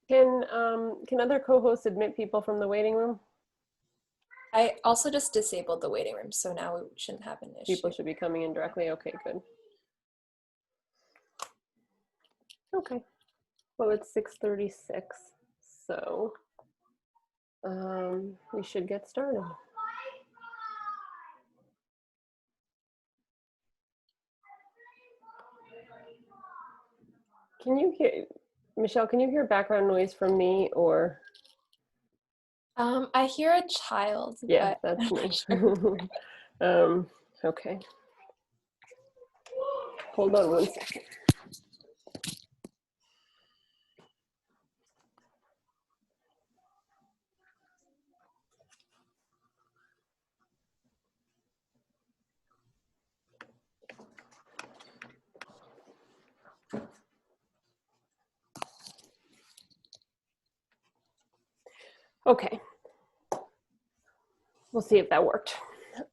Can other co-hosts admit people from the waiting room? I also just disabled the waiting room, so now we shouldn't have an issue. People should be coming in directly. Okay, good. Okay. Well, it's 6:36, so we should get started. Can you hear, Michelle, can you hear background noise from me or? I hear a child. Yeah, but that's I'm me. not sure. Okay. Hold on one second. Okay. We'll see if that worked.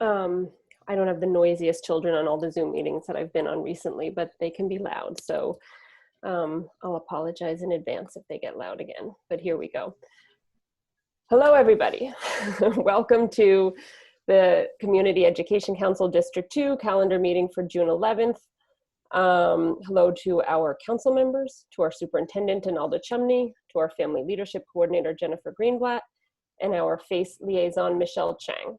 I don't have the noisiest children on all the Zoom meetings that I've been on recently, but they can be loud. So I'll apologize in advance if they get loud again, but here we go. Hello, everybody. Welcome to the Community Education Council District 2 calendar meeting for June 11th. Hello to our council members, to our superintendent, Analda Chumney, to our family leadership coordinator, Jennifer Greenblatt, and our FACE liaison, Michelle Chang,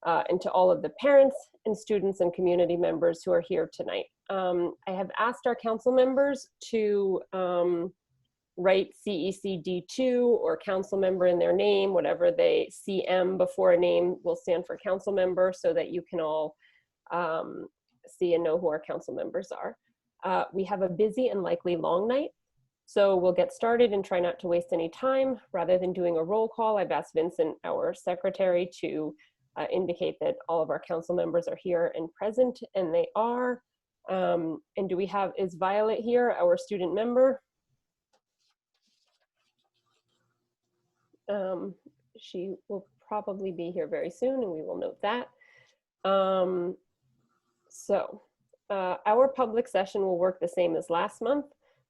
and to all of the parents and students and community members who are here tonight. I have asked our council members to write CEC D2 or council member in their name, whatever they CM before a name will stand for council member, so that you can all see and know who our council members are. We have a busy and likely long night, so we'll get started and try not to waste any time. Rather than doing a roll call, I've asked Vincent, our secretary, to indicate that all of our council members are here and present, and they are. And do we have, is Violet here, our student member? She will probably be here very soon, and we will note that. Our public session will work the same as last month.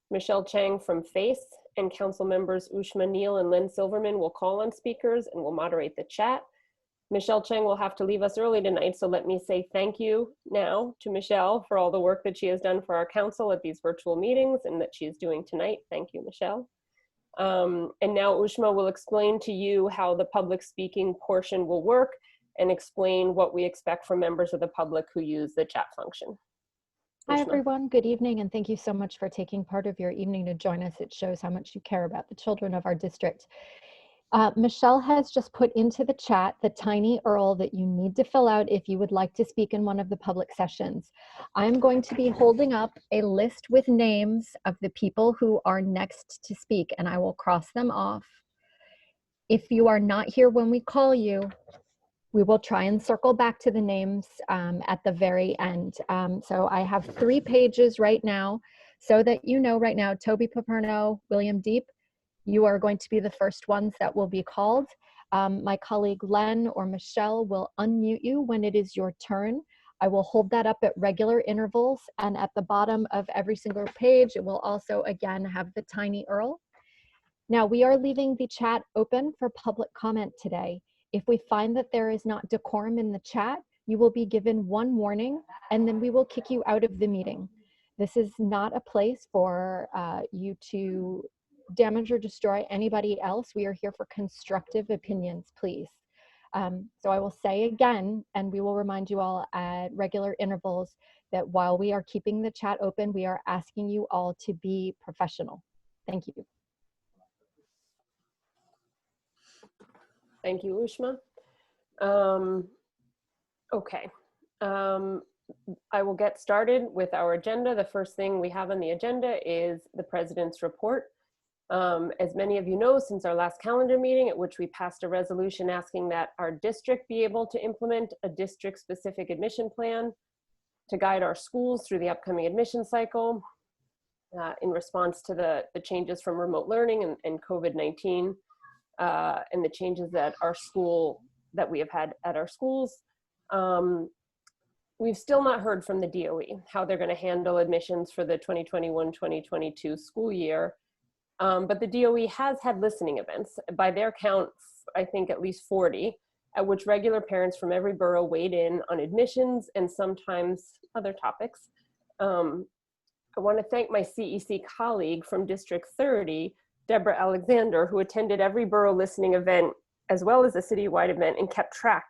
Michelle Chang from FACE and council members Ushma Neal and Lynn Silverman will call on speakers and will moderate the chat. Michelle Chang will have to leave us early tonight, so let me say thank you now to Michelle for all the work that she has done for our council at these virtual meetings and that she is doing tonight. Thank you, Michelle. And now Ushma will explain to you how the public speaking portion will work and explain what we expect from members of the public who use the chat function. Hi, everyone. Good evening, and thank you so much for taking part of your evening to join us. It shows how much you care about the children of our district. Michelle has just put into the chat the tiny URL that you need to fill out if you would like to speak in one of the public sessions. I'm going to be holding up a list with names of the people who are next to speak, and I will cross them off. If you are not here when we call you, we will try and circle back to the names at the very end. So I have 3 pages right now, so that you know right now, Toby Paperno, William Deep, you are going to be the first ones that will be called. My colleague Len or Michelle will unmute you when it is your turn. I will hold that up at regular intervals, and at the bottom of every single page, it will also again have the tiny URL. Now we are leaving the chat open for public comment today. If we find that there is not decorum in the chat, you will be given 1 warning, and then we will kick you out of the meeting. This is not a place for you to damage or destroy anybody else. We are here for constructive opinions, please. So I will say again, and we will remind you all at regular intervals, that while we are keeping the chat open, we are asking you all to be professional. Thank you. Thank you, Ushma. Okay. I will get started with our agenda. The first thing we have on the agenda is the President's report. As many of you know, since our last calendar meeting, at which we passed a resolution asking that our district be able to implement a district-specific admission plan to guide our schools through the upcoming admission cycle in response to the changes from remote learning and COVID-19 and the changes that we have had at our schools. We've still not heard from the DOE how they're going to handle admissions for the 2021-2022 school year. But the DOE has had listening events. By their count, I think at least 40, at which regular parents from every borough weighed in on admissions and sometimes other topics. I want to thank my CEC colleague from District 30, Deborah Alexander, who attended every borough listening event as well as a citywide event and kept track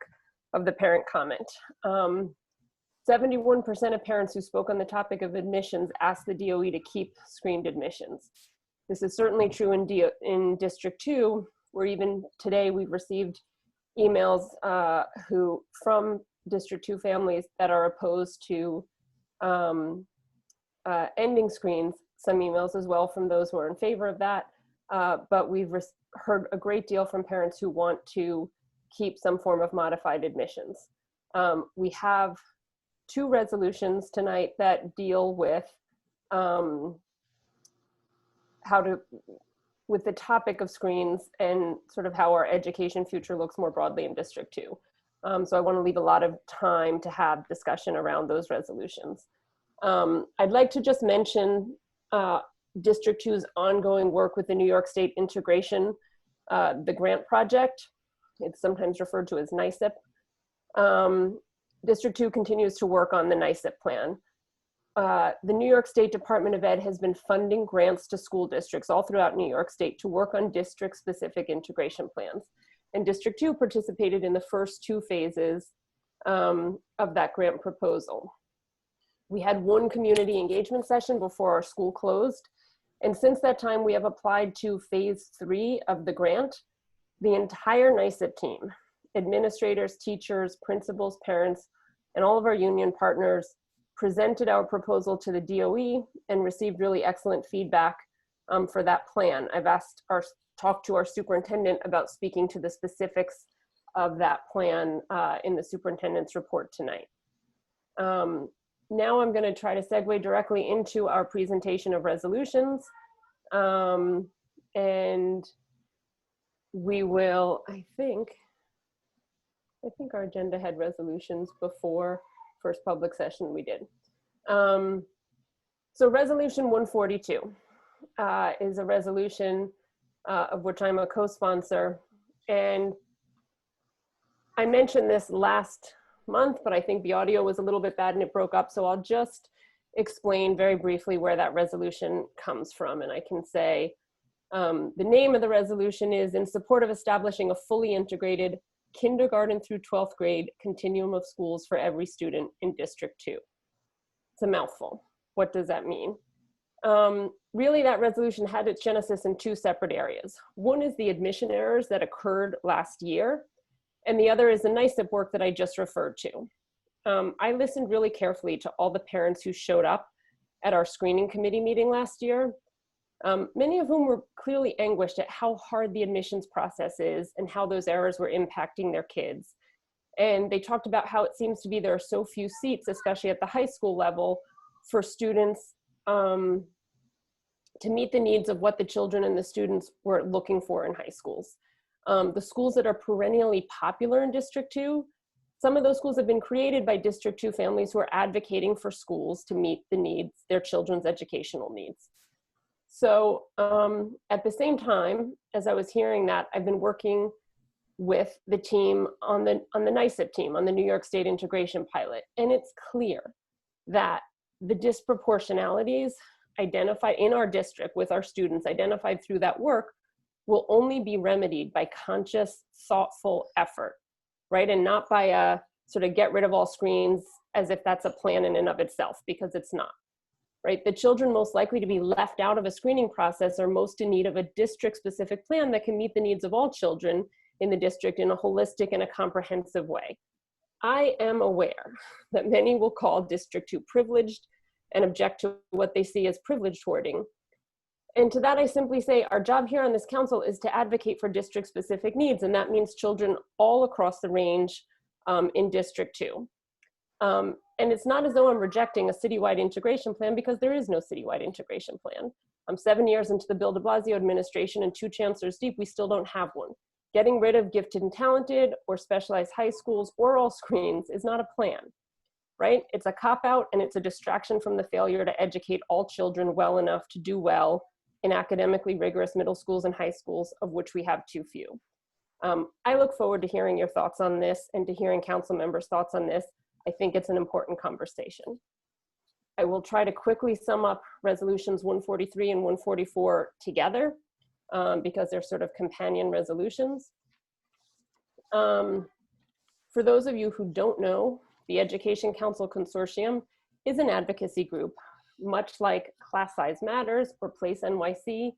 of the parent comment. 71% of parents who spoke on the topic of admissions asked the DOE to keep screened admissions. This is certainly true in District 2, where even today we've received emails from District 2 families that are opposed to ending screens, some emails as well from those who are in favor of that. But we've heard a great deal from parents who want to keep some form of modified admissions. We have 2 resolutions tonight that deal with with the topic of screens and sort of how our education future looks more broadly in District 2. So I want to leave a lot of time to have discussion around those resolutions. I'd like to just mention District 2's ongoing work with the New York State integration, the grant project. It's sometimes referred to as NYSIP. District 2 continues to work on the NYSIP plan. The New York State Department of Ed has been funding grants to school districts all throughout New York State to work on district-specific integration plans. And District 2 participated in the first 2 phases of that grant proposal. We had 1 community engagement session before our school closed. And since that time, we have applied to phase 3 of the grant. The entire NYSIP team, administrators, teachers, principals, parents, and all of our union partners presented our proposal to the DOE and received really excellent feedback for that plan. I've talked to our superintendent about speaking to the specifics of that plan in the superintendent's report tonight. Now I'm going to try to segue directly into our presentation of resolutions. And we will, I think our agenda had resolutions before first public session we did. So resolution 142 is a resolution of which I'm a co-sponsor. And I mentioned this last month, but I think the audio was a little bit bad and it broke up. So I'll just explain very briefly where that resolution comes from. And I can say the name of the resolution is in support of establishing a fully integrated kindergarten through 12th grade continuum of schools for every student in District 2. It's a mouthful. What does that mean? Really, that resolution had its genesis in 2 separate areas. One is the admission errors that occurred last year, and the other is the NYSIP work that I just referred to. I listened really carefully to all the parents who showed up at our screening committee meeting last year, many of whom were clearly anguished at how hard the admissions process is and how those errors were impacting their kids. And they talked about how it seems to be there are so few seats, especially at the high school level, for students to meet the needs of what the children and the students were looking for in high schools. The schools that are perennially popular in District 2, some of those schools have been created by District 2 families who are advocating for schools to meet the needs, their children's educational needs. So at the same time, as I was hearing that, I've been working with the team on the NYSIP team, on the New York State integration pilot. And it's clear that the disproportionalities identified in our district with our students, identified through that work, will only be remedied by conscious, thoughtful effort, right? And not by a sort of get rid of all screens as if that's a plan in and of itself, because it's not, right? The children most likely to be left out of a screening process are most in need of a district-specific plan that can meet the needs of all children in the district in a holistic and a comprehensive way. I am aware that many will call District 2 privileged and object to what they see as privileged wording. And to that, I simply say our job here on this council is to advocate for district-specific needs, and that means children all across the range in District 2. And it's not as though I'm rejecting a citywide integration plan, because there is no citywide integration plan. 7 years into the Bill de Blasio administration and 2 chancellors deep, we still don't have one. Getting rid of gifted and talented or specialized high schools or all screens is not a plan, right? It's a cop-out and it's a distraction from the failure to educate all children well enough to do well in academically rigorous middle schools and high schools, of which we have too few. I look forward to hearing your thoughts on this and to hearing council members' thoughts on this. I think it's an important conversation. I will try to quickly sum up resolutions 143 and 144 together because they're sort of companion resolutions. For those of you who don't know, the Education Council Consortium is an advocacy group, much like Class Size Matters or Place NYC,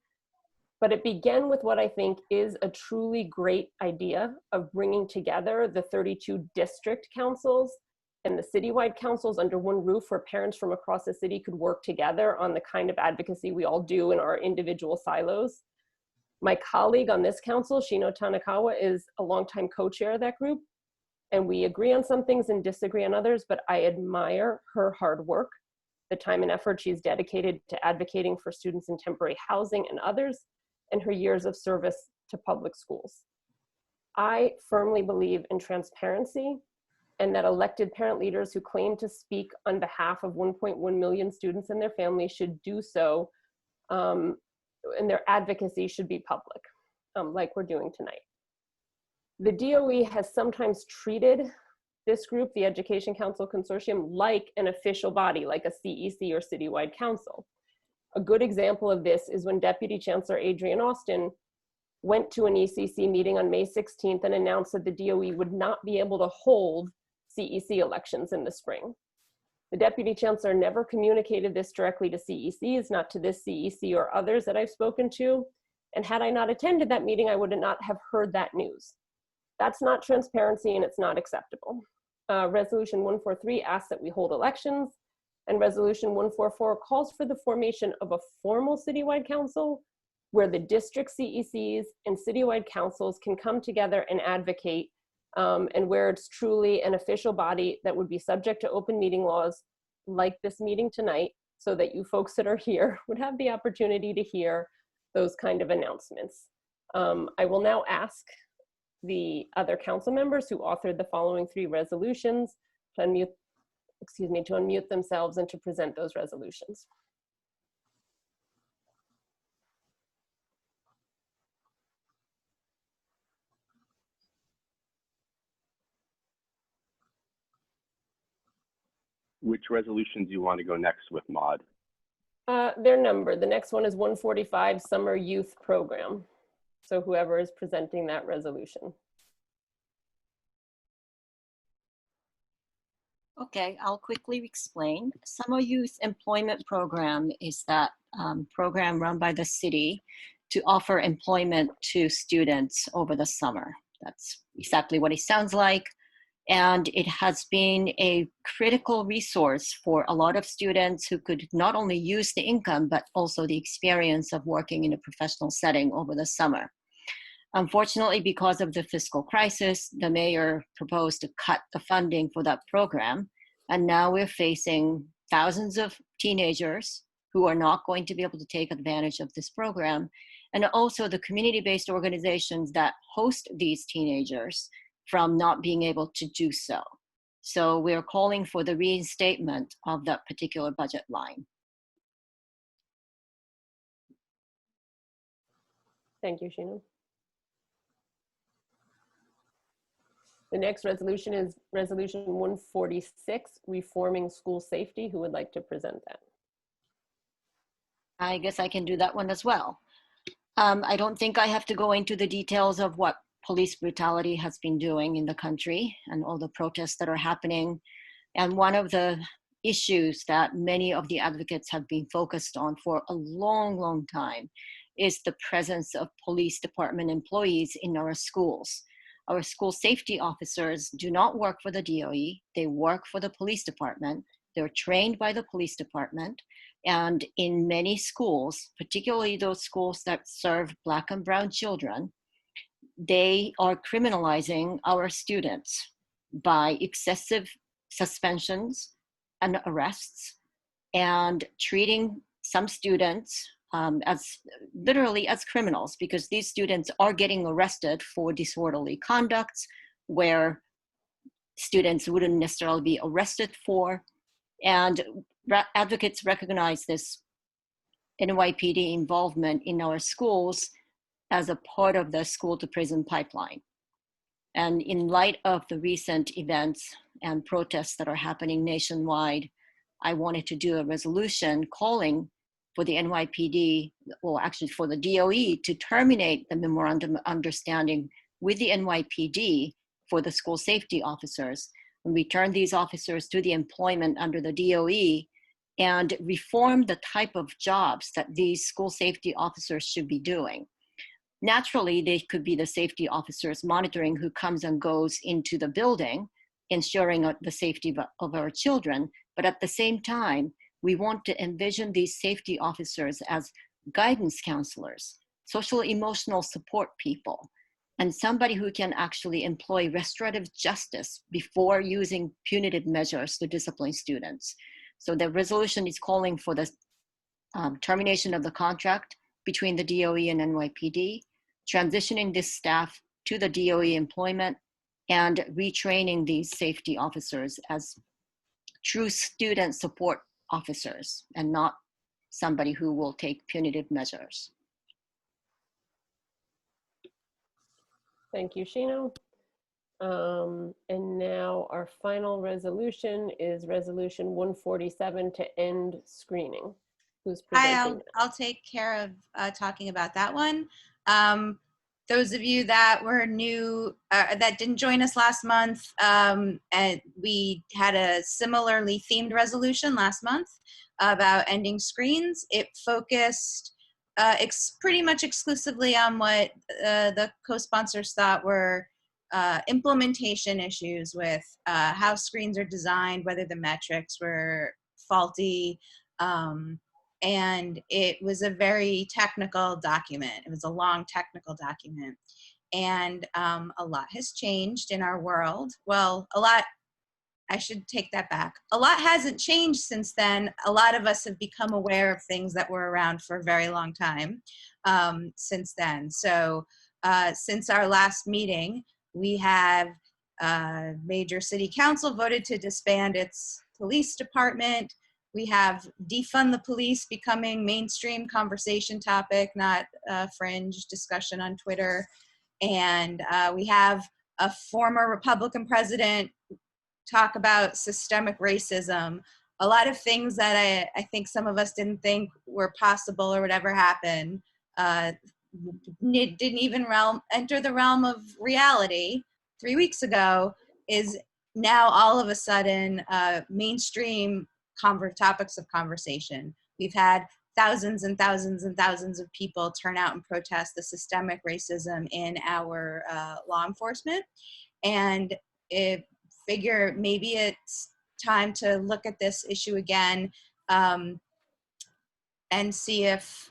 but it began with what I think is a truly great idea of bringing together the 32 district councils and the citywide councils under one roof where parents from across the city could work together on the kind of advocacy we all do in our individual silos. My colleague on this council, Shino Tanakawa, is a longtime co-chair of that group, and we agree on some things and disagree on others, but I admire her hard work, the time and effort she's dedicated to advocating for students in temporary housing and others, and her years of service to public schools. I firmly believe in transparency and that elected parent leaders who claim to speak on behalf of 1.1 million students and their families should do so, and their advocacy should be public, like we're doing tonight. The DOE has sometimes treated this group, the Education Council Consortium, like an official body, like a CEC or citywide council. A good example of this is when Deputy Chancellor Adrienne Austin went to an ECC meeting on May 16th and announced that the DOE would not be able to hold CEC elections in the spring. The Deputy Chancellor never communicated this directly to CECs, not to this CEC or others that I've spoken to. And had I not attended that meeting, I would not have heard that news. That's not transparency and it's not acceptable. Resolution 143 asks that we hold elections, and Resolution 144 calls for the formation of a formal citywide council where the district CECs and citywide councils can come together and advocate, and where it's truly an official body that would be subject to open meeting laws like this meeting tonight, so that you folks that are here would have the opportunity to hear those kind of announcements. I will now ask the other council members who authored the following 3 resolutions to unmute themselves and to present those resolutions. Which resolutions do you want to go next with, Maud? They're numbered. The next one is 145, Summer Youth Program. So whoever is presenting that resolution. Okay, I'll quickly explain. Summer Youth Employment Program is that program run by the city to offer employment to students over the summer. That's exactly what it sounds like. And it has been a critical resource for a lot of students who could not only use the income, but also the experience of working in a professional setting over the summer. Unfortunately, because of the fiscal crisis, the mayor proposed to cut the funding for that program. And now we're facing thousands of teenagers who are not going to be able to take advantage of this program. And also the community-based organizations that host these teenagers from not being able to do so. So we're calling for the reinstatement of that particular budget line. Thank you, Sheena. The next resolution is Resolution 146, Reforming School Safety. Who would like to present that? I guess I can do that one as well. I don't think I have to go into the details of what police brutality has been doing in the country and all the protests that are happening. And one of the issues that many of the advocates have been focused on for a long, long time is the presence of police department employees in our schools. Our school safety officers do not work for the DOE, they work for the police department. They're trained by the police department. And in many schools, particularly those schools that serve Black and brown children, they are criminalizing our students by excessive suspensions and arrests and treating some students as literally as criminals, because these students are getting arrested for disorderly conducts where students wouldn't necessarily be arrested for. And advocates recognize this NYPD involvement in our schools as a part of the school to prison pipeline. And in light of the recent events and protests that are happening nationwide, I wanted to do a resolution calling for the NYPD, or actually for the DOE, to terminate the memorandum of understanding with the NYPD for the school safety officers and return these officers to the employment under the DOE and reform the type of jobs that these school safety officers should be doing. Naturally, they could be the safety officers monitoring who comes and goes into the building, ensuring the safety of our children. But at the same time, we want to envision these safety officers as guidance counselors, social emotional support people, and somebody who can actually employ restorative justice before using punitive measures to discipline students. So the resolution is calling for the termination of the contract between the DOE and NYPD, transitioning this staff to the DOE employment, and retraining these safety officers as true student support officers and not somebody who will take punitive measures. Thank you, Shino. And now our final resolution is resolution 147 to end screening. Who's presenting? I'll take care of talking about that one. Those of you that were new, that didn't join us last month, and we had a similarly themed resolution last month about ending screens. It focused pretty much exclusively on what the co-sponsors thought were implementation issues with how screens are designed, whether the metrics were faulty, and it was a very technical document. It was a long technical document. And a lot has changed in our world. Well, I should take that back. A lot hasn't changed since then. A lot of us have become aware of things that were around for a very long time since then. So since our last meeting, we have Major City Council voted to disband its police department. We have defund the police becoming mainstream conversation topic, not fringe discussion on Twitter. And we have a former Republican president talk about systemic racism. A lot of things that I think some of us didn't think were possible or would ever happen didn't even enter the realm of reality 3 weeks ago, is now all of a sudden mainstream topics of conversation. We've had thousands and thousands and thousands of people turn out and protest the systemic racism in our law enforcement. And figure maybe it's time to look at this issue again and see if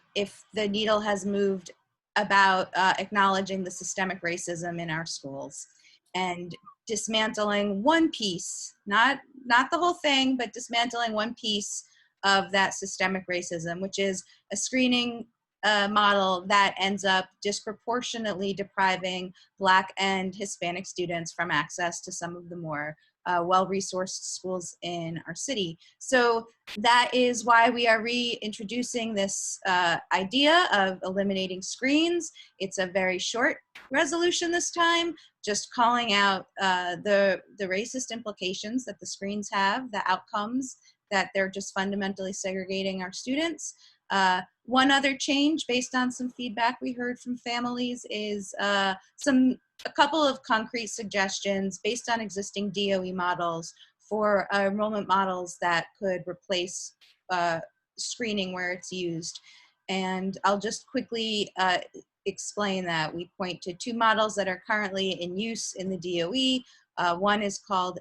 the needle has moved about acknowledging the systemic racism in our schools and dismantling one piece, not the whole thing, but dismantling one piece of that systemic racism, which is a screening model that ends up disproportionately depriving Black and Hispanic students from access to some of the more well-resourced schools in our city. So that is why we are reintroducing this idea of eliminating screens. It's a very short resolution this time, just calling out the racist implications that the screens have, the outcomes that they're just fundamentally segregating our students. One other change based on some feedback we heard from families is a couple of concrete suggestions based on existing DOE models for enrollment models that could replace screening where it's used. And I'll just quickly explain that. We point to two models that are currently in use in the DOE. One is called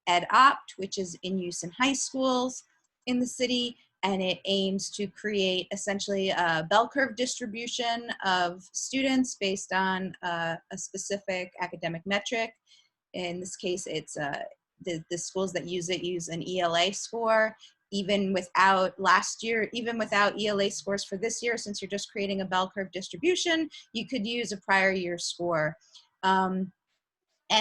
EdOpt, which is in use in high schools in the city, and it aims to create essentially a bell curve distribution of students based on a specific academic metric. In this case, it's the schools that use it use an ELA score. Even without ELA scores for this year, since you're just creating a bell curve distribution, you could use a prior year score. And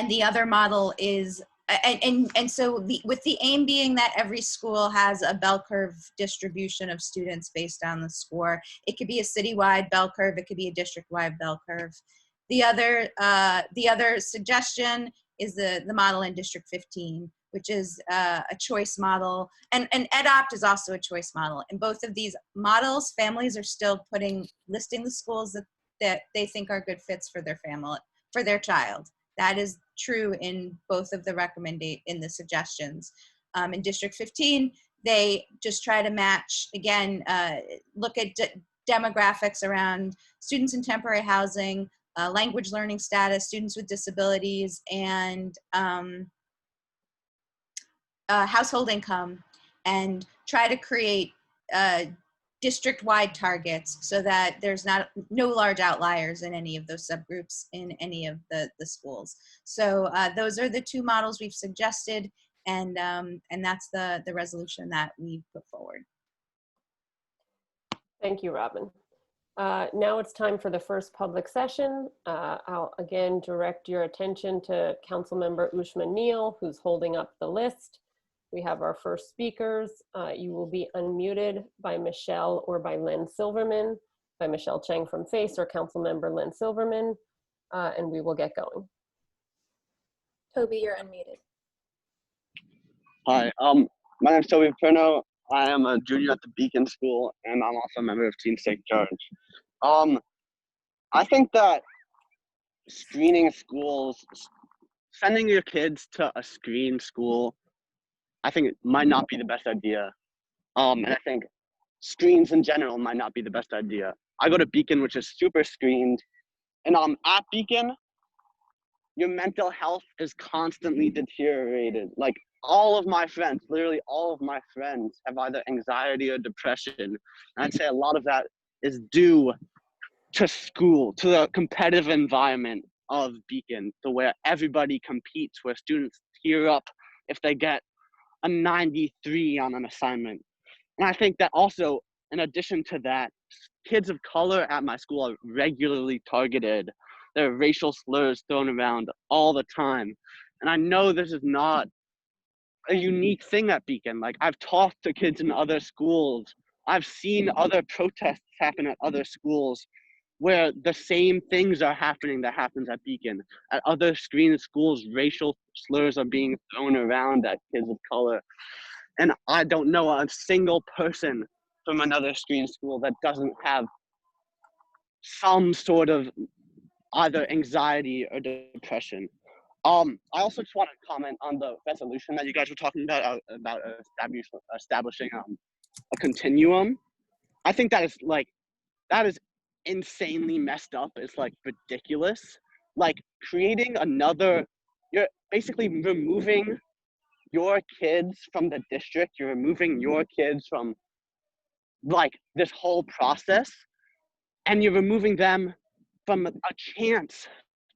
the other model is and so with the aim being that every school has a bell curve distribution of students based on the score. It could be a citywide bell curve. It could be a district-wide bell curve. The other suggestion is the model in District 15, which is a choice model, and EdOpt is also a choice model. In both of these models, families are still listing the schools that they think are good fits for their family, for their child. That is true in both of the suggestions. In District 15, they just try to match, again, look at demographics around students in temporary housing, language learning status, students with disabilities, and household income, and try to create district-wide targets so that there's no large outliers in any of those subgroups in any of the schools. So those are the two models we've suggested, and that's the resolution that we put forward. Thank you, Robin. Now it's time for the first public session. I'll again direct your attention to Councilmember Ushma Neal, who's holding up the list. We have our first speakers. You will be unmuted by Michelle or by Lynn Silverman, by Michelle Chang from FACE or Councilmember Lynn Silverman, and we will get going. Toby, you're unmuted. Hi, my name is Toby Perno. I am a junior at the Beacon School, and I'm also a member of Teen State Charge. I think that screening schools, sending your kids to a screened school, I think it might not be the best idea. And I think screens in general might not be the best idea. I go to Beacon, which is super screened, and at Beacon, your mental health is constantly deteriorated. Like, all of my friends, literally all of my friends, have either anxiety or depression. And I'd say a lot of that is due to school, to the competitive environment of Beacon, to where everybody competes, where students tear up if they get a 93 on an assignment. And I think that also, in addition to that, kids of color at my school are regularly targeted. There are racial slurs thrown around all the time. And I know this is not a unique thing at Beacon. Like, I've talked to kids in other schools. I've seen other protests happen at other schools where the same things are happening that happens at Beacon. At other screen schools, racial slurs are being thrown around at kids of color. And I don't know a single person from another screen school that doesn't have some sort of either anxiety or depression. I also just want to comment on the resolution that you guys were talking about establishing a continuum. I think that is insanely messed up. It's like ridiculous. Like, creating you're basically removing your kids from the district. You're removing your kids from like this whole process, and you're removing them from a chance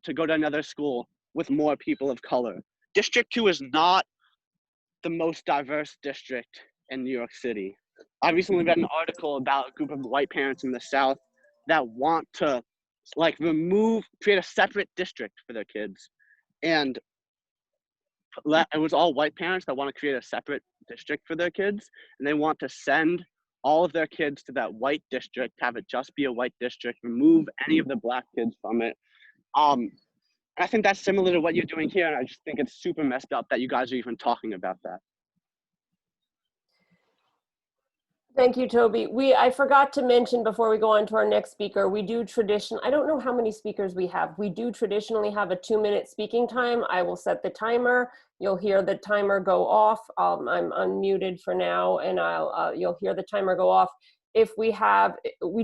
to go to another school with more people of color. District 2 is not the most diverse district in New York City. I recently read an article about a group of white parents in the South that want to create a separate district for their kids. And it was all white parents that want to create a separate district for their kids. And they want to send all of their kids to that white district, have it just be a white district, remove any of the black kids from it. I think that's similar to what you're doing here, and I just think it's super messed up that you guys are even talking about that. Thank you, Toby. I forgot to mention before we go on to our next speaker, we do I don't know how many speakers we have. We do traditionally have a 2-minute speaking time. I will set the timer. You'll hear the timer go off. I'm unmuted for now, and you'll hear the timer go off. If we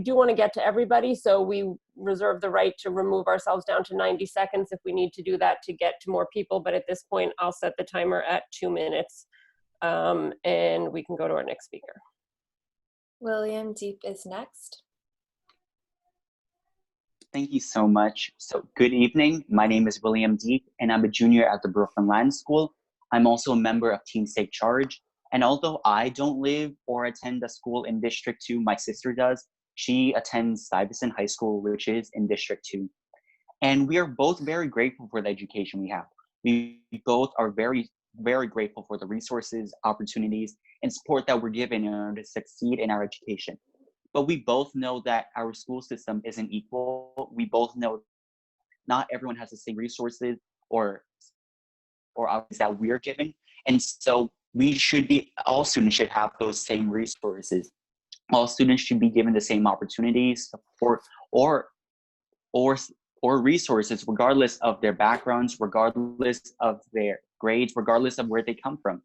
do want to get to everybody, so we reserve the right to remove ourselves down to 90 seconds if we need to do that to get to more people. But at this point, I'll set the timer at 2 minutes, and we can go to our next speaker. William Deep is next. Thank you so much. So good evening. My name is William Deep, and I'm a junior at the Brooklyn Land School. I'm also a member of Teen State Charge. And although I don't live or attend a school in District 2, my sister does. She attends Stuyvesant High School, which is in District 2. And we are both very grateful for the education we have. We both are very very grateful for the resources, opportunities, and support that we're given in order to succeed in our education. But we both know that our school system isn't equal. We both know not everyone has the same resources or opportunities that we're given. And so all students should have those same resources. All students should be given the same opportunities, support, or resources, regardless of their backgrounds, regardless of their grades, regardless of where they come from.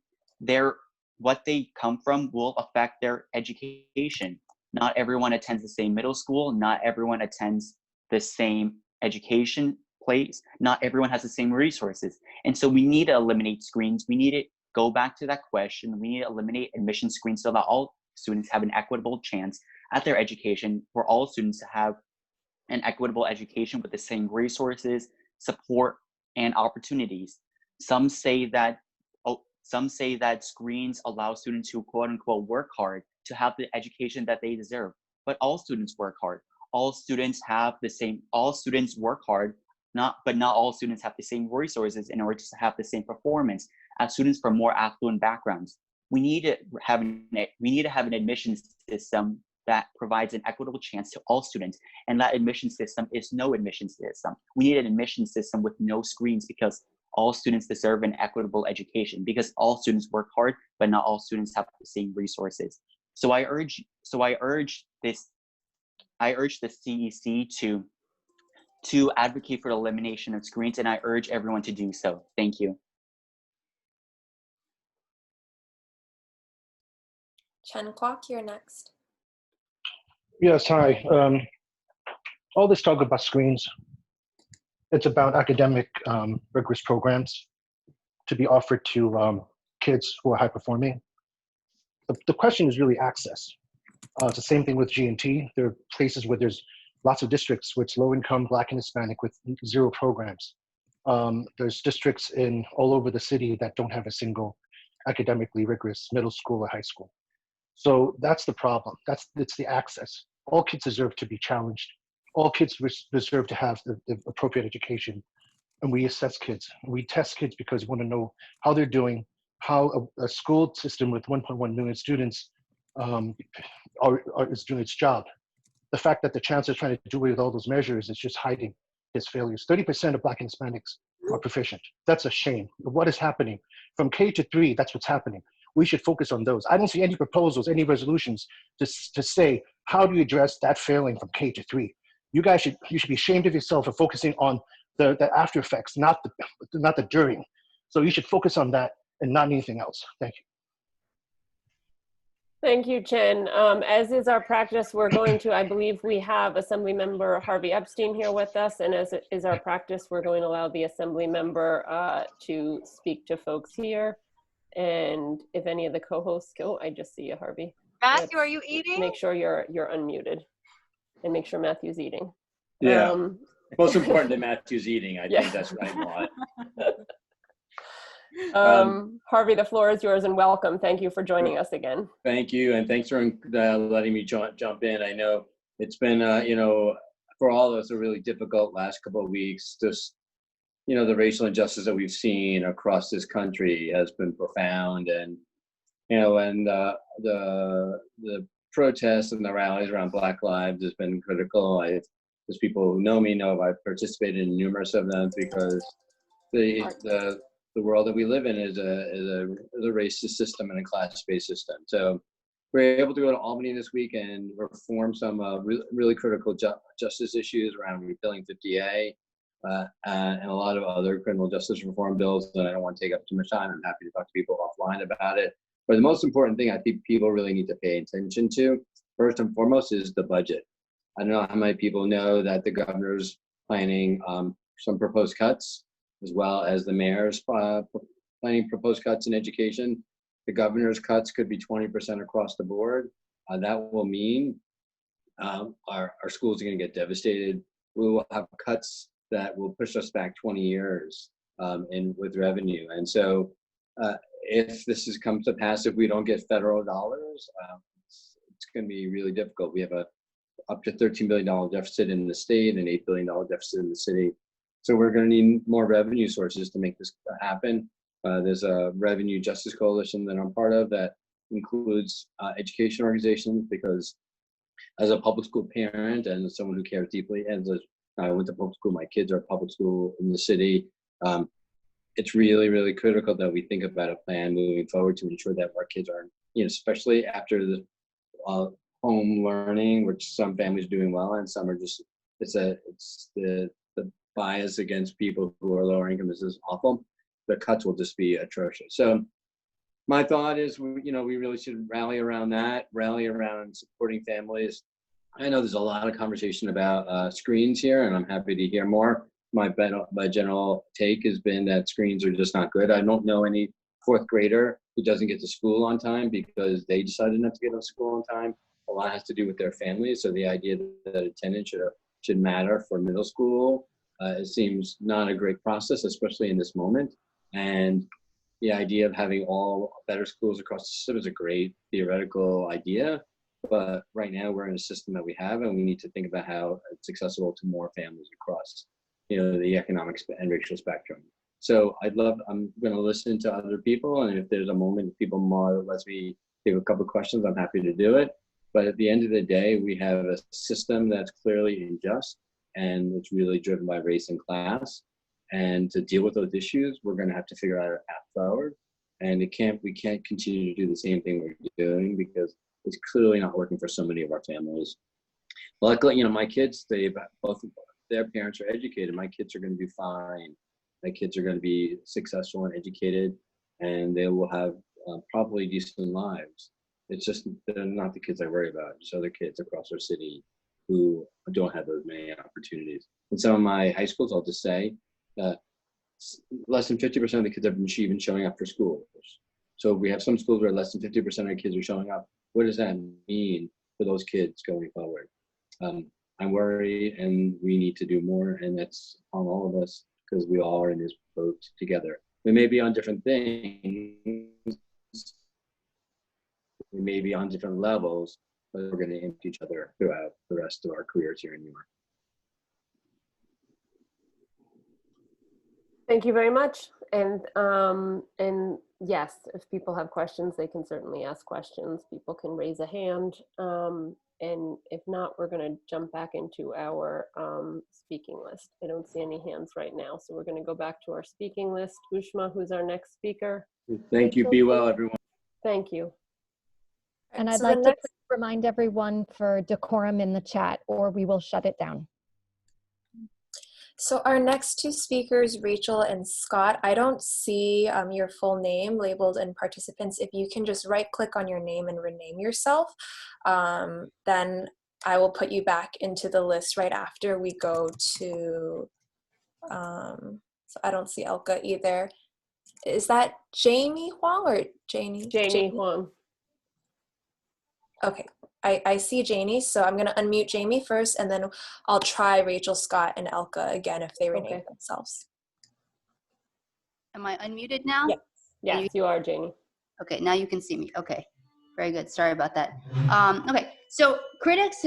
What they come from will affect their education. Not everyone attends the same middle school. Not everyone attends the same education place. Not everyone has the same resources. And so we need to eliminate screens. We need to go back to that question. We need to eliminate admission screens so that all students have an equitable chance at their education, for all students to have an equitable education with the same resources, support, and opportunities. Some say that screens allow students who quote unquote work hard to have the education that they deserve. But all students work hard. All students work hard, but not all students have the same resources in order to have the same performance as students from more affluent backgrounds. We need to have an admissions system that provides an equitable chance to all students. And that admission system is no admission system. We need an admission system with no screens, because all students deserve an equitable education, because all students work hard, but not all students have the same resources. So I urge the CEC to advocate for the elimination of screens, and I urge everyone to do so. Thank you. Chen Kwok, you're next. Yes, hi. All this talk about screens, it's about academic rigorous programs to be offered to kids who are high performing. The question is really access. It's the same thing with G&T. There are places where there's lots of districts with low income, Black and Hispanic with 0 programs. There's districts all over the city that don't have a single academically rigorous middle school or high school. So that's the problem. It's the access. All kids deserve to be challenged. All kids deserve to have the appropriate education. And we assess kids. We test kids because we want to know how they're doing, how a school system with 1.1 million students is doing its job. The fact that the chancellor is trying to do away with all those measures is just hiding his failures. 30% of Black and Hispanics are proficient. That's a shame. What is happening? From K to 3, that's what's happening. We should focus on those. I don't see any proposals, any resolutions to say, how do you address that failing from K to 3? You should be ashamed of yourself for focusing on the after effects, not the during. So you should focus on that and not anything else. Thank you. Thank you, Chen. As is our practice, we're going to, I believe we have Assembly Member Harvey Epstein here with us, and as is our practice, we're going to allow the Assembly Member to speak to folks here. And if any of the co-hosts go, I just see you, Harvey. Matthew, are you eating? Make sure you're unmuted, and make sure Matthew's eating. Yeah, most important that Matthew's eating. I think that's what I want. Harvey, the floor is yours, and welcome. Thank you for joining us again. Thank you, and thanks for letting me jump in. I know it's been, for all of us, a really difficult last couple of weeks. Just, the racial injustice that we've seen across this country has been profound, and and the protests and the rallies around Black Lives has been critical. There's people who know me know I've participated in numerous of them, because the world that we live in is a racist system and a class-based system. So we're able to go to Albany this week and reform some really critical justice issues around repealing 50A and a lot of other criminal justice reform bills. And I don't want to take up too much time. I'm happy to talk to people offline about it. But the most important thing I think people really need to pay attention to, first and foremost, is the budget. I don't know how many people know that the governor's planning some proposed cuts, as well as the mayor's planning proposed cuts in education. The governor's cuts could be 20% across the board. That will mean our schools are going to get devastated. We will have cuts that will push us back 20 years with revenue. And so if this comes to pass, if we don't get federal dollars, it's going to be really difficult. We have up to $13 billion deficit in the state and $8 billion deficit in the city. So we're going to need more revenue sources to make this happen. There's a Revenue Justice Coalition that I'm part of that includes education organizations, because as a public school parent and as someone who cares deeply, and I went to public school, my kids are public school in the city. It's really, really critical that we think about a plan moving forward to ensure that our kids are, especially after the home learning, which some families are doing well and some are just, it's the bias against people who are lower income is awful. The cuts will just be atrocious. So my thought is, we really should rally around that, rally around supporting families. I know there's a lot of conversation about screens here, and I'm happy to hear more. My general take has been that screens are just not good. I don't know any fourth grader who doesn't get to school on time because they decided not to get to school on time. A lot has to do with their families. So the idea that attendance should matter for middle school, it seems not a great process, especially in this moment. And the idea of having all better schools across the system is a great theoretical idea. But right now we're in a system that we have, and we need to think about how it's accessible to more families across, the economic and racial spectrum. So I'm going to listen to other people, and if there's a moment people lets me give a couple of questions, I'm happy to do it. But at the end of the day, we have a system that's clearly unjust, and it's really driven by race and class. And to deal with those issues, we're going to have to figure out a path forward. And we can't continue to do the same thing we're doing, because it's clearly not working for so many of our families. Luckily, my kids, both their parents are educated. My kids are going to do fine. My kids are going to be successful and educated, and they will have probably decent lives. It's just they're not the kids I worry about. Just other kids across our city who don't have those many opportunities. In some of my high schools, I'll just say that less than 50% of the kids have been even showing up for schools. So we have some schools where less than 50% of kids are showing up. What does that mean for those kids going forward? I'm worried, and we need to do more, and that's on all of us, because we all are in this boat together. We may be on different things, we may be on different levels, but we're going to impact each other throughout the rest of our careers here in New York. Thank you very much. And yes, if people have questions, they can certainly ask questions. People can raise a hand. And if not, we're going to jump back into our speaking list. I don't see any hands right now, so we're going to go back to our speaking list. Ushma, who's our next speaker? Thank you. Be well, everyone. Thank you. And I'd like to remind everyone for decorum in the chat, or we will shut it down. So our next two speakers, Rachel and Scott, I don't see your full name labeled in participants. If you can just right click on your name and rename yourself, then I will put you back into the list right after we go to, so I don't see Elka either. Is that Jamie Huang or Janie? Jamie Huang. Okay, I see Janie, so I'm gonna unmute Jamie first, and then I'll try Rachel, Scott, and Elka again if they rename themselves. Am I unmuted now? Yes, yes, you are, Janie. Okay, now you can see me. Okay, very good. Sorry about that. Okay, so critics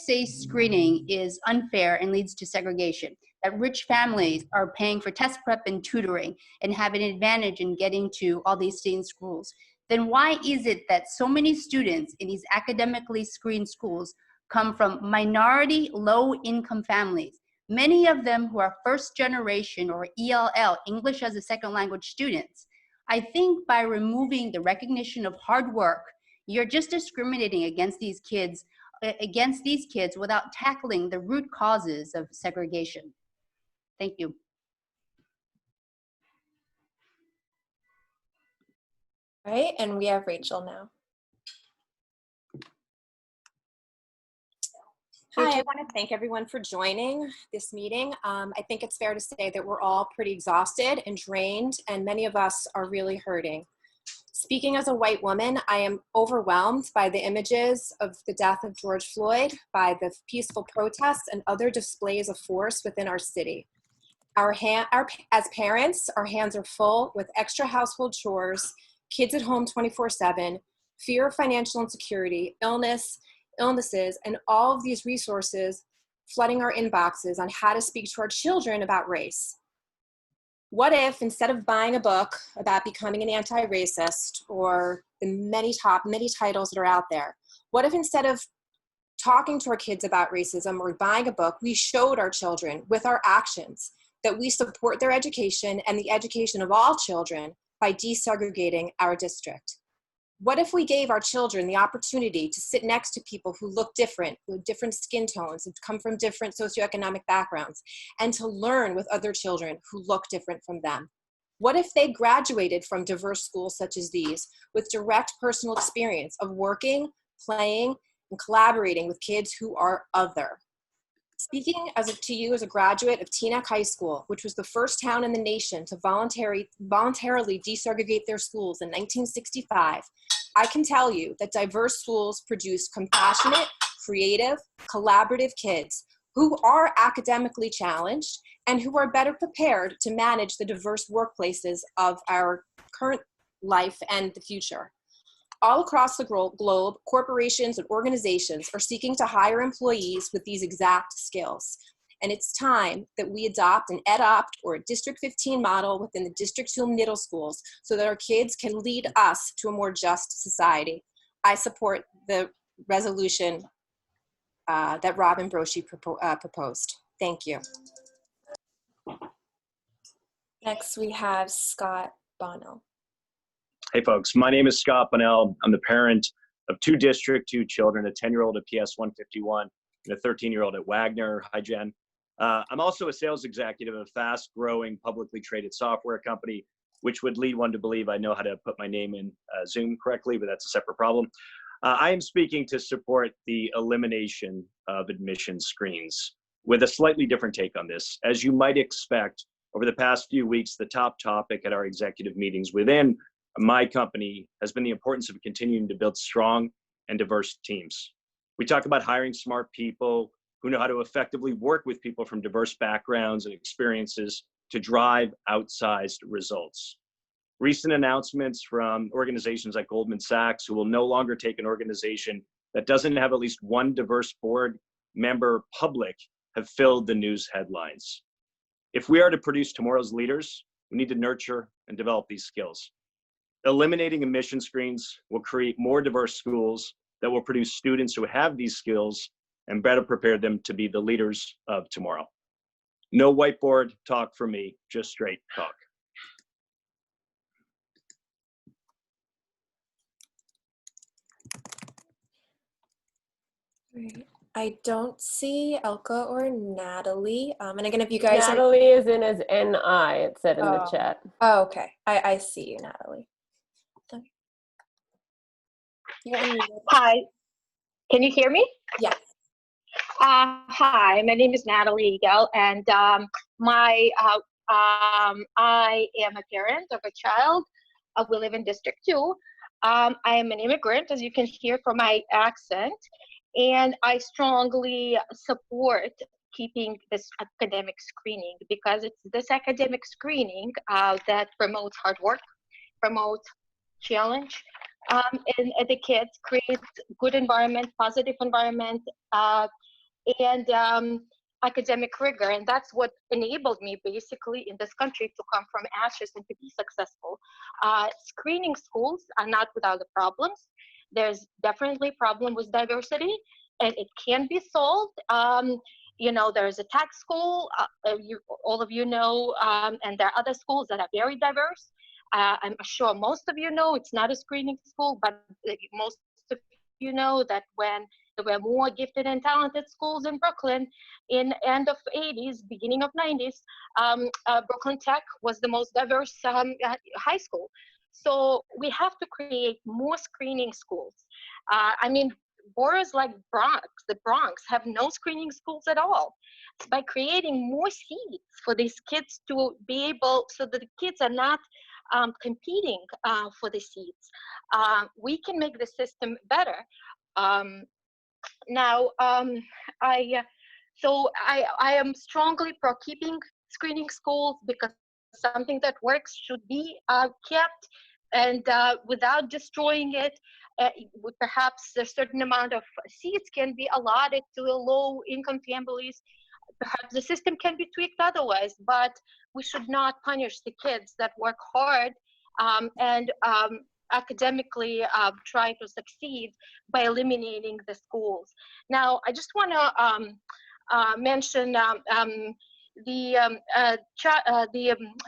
say screening is unfair and leads to segregation, that rich families are paying for test prep and tutoring and have an advantage in getting to all these same schools. Then why is it that so many students in these academically screened schools come from minority low-income families, many of them who are first generation or ELL, English as a second language students? I think by removing the recognition of hard work, you're just discriminating against these kids without tackling the root causes of segregation. Thank you. All right, and we have Rachel now. Hi, I want to thank everyone for joining this meeting. I think it's fair to say that we're all pretty exhausted and drained, and many of us are really hurting. Speaking as a white woman, I am overwhelmed by the images of the death of George Floyd, by the peaceful protests and other displays of force within our city. As parents, our hands are full with extra household chores, kids at home 24/7, fear of financial insecurity, illnesses, and all of these resources flooding our inboxes on how to speak to our children about race. What if instead of buying a book about becoming an anti-racist or the many titles that are out there, what if instead of talking to our kids about racism or buying a book, we showed our children with our actions that we support their education and the education of all children by desegregating our district? What if we gave our children the opportunity to sit next to people who look different, with different skin tones, and come from different socioeconomic backgrounds, and to learn with other children who look different from them? What if they graduated from diverse schools such as these with direct personal experience of working, playing, and collaborating with kids who are other? Speaking to you as a graduate of Teaneck High School, which was the first town in the nation to voluntarily desegregate their schools in 1965, I can tell you that diverse schools produce compassionate, creative, collaborative kids who are academically challenged and who are better prepared to manage the diverse workplaces of our current life and the future. All across the globe, corporations and organizations are seeking to hire employees with these exact skills. And it's time that we adopt an EdOpt or a District 15 model within the District 2 middle schools so that our kids can lead us to a more just society. I support the resolution that Robin Broshi proposed. Thank you. Next, we have Scott Bono. Hey folks, my name is Scott Bonnell. I'm the parent of 2 District 2 children, a 10-year-old at PS 151 and a 13-year-old at Wagner. Hi, Jen. I'm also a sales executive of a fast-growing publicly traded software company, which would lead one to believe I know how to put my name in Zoom correctly, but that's a separate problem. I am speaking to support the elimination of admission screens with a slightly different take on this. As you might expect, over the past few weeks, the top topic at our executive meetings within my company has been the importance of continuing to build strong and diverse teams. We talk about hiring smart people who know how to effectively work with people from diverse backgrounds and experiences to drive outsized results. Recent announcements from organizations like Goldman Sachs, who will no longer take an organization that doesn't have at least one diverse board member public, have filled the news headlines. If we are to produce tomorrow's leaders, we need to nurture and develop these skills. Eliminating admission screens will create more diverse schools that will produce students who have these skills and better prepare them to be the leaders of tomorrow. No whiteboard talk for me, just straight talk. I don't see Elka or Natalie. And again, if you guys Natalie is in as NI, it said in the chat. Oh, okay. I see you, Natalie. Hi, can you hear me? Yes. Hi, my name is Natalie Eagle, and I am a parent of a child. We live in District 2. I am an immigrant, as you can hear from my accent, and I strongly support keeping this academic screening because it's this academic screening that promotes hard work, promotes challenge, and the kids create good environment, positive environment, and academic rigor. And that's what enabled me basically in this country to come from ashes and to be successful. Screening schools are not without the problems. There's definitely a problem with diversity, and it can be solved. You know, there's a tech school, all of you know, and there are other schools that are very diverse. I'm sure most of you know it's not a screening school, but most of you know that when there were more gifted and talented schools in Brooklyn in end of 80s, beginning of 90s, Brooklyn Tech was the most diverse high school. So we have to create more screening schools. I mean, boroughs like the Bronx have no screening schools at all. By creating more seats for these kids to be able, so that the kids are not competing for the seats, we can make the system better. Now, I am strongly pro keeping screening schools because something that works should be kept, and without destroying it. Perhaps a certain amount of seats can be allotted to low-income families perhaps the system can be tweaked otherwise, but we should not punish the kids that work hard and academically try to succeed by eliminating the schools. Now, I just want to mention the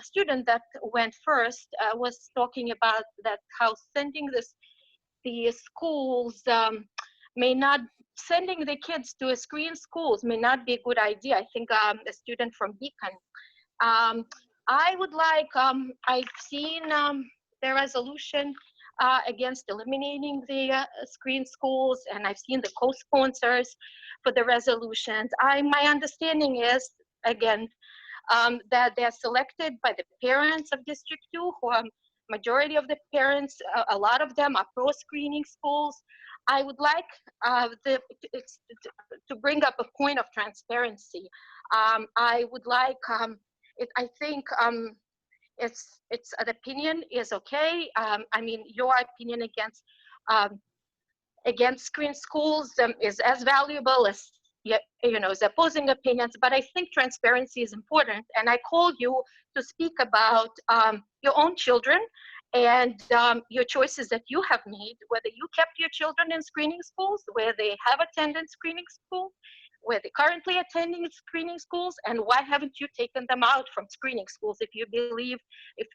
student that went first was talking about that how sending the schools may not, sending the kids to screen schools may not be a good idea. I think a student from Beacon. I would like, I've seen the resolution against eliminating the screen schools, and I've seen the co-sponsors for the resolutions. My understanding is, again, that they're selected by the parents of District 2, who are majority of the parents, a lot of them are pro-screening schools. I would like to bring up a point of transparency. I would like, I think it's an opinion is okay. I mean, your opinion against screen schools is as valuable as as opposing opinions, but I think transparency is important. And I call you to speak about your own children and your choices that you have made, whether you kept your children in screening schools, where they have attended screening school, where they currently attending screening schools, and why haven't you taken them out from screening schools if you believe,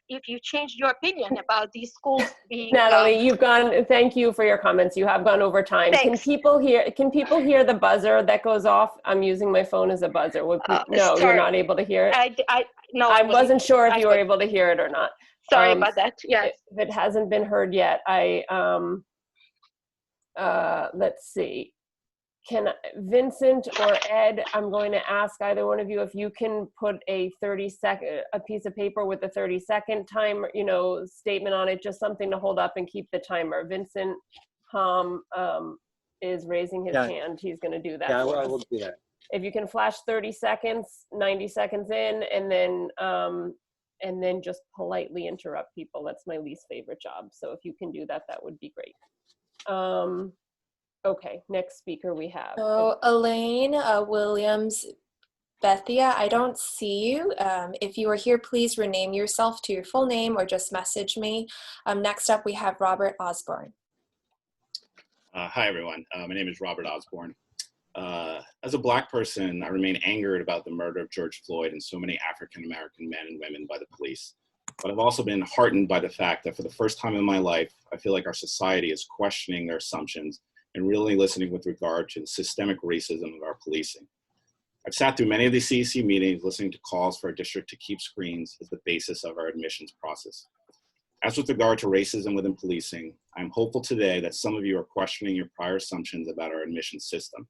if you changed your opinion about these schools being— Natalie, you've gone, thank you for your comments. You have gone over time. Thanks. Can people hear the buzzer that goes off? I'm using my phone as a buzzer. No, sorry. you're not able to hear it? No, I wasn't sure if you were able to hear it or not. Sorry about that. Yes. If it hasn't been heard yet, let's see. Can Vincent or Ed, I'm going to ask either one of you if you can put a 30-second, a piece of paper with a 30-second timer, statement on it, just something to hold up and keep the timer. Vincent is raising his hand. He's going to do that. Yeah, I for will us. do that. If you can flash 30 seconds, 90 seconds in, and then just politely interrupt people. That's my least favorite job. So if you can do that, that would be great. Okay, next speaker we have. So Elaine Williams, Bethia, I don't see you. If you are here, please rename yourself to your full name or just message me. Next up, we have Robert Osborne. Hi, everyone. My name is Robert Osborne. As a Black person, I remain angered about the murder of George Floyd and so many African-American men and women by the police. But I've also been heartened by the fact that for the first time in my life, I feel like our society is questioning their assumptions and really listening with regard to the systemic racism of our policing. I've sat through many of these CEC meetings listening to calls for our district to keep screens as the basis of our admissions process. As with regard to racism within policing, I'm hopeful today that some of you are questioning your prior assumptions about our admissions system.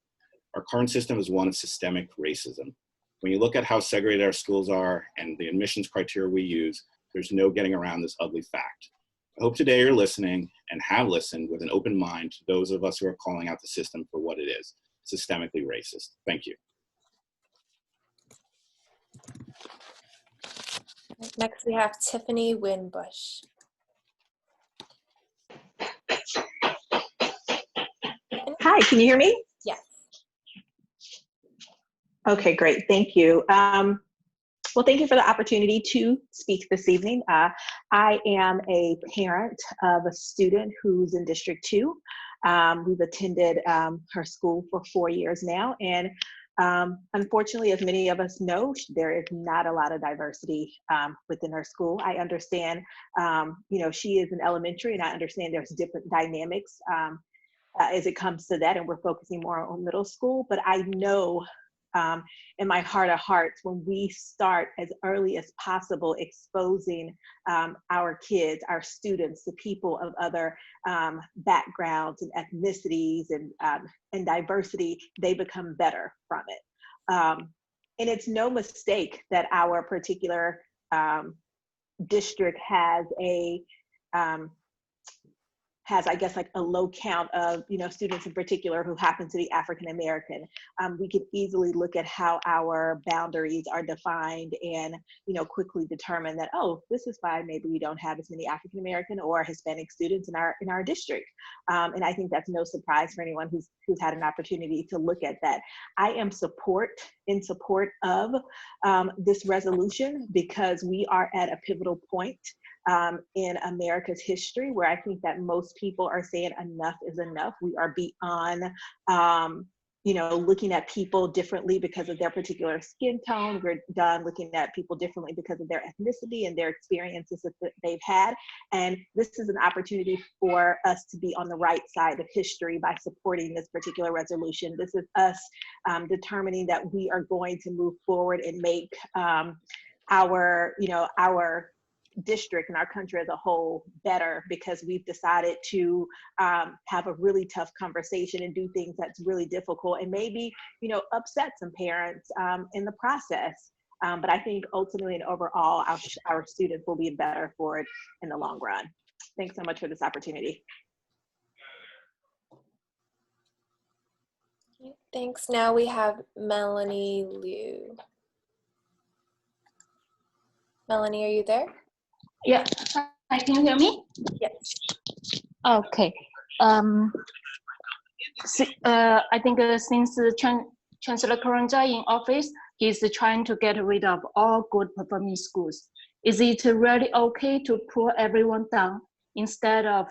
Our current system is one of systemic racism. When you look at how segregated our schools are and the admissions criteria we use, there's no getting around this ugly fact. I hope today you're listening and have listened with an open mind to those of us who are calling out the system for what it is, systemically racist. Thank you. Next, we have Tiffany Winbush. Hi, can you hear me? Yes. Okay, great, thank you. Well, thank you for the opportunity to speak this evening. I am a parent of a student who's in District 2. We've attended her school for 4 years now, and unfortunately, as many of us know, there is not a lot of diversity within her school. I understand, she is in elementary, and I understand there's different dynamics as it comes to that, and we're focusing more on middle school, but I know in my heart of hearts, when we start as early as possible exposing our kids, our students, to people of other backgrounds and ethnicities and diversity, they become better from it. And it's no mistake that our particular district has a has, I guess, like a low count of, students in particular who happen to be African American. We could easily look at how our boundaries are defined and, quickly determine that, oh, this is why maybe we don't have as many African American or Hispanic students in our district. And I think that's no surprise for anyone who's had an opportunity to look at that. I am in support of this resolution because we are at a pivotal point in America's history where I think that most people are saying enough is enough. We are beyond, looking at people differently because of their particular skin tone. We're done looking at people differently because of their ethnicity and their experiences that they've had. And this is an opportunity for us to be on the right side of history by supporting this particular resolution. This is us determining that we are going to move forward and make our district and our country as a whole better because we've decided to have a really tough conversation and do things that's really difficult and maybe upset some parents in the process, but I think ultimately and overall our students will be better for it in the long run. Thanks so much for this opportunity. Thanks. Now we have Melanie Liu. Melanie, are you there? Yeah, hi, can you hear me? Yes. Okay. I think since Chancellor Karanja in office, he's trying to get rid of all good performing schools. Is it really okay to pull everyone down instead of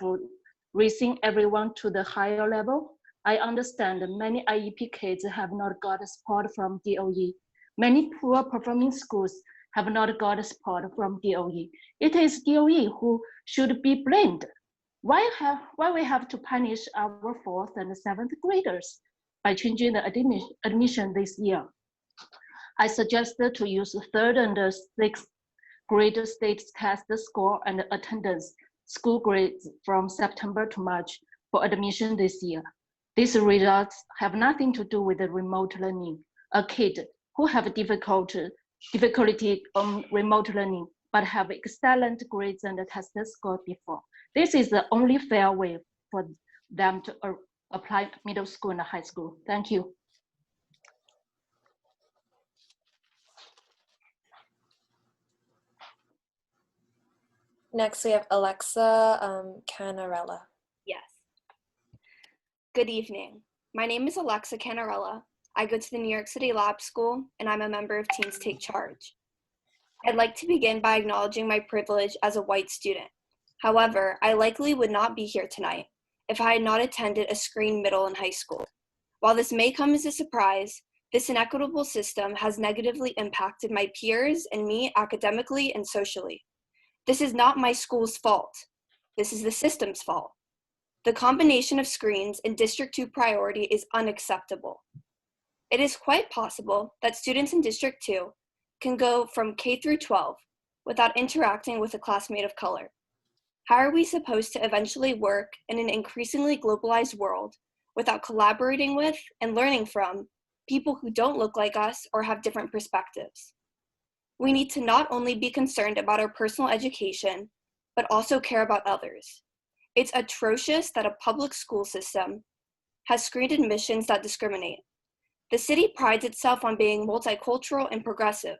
raising everyone to the higher level? I understand many IEP kids have not got support from DOE. Many poor performing schools have not got support from DOE. It is DOE who should be blamed. Why we have to punish our 4th and 7th graders by changing the admission this year? I suggested to use 3rd and 6th grade state test score and attendance school grades from September to March for admission this year. These results have nothing to do with the remote learning. A kid who have difficulty on remote learning, but have excellent grades and test score before. This is the only fair way for them to apply middle school and high school. Thank you. Next we have Alexa Canarella. Yes. Good evening. My name is Alexa Canarella. I go to the New York City Lab School, and I'm a member of Teens Take Charge. I'd like to begin by acknowledging my privilege as a white student. However, I likely would not be here tonight if I had not attended a screen middle and high school. While this may come as a surprise, this inequitable system has negatively impacted my peers and me academically and socially. This is not my school's fault. This is the system's fault. The combination of screens and District 2 priority is unacceptable. It is quite possible that students in District 2 can go from K through 12 without interacting with a classmate of color. How are we supposed to eventually work in an increasingly globalized world without collaborating with and learning from people who don't look like us or have different perspectives? We need to not only be concerned about our personal education, but also care about others. It's atrocious that a public school system has screened admissions that discriminate. The city prides itself on being multicultural and progressive,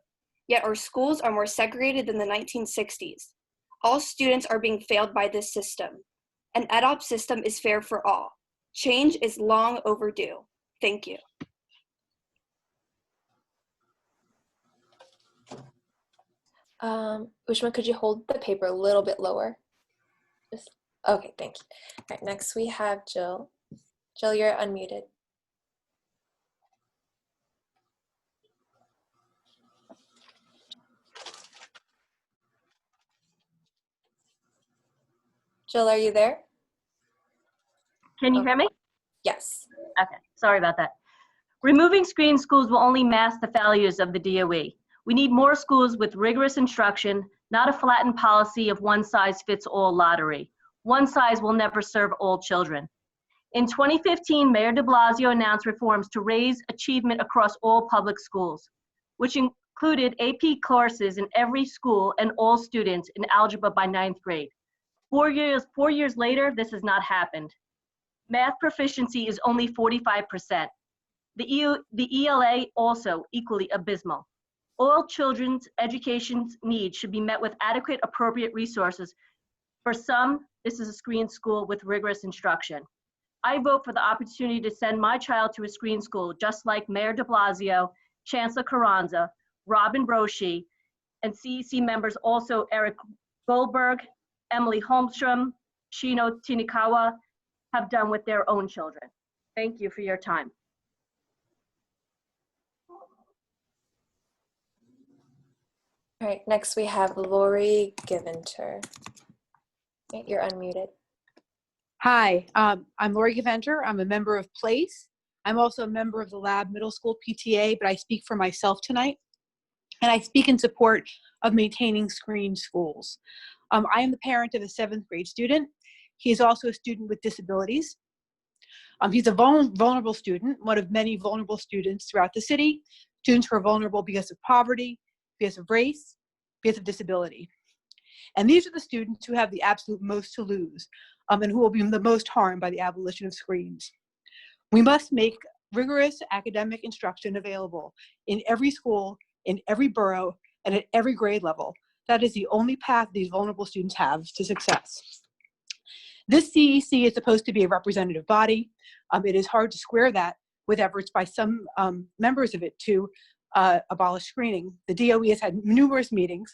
yet our schools are more segregated than the 1960s. All students are being failed by this system. An EdOp system is fair for all. Change is long overdue. Thank you. Ushma, could you hold the paper a little bit lower? Okay, thank you. All right, next we have Jill. Jill, you're unmuted. Jill, are you there? Can you hear me? Yes. Okay, sorry about that. Removing screen schools will only mask the failures of the DOE. We need more schools with rigorous instruction, not a flattened policy of one-size-fits-all lottery. One size will never serve all children. In 2015, Mayor de Blasio announced reforms to raise achievement across all public schools, which included AP courses in every school and all students in algebra by 9th grade. 4 years later, this has not happened. Math proficiency is only 45%. The ELA also equally abysmal. All children's education needs should be met with adequate, appropriate resources. For some, this is a screen school with rigorous instruction. I vote for the opportunity to send my child to a screen school, just like Mayor de Blasio, Chancellor Carranza, Robin Broshi, and CEC members also Eric Goldberg, Emily Holmstrom, Shino Tinikawa have done with their own children. Thank you for your time. All right, next we have Lori Giventer. You're unmuted. Hi, I'm Lori Gaventer. I'm a member of PLACE. I'm also a member of the Lab Middle School PTA, but I speak for myself tonight. And I speak in support of maintaining screen schools. I am the parent of a 7th grade student. He is also a student with disabilities. He's a vulnerable student, one of many vulnerable students throughout the city. Students who are vulnerable because of poverty, because of race, because of disability. And these are the students who have the absolute most to lose and who will be the most harmed by the abolition of screens. We must make rigorous academic instruction available in every school, in every borough, and at every grade level. That is the only path these vulnerable students have to success. This CEC is supposed to be a representative body. It is hard to square that with efforts by some members of it to abolish screening. The DOE has had numerous meetings.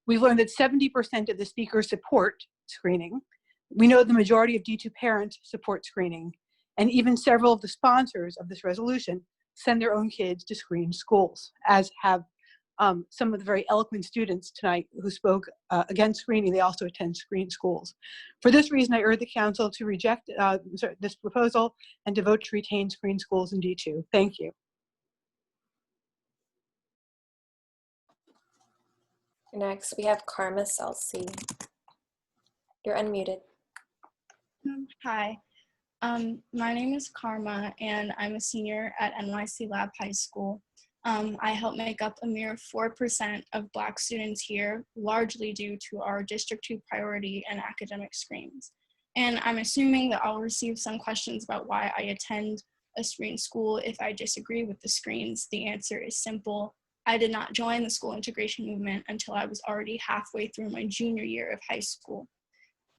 We've learned that 70% of the speakers support screening. We know the majority of D2 parents support screening. And even several of the sponsors of this resolution send their own kids to screen schools, as have some of the very eloquent students tonight who spoke against screening. They also attend screen schools. For this reason, I urge the council to reject this proposal and to vote to retain screen schools in D2. Thank you. Next, we have Karma Selsi. You're unmuted. Hi, my name is Karma, and I'm a senior at NYC Lab High School. I help make up a mere 4% of Black students here, largely due to our District 2 priority and academic screens. And I'm assuming that I'll receive some questions about why I attend a screen school if I disagree with the screens. The answer is simple. I did not join the school integration movement until I was already halfway through my junior year of high school.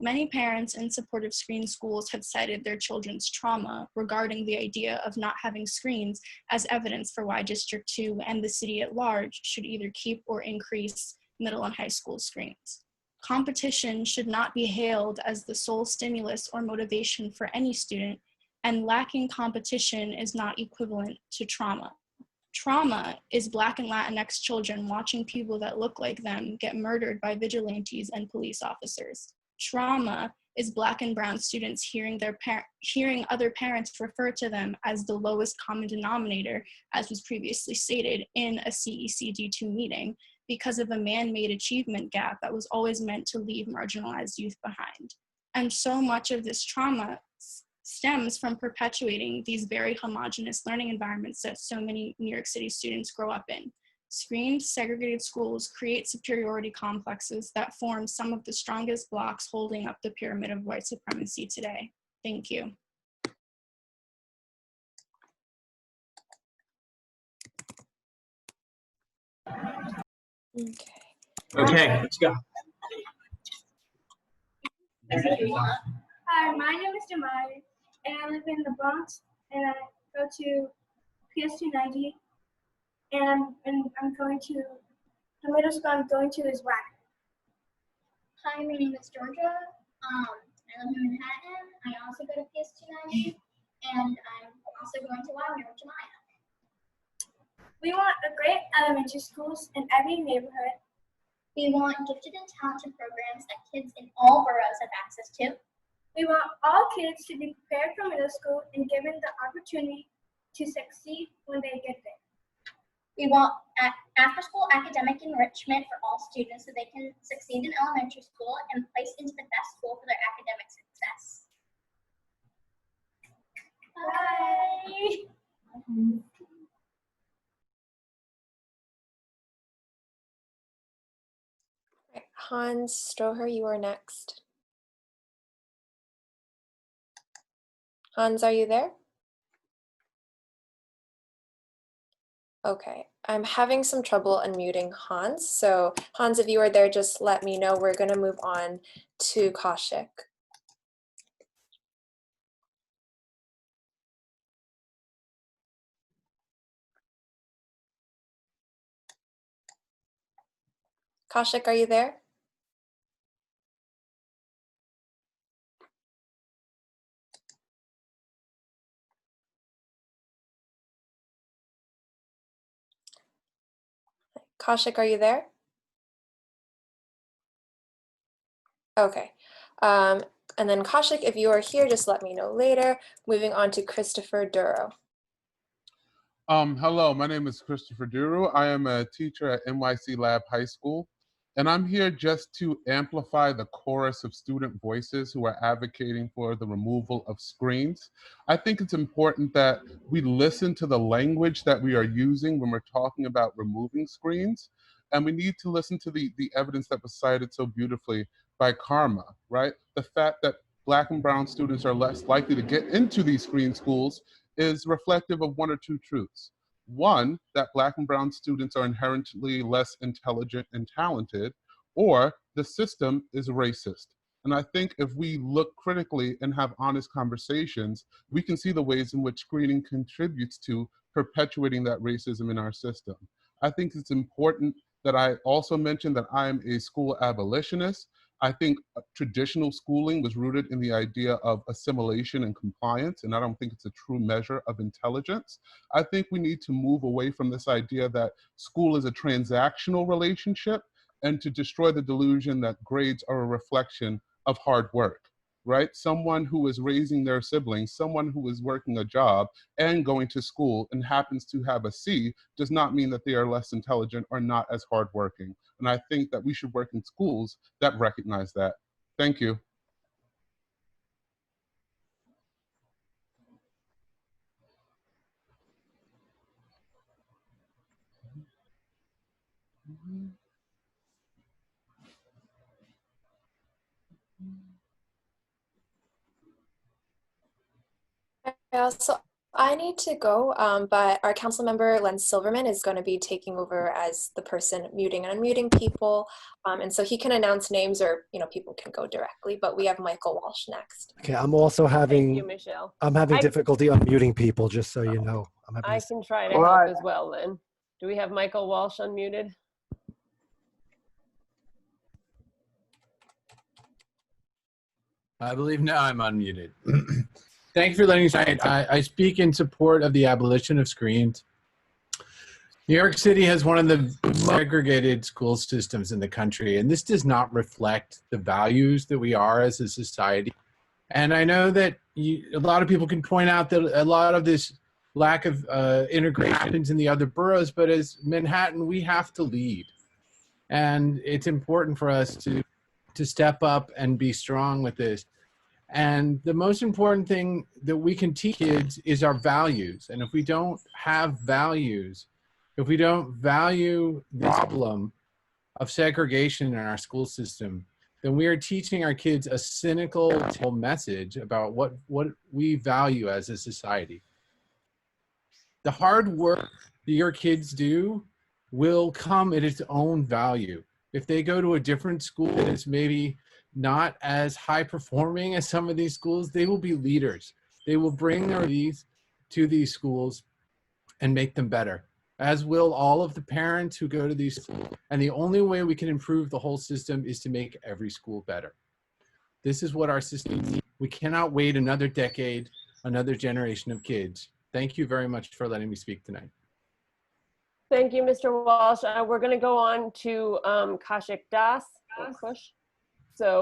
Many parents in support of screen schools have cited their children's trauma regarding the idea of not having screens as evidence for why District 2 and the city at large should either keep or increase middle and high school screens. Competition should not be hailed as the sole stimulus or motivation for any student, and lacking competition is not equivalent to trauma. Trauma is Black and Latinx children watching people that look like them get murdered by vigilantes and police officers. Trauma is Black and Brown students hearing other parents refer to them as the lowest common denominator, as was previously stated in a CEC D2 meeting, because of a man-made achievement gap that was always meant to leave marginalized youth behind. And so much of this trauma stems from perpetuating these very homogenous learning environments that so many New York City students grow up in. Screened, segregated schools create superiority complexes that form some of the strongest blocks holding up the pyramid of white supremacy today. Thank you. Okay, let's go. Hi, my name is Damari, and I live in the Bronx, and I go to PS290, and I'm going to, the middle school I'm going to is WAC. Hi, my name is Georgia. I live in Manhattan. I also go to PS290, and I'm also going to Wagner with Jemiah. We want a great elementary schools in every neighborhood. We want gifted and talented programs that kids in all boroughs have access to. We want all kids to be prepared for middle school and given the opportunity to succeed when they get there. We want after-school academic enrichment for all students so they can succeed in elementary school and placed into the best school for their academic success. Bye. Hans Stroher, you are next. Hans, are you there? Okay, I'm having some trouble unmuting Hans. So Hans, if you are there, just let me know. We're gonna move on to Kaushik. Kaushik, are you there? Kaushik, are you there? Okay. And then Kaushik, if you are here, just let me know later. Moving on to Christopher Duro. Hello, my name is Christopher Duru. I am a teacher at NYC Lab High School, and I'm here just to amplify the chorus of student voices who are advocating for the removal of screens. I think it's important that we listen to the language that we are using when we're talking about removing screens, and we need to listen to the evidence that was cited so beautifully by Karma, right? The fact that Black and brown students are less likely to get into these screen schools is reflective of one or two truths. One, that Black and brown students are inherently less intelligent and talented, or the system is racist. And I think if we look critically and have honest conversations, we can see the ways in which screening contributes to perpetuating that racism in our system. I think it's important that I also mention that I am a school abolitionist. I think traditional schooling was rooted in the idea of assimilation and compliance, and I don't think it's a true measure of intelligence. I think we need to move away from this idea that school is a transactional relationship and to destroy the delusion that grades are a reflection of hard work, right? Someone who is raising their siblings, someone who is working a job and going to school and happens to have a C does not mean that they are less intelligent or not as hardworking. And I think that we should work in schools that recognize that. Thank you. I need to go, but our council member, Len Silverman, is going to be taking over as the person muting and unmuting people. And so he can announce names or, people can go directly, but we have Michael Walsh next. Okay, I'm also having, Thank you, Michelle. I'm having difficulty unmuting people, just so you know. I can try to help as well then. Do we have Michael Walsh unmuted? I believe now I'm unmuted. Thank you for letting me say I speak in support of the abolition of screens. New York City has one of the segregated school systems in the country, and this does not reflect the values that we are as a society. And I know that a lot of people can point out that a lot of this lack of integration happens in the other boroughs, but as Manhattan, we have to lead. And it's important for us to step up and be strong with this. And the most important thing that we can teach kids is our values. And if we don't have values, if we don't value the problem of segregation in our school system, then we are teaching our kids a cynical message about what we value as a society. The hard work that your kids do will come at its own value. If they go to a different school that is maybe not as high performing as some of these schools, they will be leaders. They will bring their leads to these schools and make them better, as will all of the parents who go to these schools. And the only way we can improve the whole system is to make every school better. This is what our system needs. We cannot wait another decade, another generation of kids. Thank you very much for letting me speak tonight. Thank you, Mr. Walsh. We're going to go on to Kaushik Das. So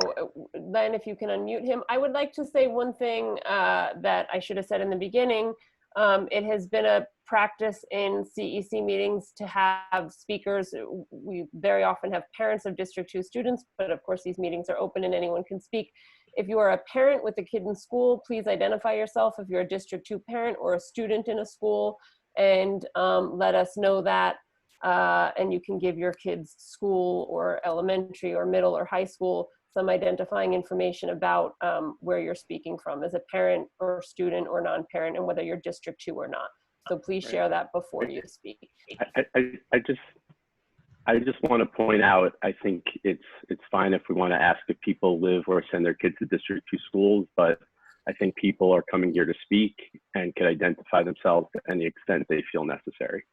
Len, if you can unmute him. I would like to say one thing that I should have said in the beginning. It has been a practice in CEC meetings to have speakers. We very often have parents of District 2 students, but of course these meetings are open and anyone can speak. If you are a parent with a kid in school, please identify yourself if you're a District 2 parent or a student in a school, and let us know that. And you can give your kids school or elementary or middle or high school some identifying information about where you're speaking from as a parent or student or non-parent, and whether you're District 2 or not. So please share that before you speak. I just want to point out, I think it's fine if we want to ask if people live or send their kids to District 2 schools, but I think people are coming here to speak and can identify themselves to any extent they feel necessary.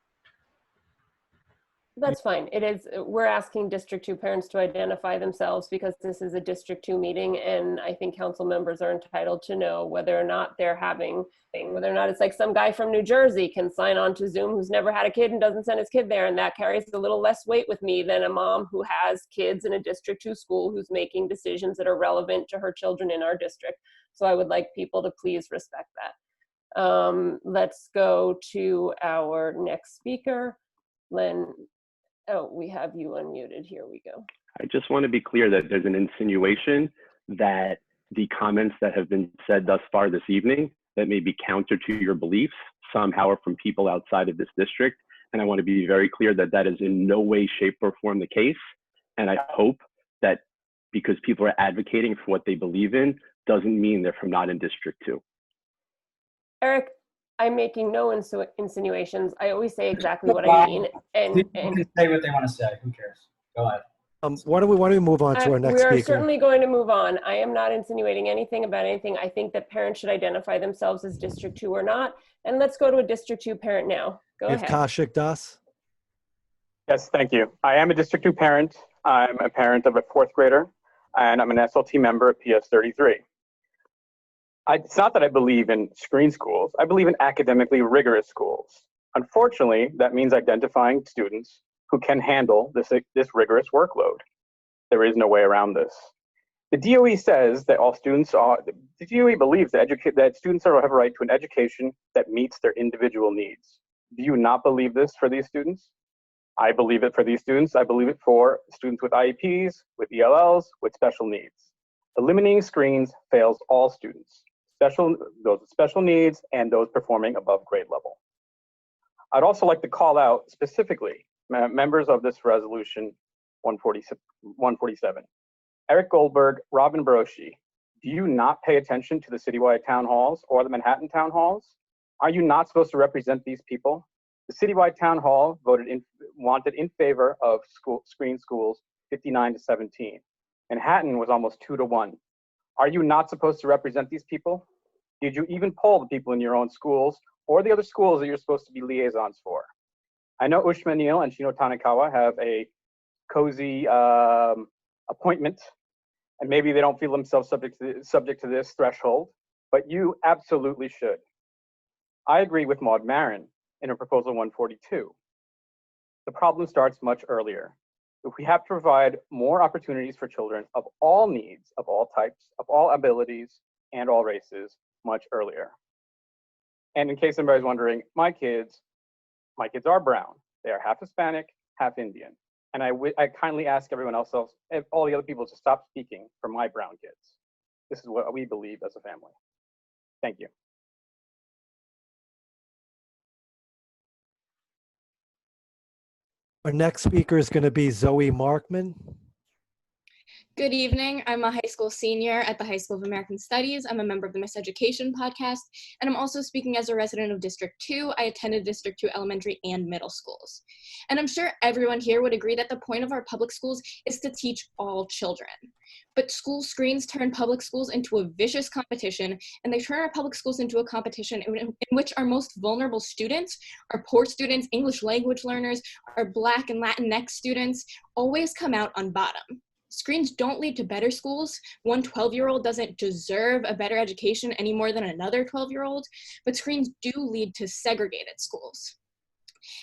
That's fine. It is, we're asking District 2 parents to identify themselves because this is a District 2 meeting, and I think council members are entitled to know whether or not they're having, whether or not it's like some guy from New Jersey can sign on to Zoom who's never had a kid and doesn't send his kid there, and that carries a little less weight with me than a mom who has kids in a District 2 school who's making decisions that are relevant to her children in our district. So I would like people to please respect that. Let's go to our next speaker, Len. Oh, we have you unmuted. Here we go. I just want to be clear that there's an insinuation that the comments that have been said thus far this evening that may be counter to your beliefs somehow are from people outside of this district. And I want to be very clear that that is in no way, shape, or form the case. And I hope that because people are advocating for what they believe in doesn't mean they're from not in District 2. Eric, I'm making no insinuations. I always say exactly what I mean. And people can say what they want to say. Who cares? Go ahead. Why don't we move on to our next speaker? We are certainly going to move on. I am not insinuating anything about anything. I think that parents should identify themselves as District 2 or not. And let's go to a District 2 parent now. Go ahead. Kashik Das. Yes, thank you. I am a District 2 parent. I'm a parent of a 4th grader, and I'm an SLT member at PS 33. It's not that I believe in screen schools. I believe in academically rigorous schools. Unfortunately, that means identifying students who can handle this rigorous workload. There is no way around this. The DOE says that all students are, the DOE believes that students have a right to an education that meets their individual needs. Do you not believe this for these students? I believe it for these students. I believe it for students with IEPs, with ELLs, with special needs. Eliminating screens fails all students, those with special needs and those performing above grade level. I'd also like to call out specifically members of this resolution 147. Eric Goldberg, Robin Broshi, do you not pay attention to the citywide town halls or the Manhattan town halls? Are you not supposed to represent these people? The citywide town hall wanted in favor of screen schools 59-17. Manhattan was almost 2-1. Are you not supposed to represent these people? Did you even poll the people in your own schools or the other schools that you're supposed to be liaisons for? I know Ushma Neal and Shino Tanikawa have a cozy appointment, and maybe they don't feel themselves subject to this threshold, but you absolutely should. I agree with Maud Marin in her proposal 142. The problem starts much earlier. If we have to provide more opportunities for children of all needs, of all types, of all abilities, and all races much earlier. And in case anybody's wondering, my kids are brown. They are half Hispanic, half Indian. And I kindly ask everyone else, all the other people, to stop speaking for my brown kids. This is what we believe as a family. Thank you. Our next speaker is going to be Zoe Markman. Good evening. I'm a high school senior at the High School of American Studies. I'm a member of the Miss Education podcast, and I'm also speaking as a resident of District 2. I attended District 2 elementary and middle schools. And I'm sure everyone here would agree that the point of our public schools is to teach all children. But school screens turn public schools into a vicious competition, and they turn our public schools into a competition in which our most vulnerable students, our poor students, English language learners, our Black and Latinx students, always come out on bottom. Screens don't lead to better schools. One 12-year-old doesn't deserve a better education any more than another 12-year-old, but screens do lead to segregated schools.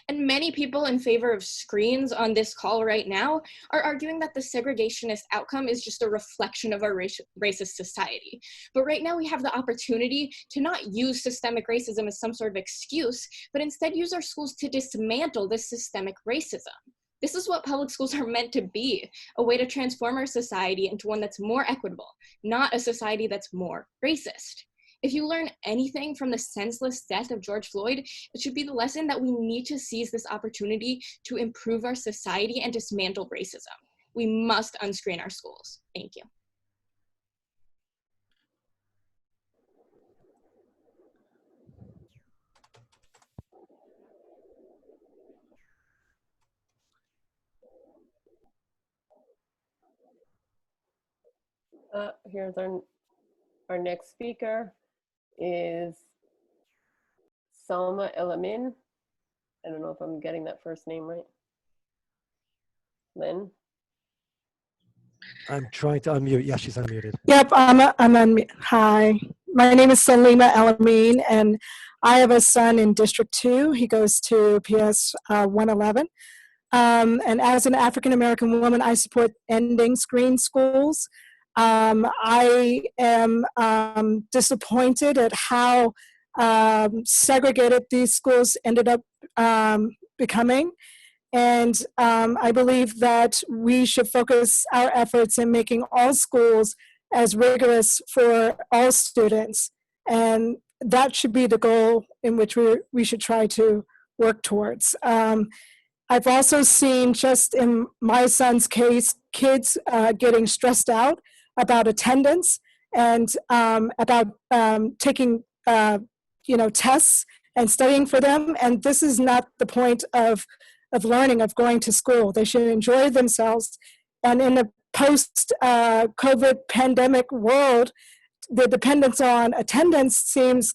And many people in favor of screens on this call right now are arguing that the segregationist outcome is just a reflection of our racist society. But right now we have the opportunity to not use systemic racism as some sort of excuse, but instead use our schools to dismantle this systemic racism. This is what public schools are meant to be, a way to transform our society into one that's more equitable, not a society that's more racist. If you learn anything from the senseless death of George Floyd, it should be the lesson that we need to seize this opportunity to improve our society and dismantle racism. We must unscreen our schools. Thank you. Here's our next speaker is Salma Elamin. I don't know if I'm getting that first name right. Lynn? I'm trying to unmute. Yeah, she's unmuted. Yep, I'm on. Hi, my name is Salima Elamine, and I have a son in District 2. He goes to PS 111. And as an African American woman, I support ending screen schools. I am disappointed at how segregated these schools ended up becoming. And I believe that we should focus our efforts in making all schools as rigorous for all students. And that should be the goal in which we should try to work towards. I've also seen, just in my son's case, kids getting stressed out about attendance and about taking tests and studying for them. And this is not the point of learning, of going to school. They should enjoy themselves. And in a post-COVID pandemic world, the dependence on attendance seems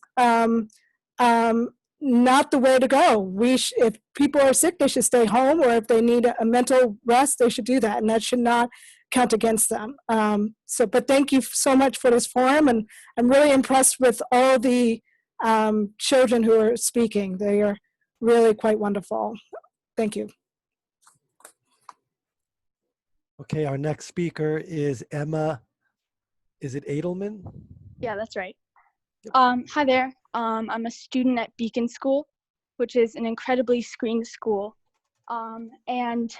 not the way to go. If people are sick, they should stay home, or if they need a mental rest, they should do that, and that should not count against them. But thank you so much for this forum, and I'm really impressed with all the children who are speaking. They are really quite wonderful. Thank you. Okay, our next speaker is Emma. Is it Edelman? Yeah, that's right. Hi there. I'm a student at Beacon School, which is an incredibly screened school. And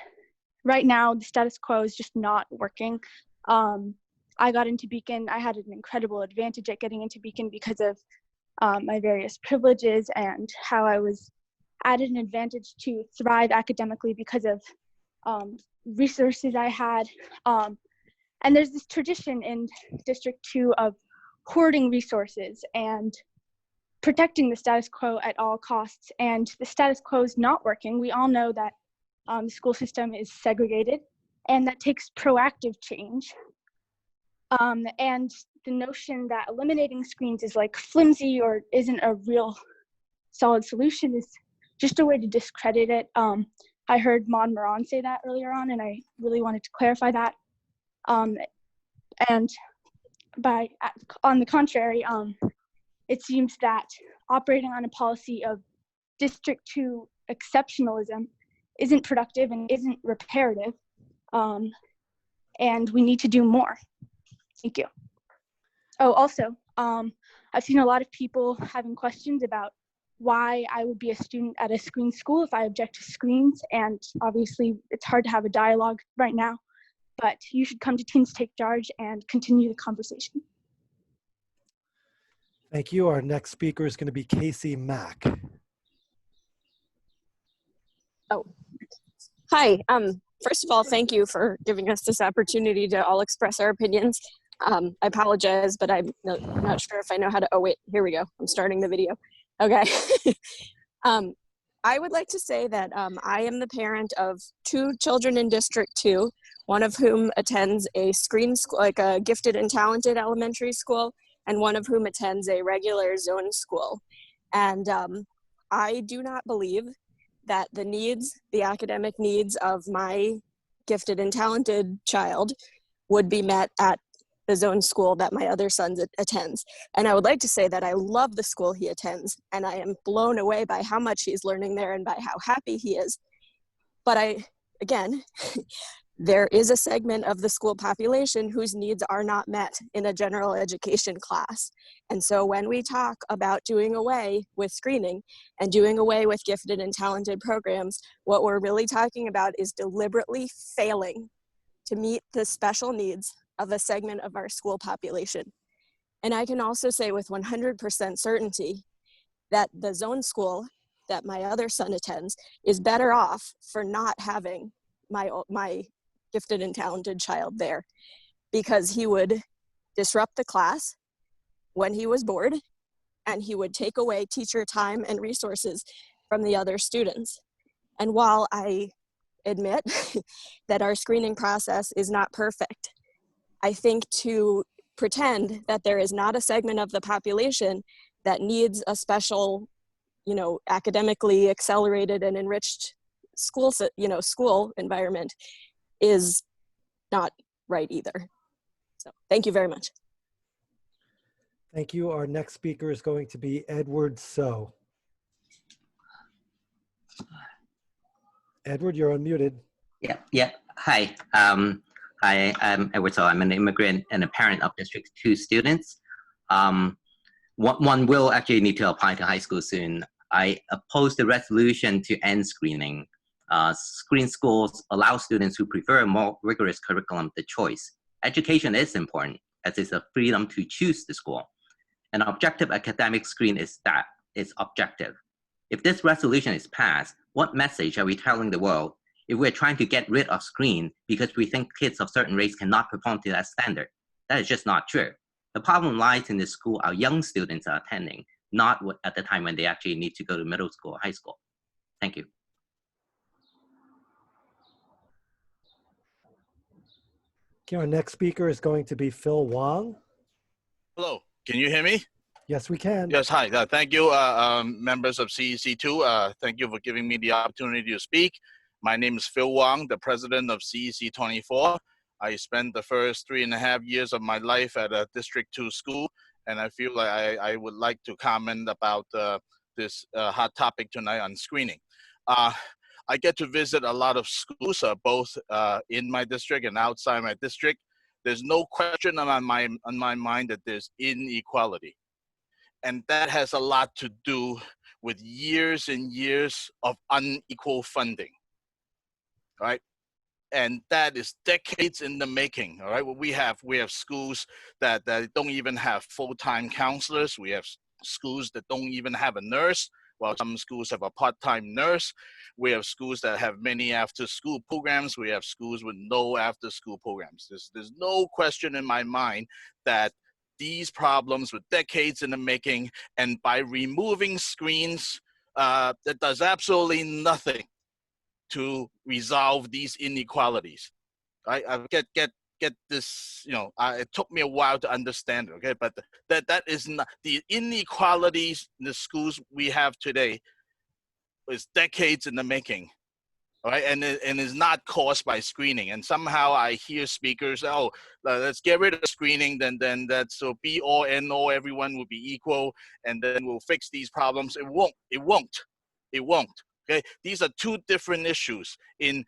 right now, the status quo is just not working. I got into Beacon. I had an incredible advantage at getting into Beacon because of my various privileges and how I was added an advantage to thrive academically because of resources I had. And there's this tradition in District 2 of hoarding resources and protecting the status quo at all costs. And the status quo is not working. We all know that the school system is segregated, and that takes proactive change. And the notion that eliminating screens is like flimsy or isn't a real solid solution is just a way to discredit it. I heard Maud Moran say that earlier on, and I really wanted to clarify that. On the contrary, it seems that operating on a policy of District 2 exceptionalism isn't productive and isn't reparative, and we need to do more. Thank you. Oh, also, I've seen a lot of people having questions about why I would be a student at a screen school if I object to screens, and obviously it's hard to have a dialogue right now, but you should come to Teens Take Charge and continue the conversation. Thank you. Our next speaker is going to be Casey Mack. Oh, hi. First of all, thank you for giving us this opportunity to all express our opinions. I apologize, but I'm not sure if I know how to, oh wait, here we go. I'm starting the video. Okay. I would like to say that I am the parent of 2 children in District 2, one of whom attends a screen school, like a gifted and talented elementary school, and one of whom attends a regular zone school. And I do not believe that the academic needs of my gifted and talented child would be met at the zone school that my other son attends. And I would like to say that I love the school he attends, and I am blown away by how much he's learning there and by how happy he is. But again, there is a segment of the school population whose needs are not met in a general education class. And so when we talk about doing away with screening and doing away with gifted and talented programs, what we're really talking about is deliberately failing to meet the special needs of a segment of our school population. And I can also say with 100% certainty that the zone school that my other son attends is better off for not having my gifted and talented child there, because he would disrupt the class when he was bored, and he would take away teacher time and resources from the other students. And while I admit that our screening process is not perfect, I think to pretend that there is not a segment of the population that needs a special, academically accelerated and enriched school environment is not right either. So thank you very much. Thank you. Our next speaker is going to be Edward So. Edward, you're unmuted. Yeah. Hi. Hi, I'm Edward So. I'm an immigrant and a parent of District 2 students. One will actually need to apply to high school soon. I oppose the resolution to end screening. Screen schools allow students who prefer a more rigorous curriculum the choice. Education is important, as it's a freedom to choose the school. An objective academic screen is that, it's objective. If this resolution is passed, what message are we telling the world if we're trying to get rid of screen because we think kids of certain race cannot perform to that standard? That is just not true. The problem lies in the school our young students are attending, not at the time when they actually need to go to middle school or high school. Thank you. Okay, our next speaker is going to be Phil Wong. Hello, can you hear me? Yes, we can. Yes, hi. Thank you, members of CEC2. Thank you for giving me the opportunity to speak. My name is Phil Wong, the president of CEC 24. I spent the first 3.5 years of my life at a District 2 school, and I feel like I would like to comment about this hot topic tonight on screening. I get to visit a lot of schools, both in my district and outside my district. There's no question on my mind that there's inequality. And that has a lot to do with years and years of unequal funding, right? And that is decades in the making, all right? We have schools that don't even have full-time counselors. We have schools that don't even have a nurse, while some schools have a part-time nurse. We have schools that have many after-school programs. We have schools with no after-school programs. There's no question in my mind that these problems were decades in the making, and by removing screens, that does absolutely nothing to resolve these inequalities. I get this, it took me a while to understand, okay? But that is not, the inequalities in the schools we have today is decades in the making. All right, and is not caused by screening. And somehow I hear speakers, oh, let's get rid of screening, then that's so be all and all, everyone will be equal, and then we'll fix these problems. It won't. Okay, these are two different issues. In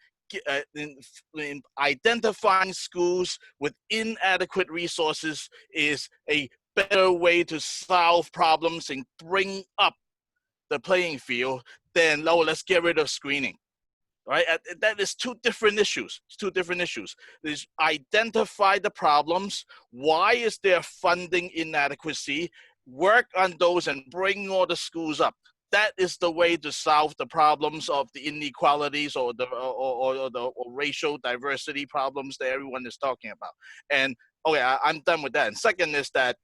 identifying schools with inadequate resources is a better way to solve problems and bring up the playing field than, oh, let's get rid of screening. Right, that is two different issues. It's two different issues. There's identify the problems. Why is there funding inadequacy? Work on those and bring all the schools up. That is the way to solve the problems of the inequalities or the racial diversity problems that everyone is talking about. And okay, I'm done with that. And second is that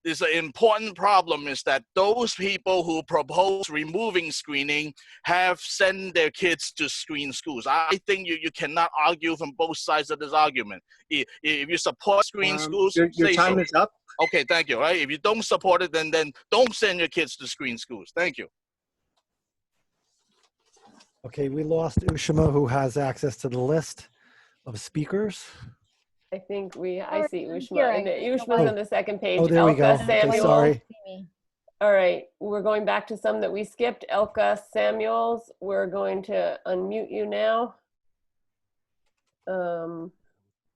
there's an important problem is that those people who propose removing screening have sent their kids to screen schools. I think you cannot argue from both sides of this argument. If you support screen schools, your time is up. Okay, thank you. Right? If you don't support it, then don't send your kids to screen schools. Thank you. Okay, we lost Ushima, who has access to the list of speakers. I think I see Ushma, and Ushma's on the second page. Oh, there we go. Elka, Samuels. Okay, sorry. All right, we're going back to some that we skipped. Elka Samuels, we're going to unmute you now. And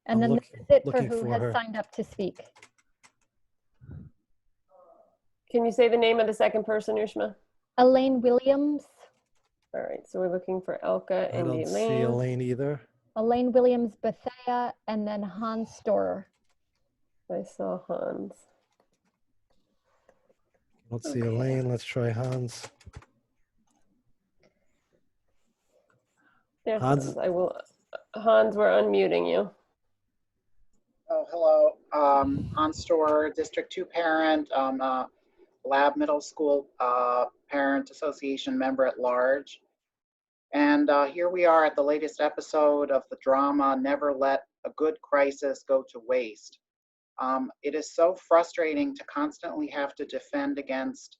then this is it for who has signed up to speak. Can you say the name of the second person, Ushma? Elaine Williams. All right, so we're looking for Elka and I don't see Elaine either. Elaine Williams Bethea, and then Hans Storer. I saw Hans. Let's see Elaine. Let's try Hans. There's Hans. Hans, we're unmuting you. Oh, hello. Hans Storer, District 2 parent, Lab Middle School Parent Association member at large. And here we are at the latest episode of the drama, Never Let a good crisis go to waste. It is so frustrating to constantly have to defend against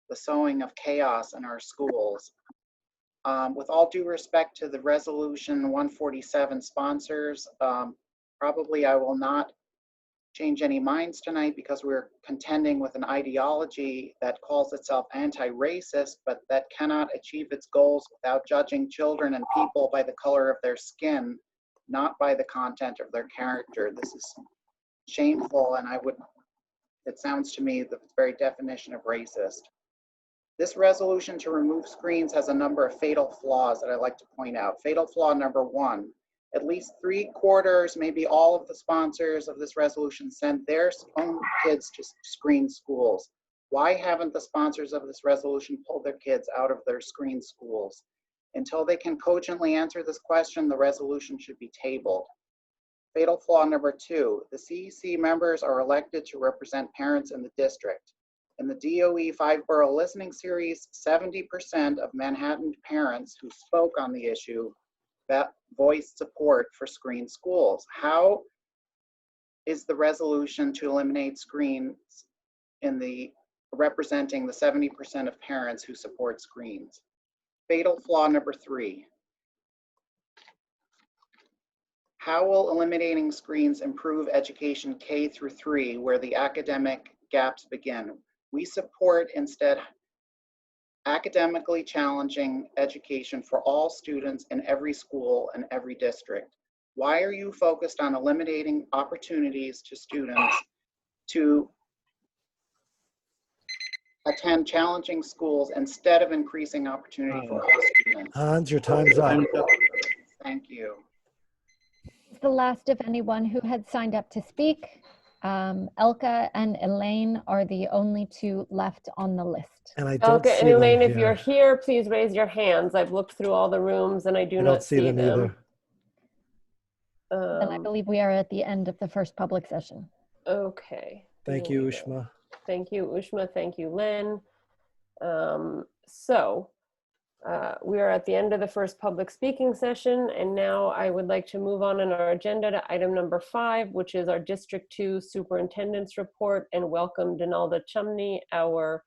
the sowing of chaos in our schools. With all due respect to the Resolution 147 sponsors, probably I will not change any minds tonight because we're contending with an ideology that calls itself anti-racist, but that cannot achieve its goals without judging children and people by the color of their skin, not by the content of their character. This is shameful, and it sounds to me the very definition of racist. This resolution to remove screens has a number of fatal flaws that I'd like to point out. Fatal flaw number 1, at least 3/4, maybe all of the sponsors of this resolution send their own kids to screen schools. Why haven't the sponsors of this resolution pulled their kids out of their screen schools? Until they can cogently answer this question, the resolution should be tabled. Fatal flaw number 2, the CEC members are elected to represent parents in the district. In the DOE 5-borough listening series, 70% of Manhattan parents who spoke on the issue voiced support for screen schools. How is the resolution to eliminate screens representing the 70% of parents who support screens? Fatal flaw number 3. How will eliminating screens improve education K through 3, where the academic gaps begin? We support instead academically challenging education for all students in every school and every district. Why are you focused on eliminating opportunities to students to attend challenging schools instead of increasing opportunity for all students? Hans, your time's up. Thank you. The last of anyone who had signed up to speak. Elka and Elaine are the only 2 left on the list. And I don't Elka see and Elaine, them if you're here, please raise your hands. I've looked through all the rooms and I do I not don't see them either. And I believe we are at the end of the first public session. Okay. Thank you, Ushma. Thank you, Ushma. Thank you, Lynn. We are at the end of the first public speaking session, and now I would like to move on in our agenda to item number 5, which is our District 2 Superintendent's Report, and welcome Donalda Chumney, our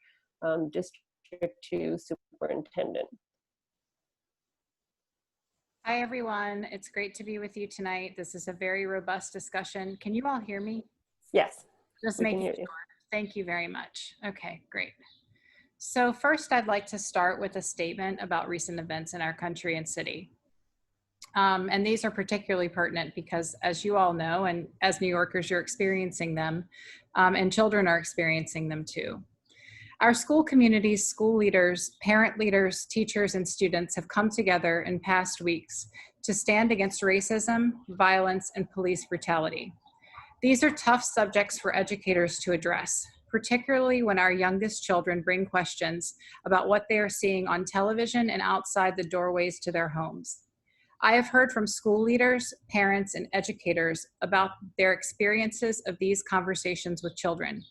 District 2 Superintendent. Hi, everyone. It's great to be with you tonight. This is a very robust discussion. Can you all hear me? Yes. Just we can making hear sure. you. Thank you very much. Okay, great. So first, I'd like to start with a statement about recent events in our country and city. And these are particularly pertinent because, as you all know, and as New Yorkers, you're experiencing them, and children are experiencing them too. Our school communities, school leaders, parent leaders, teachers, and students have come together in past weeks to stand against racism, violence, and police brutality. These are tough subjects for educators to address, particularly when our youngest children bring questions about what they are seeing on television and outside the doorways to their homes. I have heard from school leaders, parents, and educators about their experiences of these conversations with children.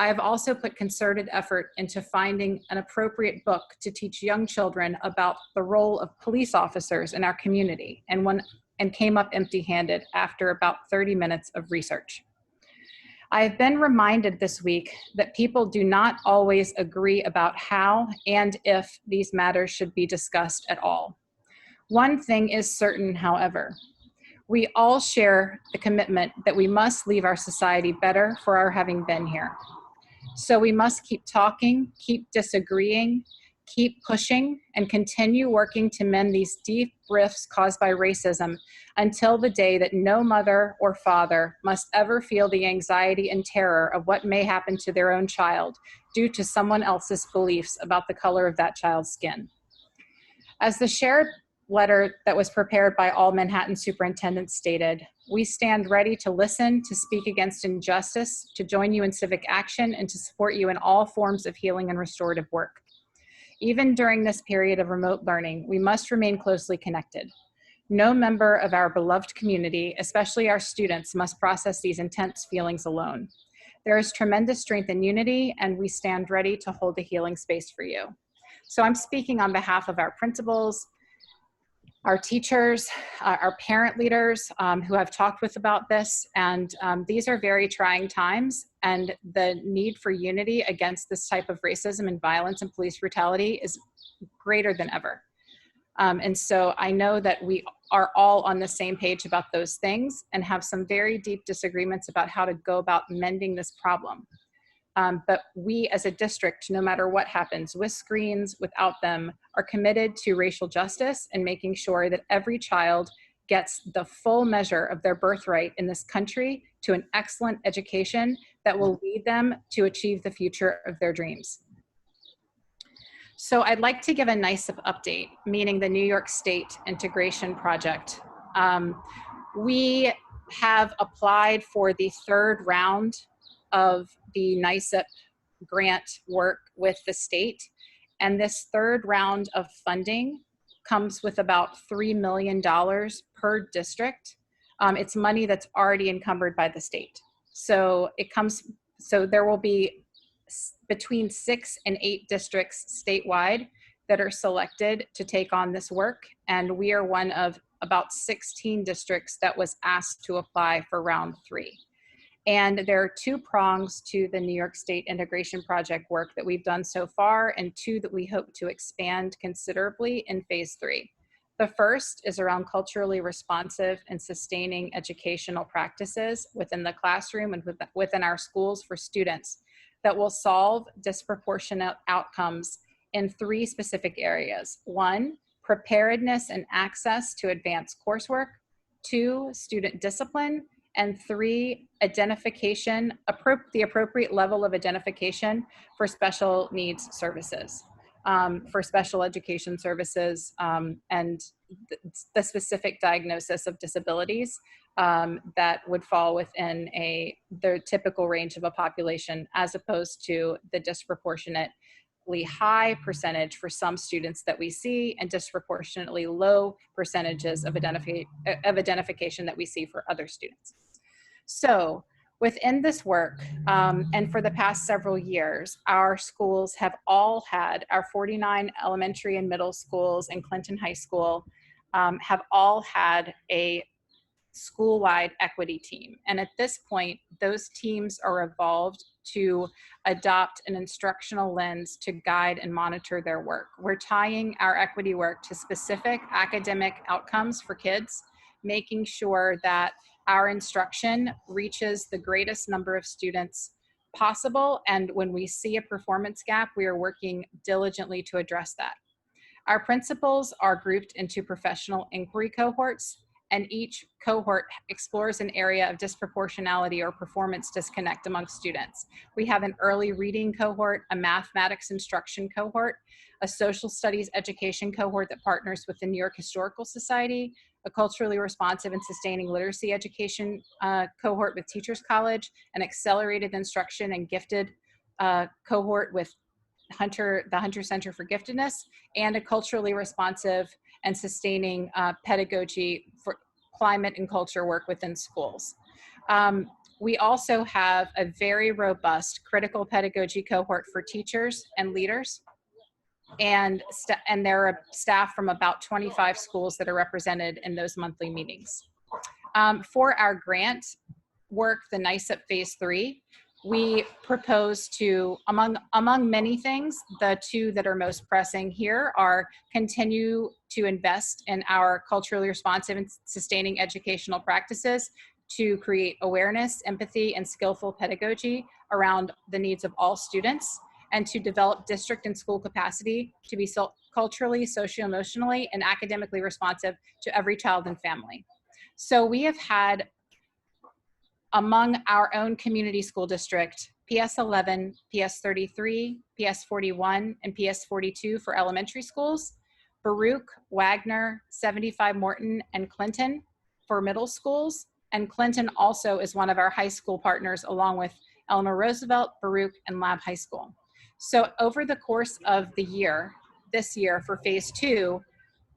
I have also put concerted effort into finding an appropriate book to teach young children about the role of police officers in our community, and came up empty-handed after about 30 minutes of research. I have been reminded this week that people do not always agree about how and if these matters should be discussed at all. One thing is certain, however. We all share the commitment that we must leave our society better for our having been here. So we must keep talking, keep disagreeing, keep pushing, and continue working to mend these deep rifts caused by racism until the day that no mother or father must ever feel the anxiety and terror of what may happen to their own child due to someone else's beliefs about the color of that child's skin. As the shared letter that was prepared by all Manhattan superintendents stated, we stand ready to listen, to speak against injustice, to join you in civic action, and to support you in all forms of healing and restorative work. Even during this period of remote learning, we must remain closely connected. No member of our beloved community, especially our students, must process these intense feelings alone. There is tremendous strength in unity, and we stand ready to hold a healing space for you. So I'm speaking on behalf of our principals, our teachers, our parent leaders who I've talked with about this. And these are very trying times, and the need for unity against this type of racism and violence and police brutality is greater than ever. And so I know that we are all on the same page about those things and have some very deep disagreements about how to go about mending this problem. But we as a district, no matter what happens, with screens, without them, are committed to racial justice and making sure that every child gets the full measure of their birthright in this country to an excellent education that will lead them to achieve the future of their dreams. So I'd like to give a nice update, meaning the New York State Integration Project. We have applied for the third round of the NICEP grant work with the state. And this third round of funding comes with about $3 million per district. It's money that's already encumbered by the state. So there will be between 6 and 8 districts statewide that are selected to take on this work. And we are one of about 16 districts that was asked to apply for round 3. And there are 2 prongs to the New York State Integration Project work that we've done so far, and 2 that we hope to expand considerably in phase 3. The first is around culturally responsive and sustaining educational practices within the classroom and within our schools for students that will solve disproportionate outcomes in 3 specific areas. 1, preparedness and access to advanced coursework. 2, student discipline. And 3, identification, the appropriate level of identification for special needs services, for special education services, and the specific diagnosis of disabilities that would fall within the typical range of a population, as opposed to the disproportionately high percentage for some students that we see and disproportionately low percentages of identification that we see for other students. So within this work, and for the past several years, our schools have all had, our 49 elementary and middle schools and Clinton High School have all had a school-wide equity team. And at this point, those teams are evolved to adopt an instructional lens to guide and monitor their work. We're tying our equity work to specific academic outcomes for kids, making sure that our instruction reaches the greatest number of students possible. And when we see a performance gap, we are working diligently to address that. Our principals are grouped into professional inquiry cohorts, and each cohort explores an area of disproportionality or performance disconnect among students. We have an early reading cohort, a mathematics instruction cohort, a social studies education cohort that partners with the New York Historical Society, a culturally responsive and sustaining literacy education cohort with Teachers College, an accelerated instruction and gifted cohort with the Hunter Center for Giftedness, and a culturally responsive and sustaining pedagogy for climate and culture work within schools. We also have a very robust critical pedagogy cohort for teachers and leaders, and there are staff from about 25 schools that are represented in those monthly meetings. For our grant work, the NICEP Phase 3, we propose to, among many things, the 2 that are most pressing here are continue to invest in our culturally responsive and sustaining educational practices to create awareness, empathy, and skillful pedagogy around the needs of all students, and to develop district and school capacity to be culturally, socio-emotionally, and academically responsive to every child and family. So we have had, among our own community school district, PS 11, PS 33, PS 41, and PS 42 for elementary schools, Baruch, Wagner, 75 Morton, and Clinton for middle schools, and Clinton also is one of our high school partners, along with Eleanor Roosevelt, Baruch, and Lab High School. So over the course of the year, this year for phase 2,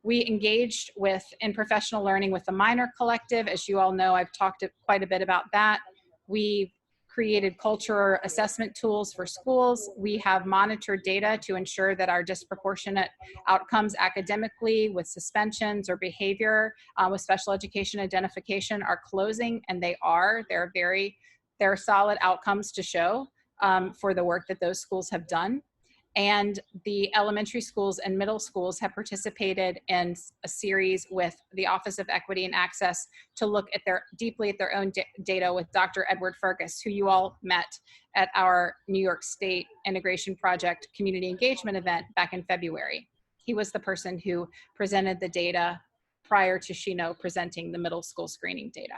we engaged in professional learning with the Minor Collective. As you all know, I've talked quite a bit about that. We created culture assessment tools for schools. We have monitored data to ensure that our disproportionate outcomes academically with suspensions or behavior with special education identification are closing, and they are. There are solid outcomes to show for the work that those schools have done. And the elementary schools and middle schools have participated in a series with the Office of Equity and Access to look at deeply at their own data with Dr. Edward Fergus, who you all met at our New York State Integration Project community engagement event back in February. He was the person who presented the data prior to Shino presenting the middle school screening data.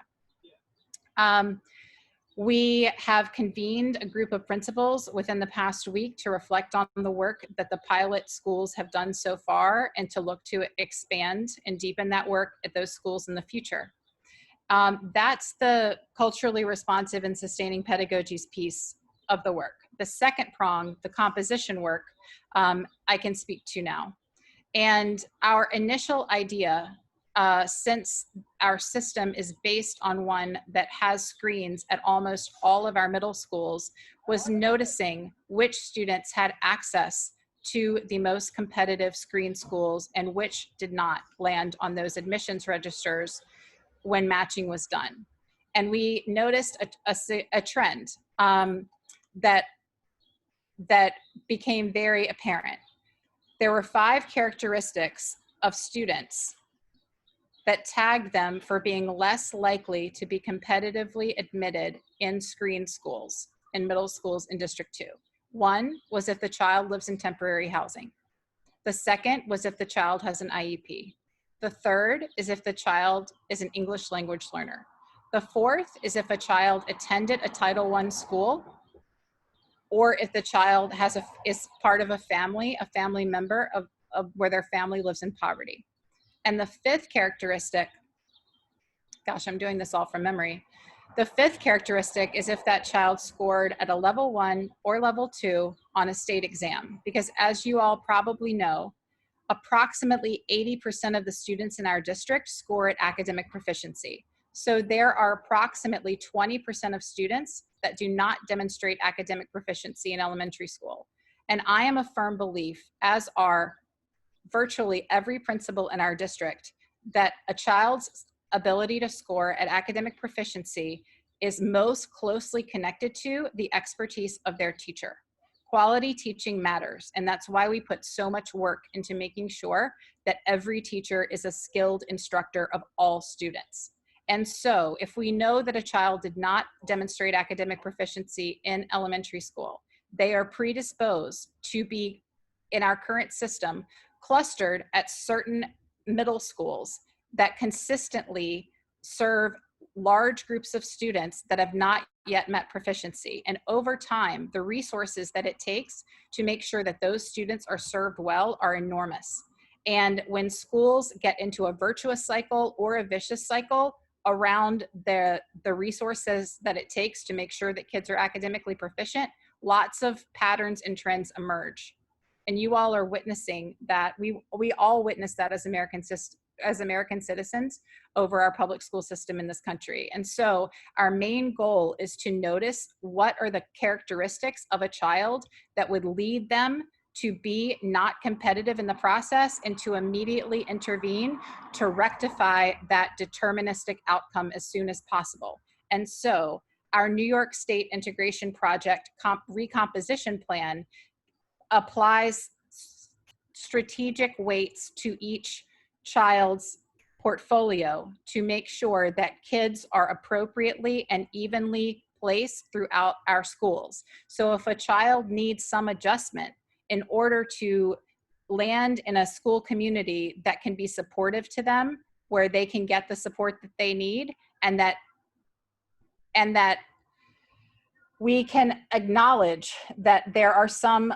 We have convened a group of principals within the past week to reflect on the work that the pilot schools have done so far and to look to expand and deepen that work at those schools in the future. That's the culturally responsive and sustaining pedagogies piece of the work. The second prong, the composition work, I can speak to now. And our initial idea, since our system is based on one that has screens at almost all of our middle schools, was noticing which students had access to the most competitive screen schools and which did not land on those admissions registers when matching was done. And we noticed a trend that became very apparent. There were 5 characteristics of students that tagged them for being less likely to be competitively admitted in screen schools, in middle schools in District 2. 1 was if the child lives in temporary housing. The second was if the child has an IEP. The third is if the child is an English language learner. The fourth is if a child attended a Title I school, or if the child is part of a family member of where their family lives in poverty. And the fifth characteristic, gosh, I'm doing this all from memory. The fifth characteristic is if that child scored at a level 1 or level 2 on a state exam. Because as you all probably know, approximately 80% of the students in our district score at academic proficiency. So there are approximately 20% of students that do not demonstrate academic proficiency in elementary school. And I am a firm belief, as are virtually every principal in our district, that a child's ability to score at academic proficiency is most closely connected to the expertise of their teacher. Quality teaching matters, and that's why we put so much work into making sure that every teacher is a skilled instructor of all students. And so if we know that a child did not demonstrate academic proficiency in elementary school, they are predisposed to be, in our current system, clustered at certain middle schools that consistently serve large groups of students that have not yet met proficiency. And over time, the resources that it takes to make sure that those students are served well are enormous. And when schools get into a virtuous cycle or a vicious cycle around the resources that it takes to make sure that kids are academically proficient, lots of patterns and trends emerge. And you all are witnessing that. We all witness that as American citizens over our public school system in this country. And so our main goal is to notice what are the characteristics of a child that would lead them to be not competitive in the process, and to immediately intervene to rectify that deterministic outcome as soon as possible. And so our New York State Integration Project recomposition plan applies strategic weights to each child's portfolio to make sure that kids are appropriately and evenly placed throughout our schools. So if a child needs some adjustment in order to land in a school community that can be supportive to them, where they can get the support that they need, and that we can acknowledge that there are some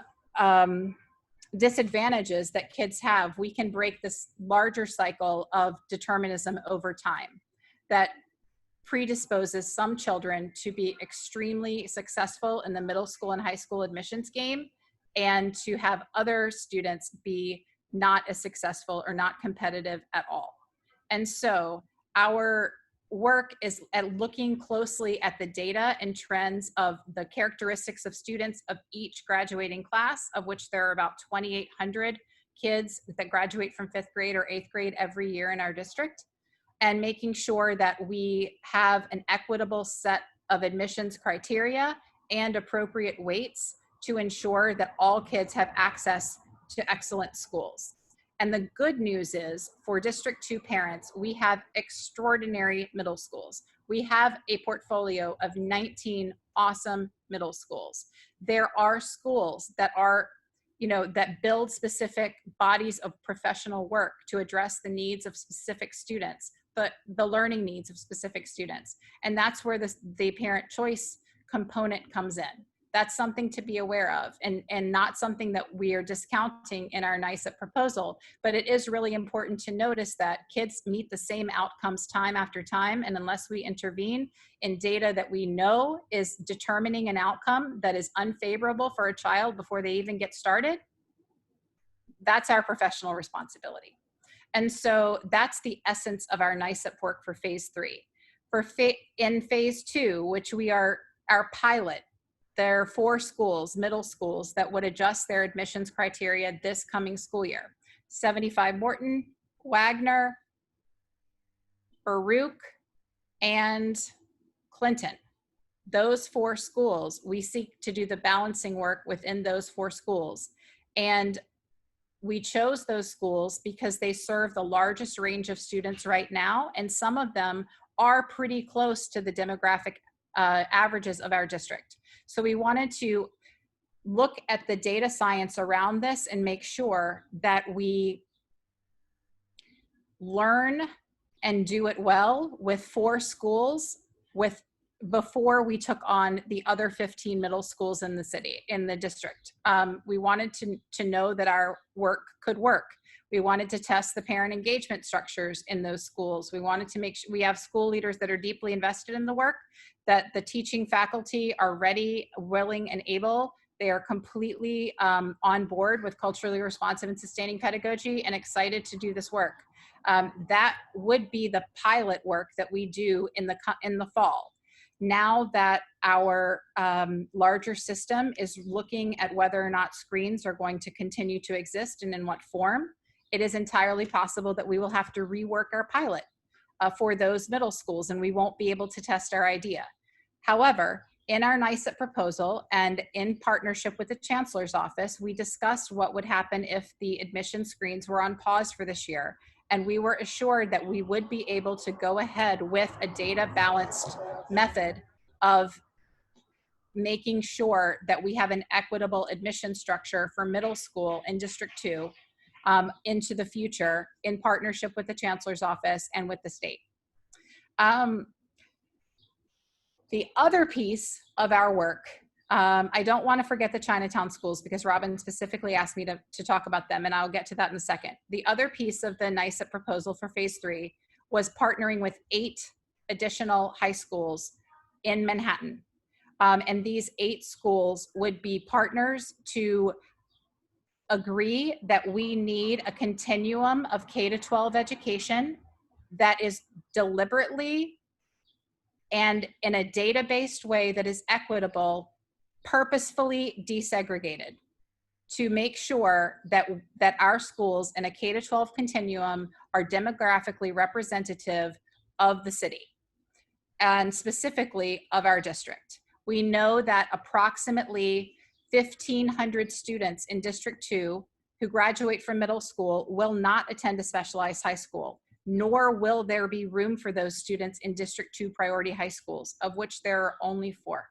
disadvantages that kids have, we can break this larger cycle of determinism over time that predisposes some children to be extremely successful in the middle school and high school admissions game, and to have other students be not as successful or not competitive at all. And so our work is at looking closely at the data and trends of the characteristics of students of each graduating class, of which there are about 2,800 kids that graduate from 5th grade or 8th grade every year in our district, and making sure that we have an equitable set of admissions criteria and appropriate weights to ensure that all kids have access to excellent schools. And the good news is, for District 2 parents, we have extraordinary middle schools. We have a portfolio of 19 awesome middle schools. There are schools that are, that build specific bodies of professional work to address the needs of specific students, the learning needs of specific students. And that's where the parent choice component comes in. That's something to be aware of, and not something that we are discounting in our NICEP proposal, but it is really important to notice that kids meet the same outcomes time after time, and unless we intervene in data that we know is determining an outcome that is unfavorable for a child before they even get started, that's our professional responsibility. And so that's the essence of our NICEP work for phase 3. In phase 2, which we are our pilot, there are 4 schools, middle schools, that would adjust their admissions criteria this coming school year. 75 Morton, Wagner, Baruch, and Clinton. Those 4 schools, we seek to do the balancing work within those 4 schools. And we chose those schools because they serve the largest range of students right now, and some of them are pretty close to the demographic averages of our district. So we wanted to look at the data science around this and make sure that we learn and do it well with 4 schools before we took on the other 15 middle schools in the city, in the district. We wanted to know that our work could work. We wanted to test the parent engagement structures in those schools. We wanted to make sure we have school leaders that are deeply invested in the work, that the teaching faculty are ready, willing, and able. They are completely on board with culturally responsive and sustaining pedagogy and excited to do this work. That would be the pilot work that we do in the fall. Now that our larger system is looking at whether or not screens are going to continue to exist and in what form, it is entirely possible that we will have to rework our pilot for those middle schools, and we won't be able to test our idea. However, in our NICEP proposal and in partnership with the Chancellor's Office, we discussed what would happen if the admission screens were on pause for this year. And we were assured that we would be able to go ahead with a data balanced method of making sure that we have an equitable admission structure for middle school in District 2 into the future, in partnership with the Chancellor's Office and with the state. The other piece of our work, I don't want to forget the Chinatown schools because Robin specifically asked me to talk about them, and I'll get to that in a second. The other piece of the NICEP proposal for phase 3 was partnering with 8 additional high schools in Manhattan. And these 8 schools would be partners to agree that we need a continuum of K-12 education that is deliberately and in a data-based way that is equitable, purposefully desegregated, to make sure that our schools in a K-12 continuum are demographically representative of the city and specifically of our district. We know that approximately 1,500 students in District 2 who graduate from middle school will not attend a specialized high school, nor will there be room for those students in District 2 priority high schools, of which there are only 4.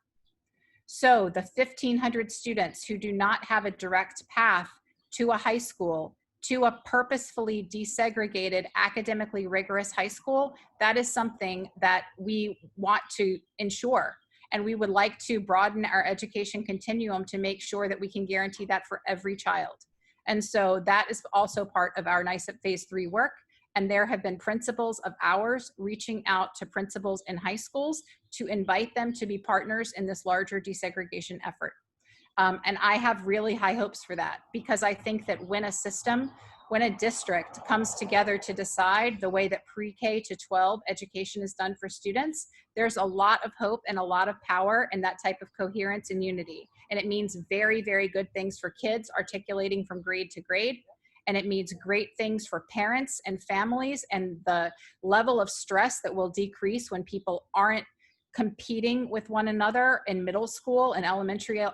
So the 1,500 students who do not have a direct path to a high school, to a purposefully desegregated, academically rigorous high school, that is something that we want to ensure. And we would like to broaden our education continuum to make sure that we can guarantee that for every child. And so that is also part of our NICEP phase 3 work. And there have been principals of ours reaching out to principals in high schools to invite them to be partners in this larger desegregation effort. And I have really high hopes for that, because I think that when a system when a district comes together to decide the way that pre-K to 12 education is done for students, there's a lot of hope and a lot of power in that type of coherence and unity. And it means very, very good things for kids articulating from grade to grade. And it means great things for parents and families, and the level of stress that will decrease when people aren't competing with one another in middle school and elementary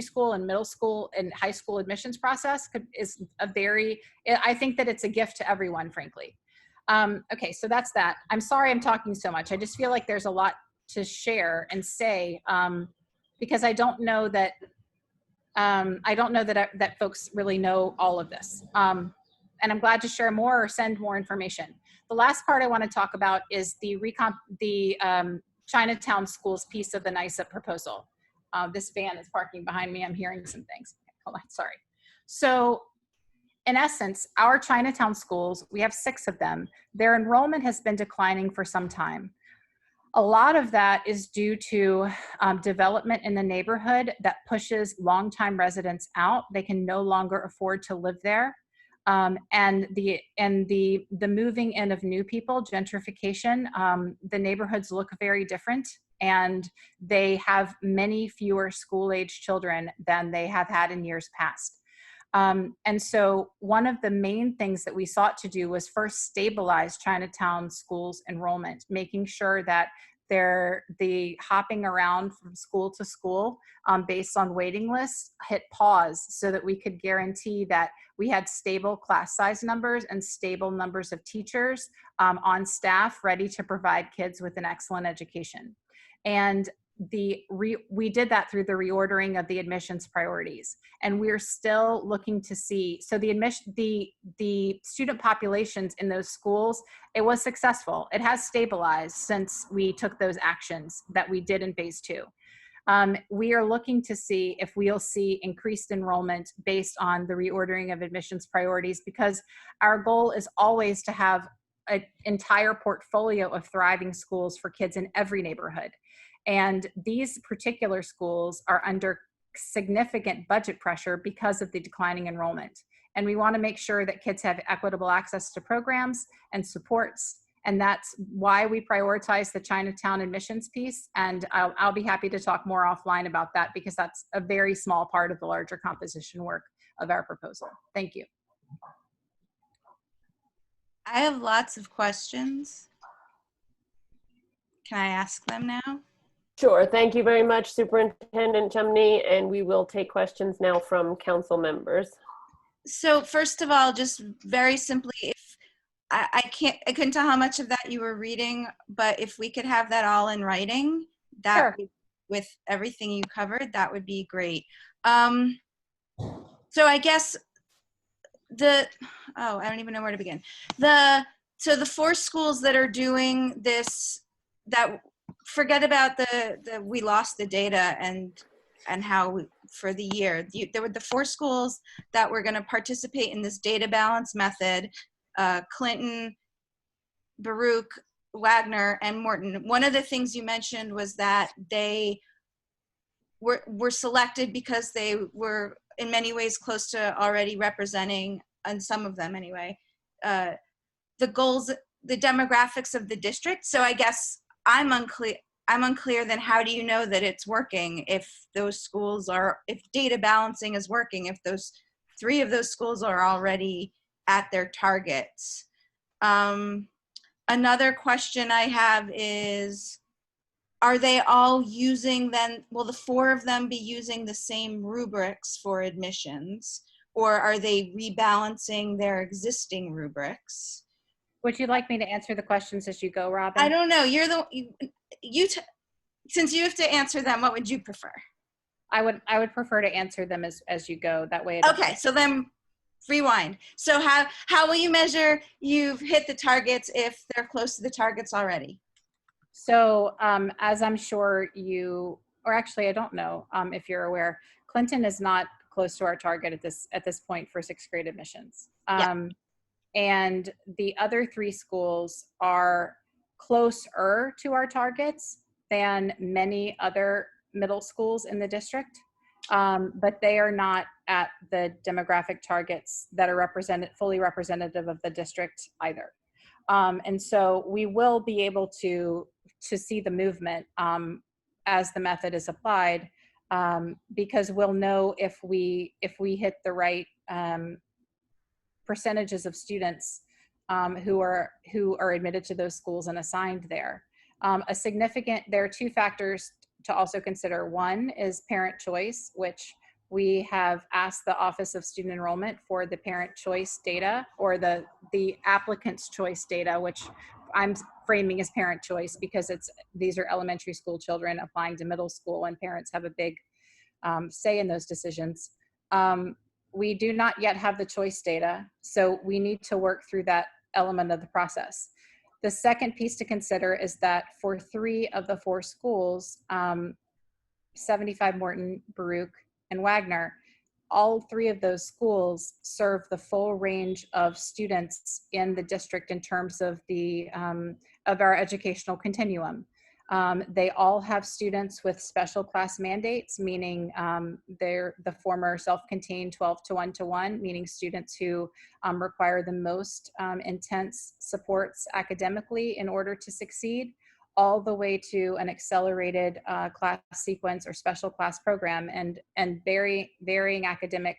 school and middle school and high school admissions process is a very, I think that it's a gift to everyone, frankly. Okay, so that's that. I'm sorry I'm talking so much. I just feel like there's a lot to share and say, because I don't know that that folks really know all of this. And I'm glad to share more or send more information. The last part I want to talk about is the Chinatown Schools piece of the NISA proposal. This van is parking behind me. I'm hearing some things. Hold on, sorry. So in essence, our Chinatown schools, we have 6 of them. Their enrollment has been declining for some time. A lot of that is due to development in the neighborhood that pushes longtime residents out. They can no longer afford to live there. And the moving in of new people, gentrification, the neighborhoods look very different, and they have many fewer school-age children than they have had in years past. And so one of the main things that we sought to do was first stabilize Chinatown schools enrollment, making sure that the hopping around from school to school based on waiting lists hit pause, so that we could guarantee that we had stable class size numbers and stable numbers of teachers on staff ready to provide kids with an excellent education. And we did that through the reordering of the admissions priorities, and we're still looking to see. So the student populations in those schools, it was successful. It has stabilized since we took those actions that we did in phase 2. We are looking to see if we'll see increased enrollment based on the reordering of admissions priorities, because our goal is always to have an entire portfolio of thriving schools for kids in every neighborhood. And these particular schools are under significant budget pressure because of the declining enrollment. And we want to make sure that kids have equitable access to programs and supports. And that's why we prioritize the Chinatown admissions piece. And I'll be happy to talk more offline about that, because that's a very small part of the larger composition work of our proposal. Thank you. I have lots of questions. Can I ask them now? Sure. Thank you very much, Superintendent Chumney. And we will take questions now from council members. So first of all, just very simply, if I couldn't tell how much of that you were reading, but if we could have that all in writing, that Sure. with everything you covered, that would be great. So I guess I don't even know where to begin. So the 4 schools that are doing this, that forget about we lost the data and how for the year. There were the 4 schools that were going to participate in this data balance method, Clinton, Baruch, Wagner, and Morton. One of the things you mentioned was that they were selected because they were in many ways close to already representing, on some of them anyway, the goals, the demographics of the district. So I guess I'm unclear then, how do you know that it's working if those schools are, if data balancing is working, if those 3 of those schools are already at their targets? Another question I have is, are they all using then, will the 4 of them be using the same rubrics for admissions, or are they rebalancing their existing rubrics? Would you like me to answer the questions as you go, Robin? I don't know. You're since you have to answer them, what would you prefer? I would prefer to answer them as you go. That way. Okay, so then rewind. So how will you measure you've hit the targets if they're close to the targets already? So as I'm sure you, or actually I don't know if you're aware, Clinton is not close to our target at this point for 6th grade admissions. And the other 3 schools are closer to our targets than many other middle schools in the district. but they are not at the demographic targets that are fully representative of the district either. And so we will be able to see the movement as the method is applied, because we'll know if we hit the right percentages of students who are admitted to those schools and assigned there. There are two factors to also consider. One is parent choice, which we have asked the Office of Student Enrollment for the parent choice data, or the applicant's choice data, which I'm framing as parent choice because these are elementary school children applying to middle school, and parents have a big say in those decisions. We do not yet have the choice data, so we need to work through that element of the process. The second piece to consider is that for 3 of the 4 schools, 75 Morton, Baruch, and Wagner, all 3 of those schools serve the full range of students in the district in terms of of our educational continuum. They all have students with special class mandates, meaning they're the former self-contained 12 to 1-to-1, meaning students who require the most intense supports academically in order to succeed, all the way to an accelerated class sequence or special class program, and varying academic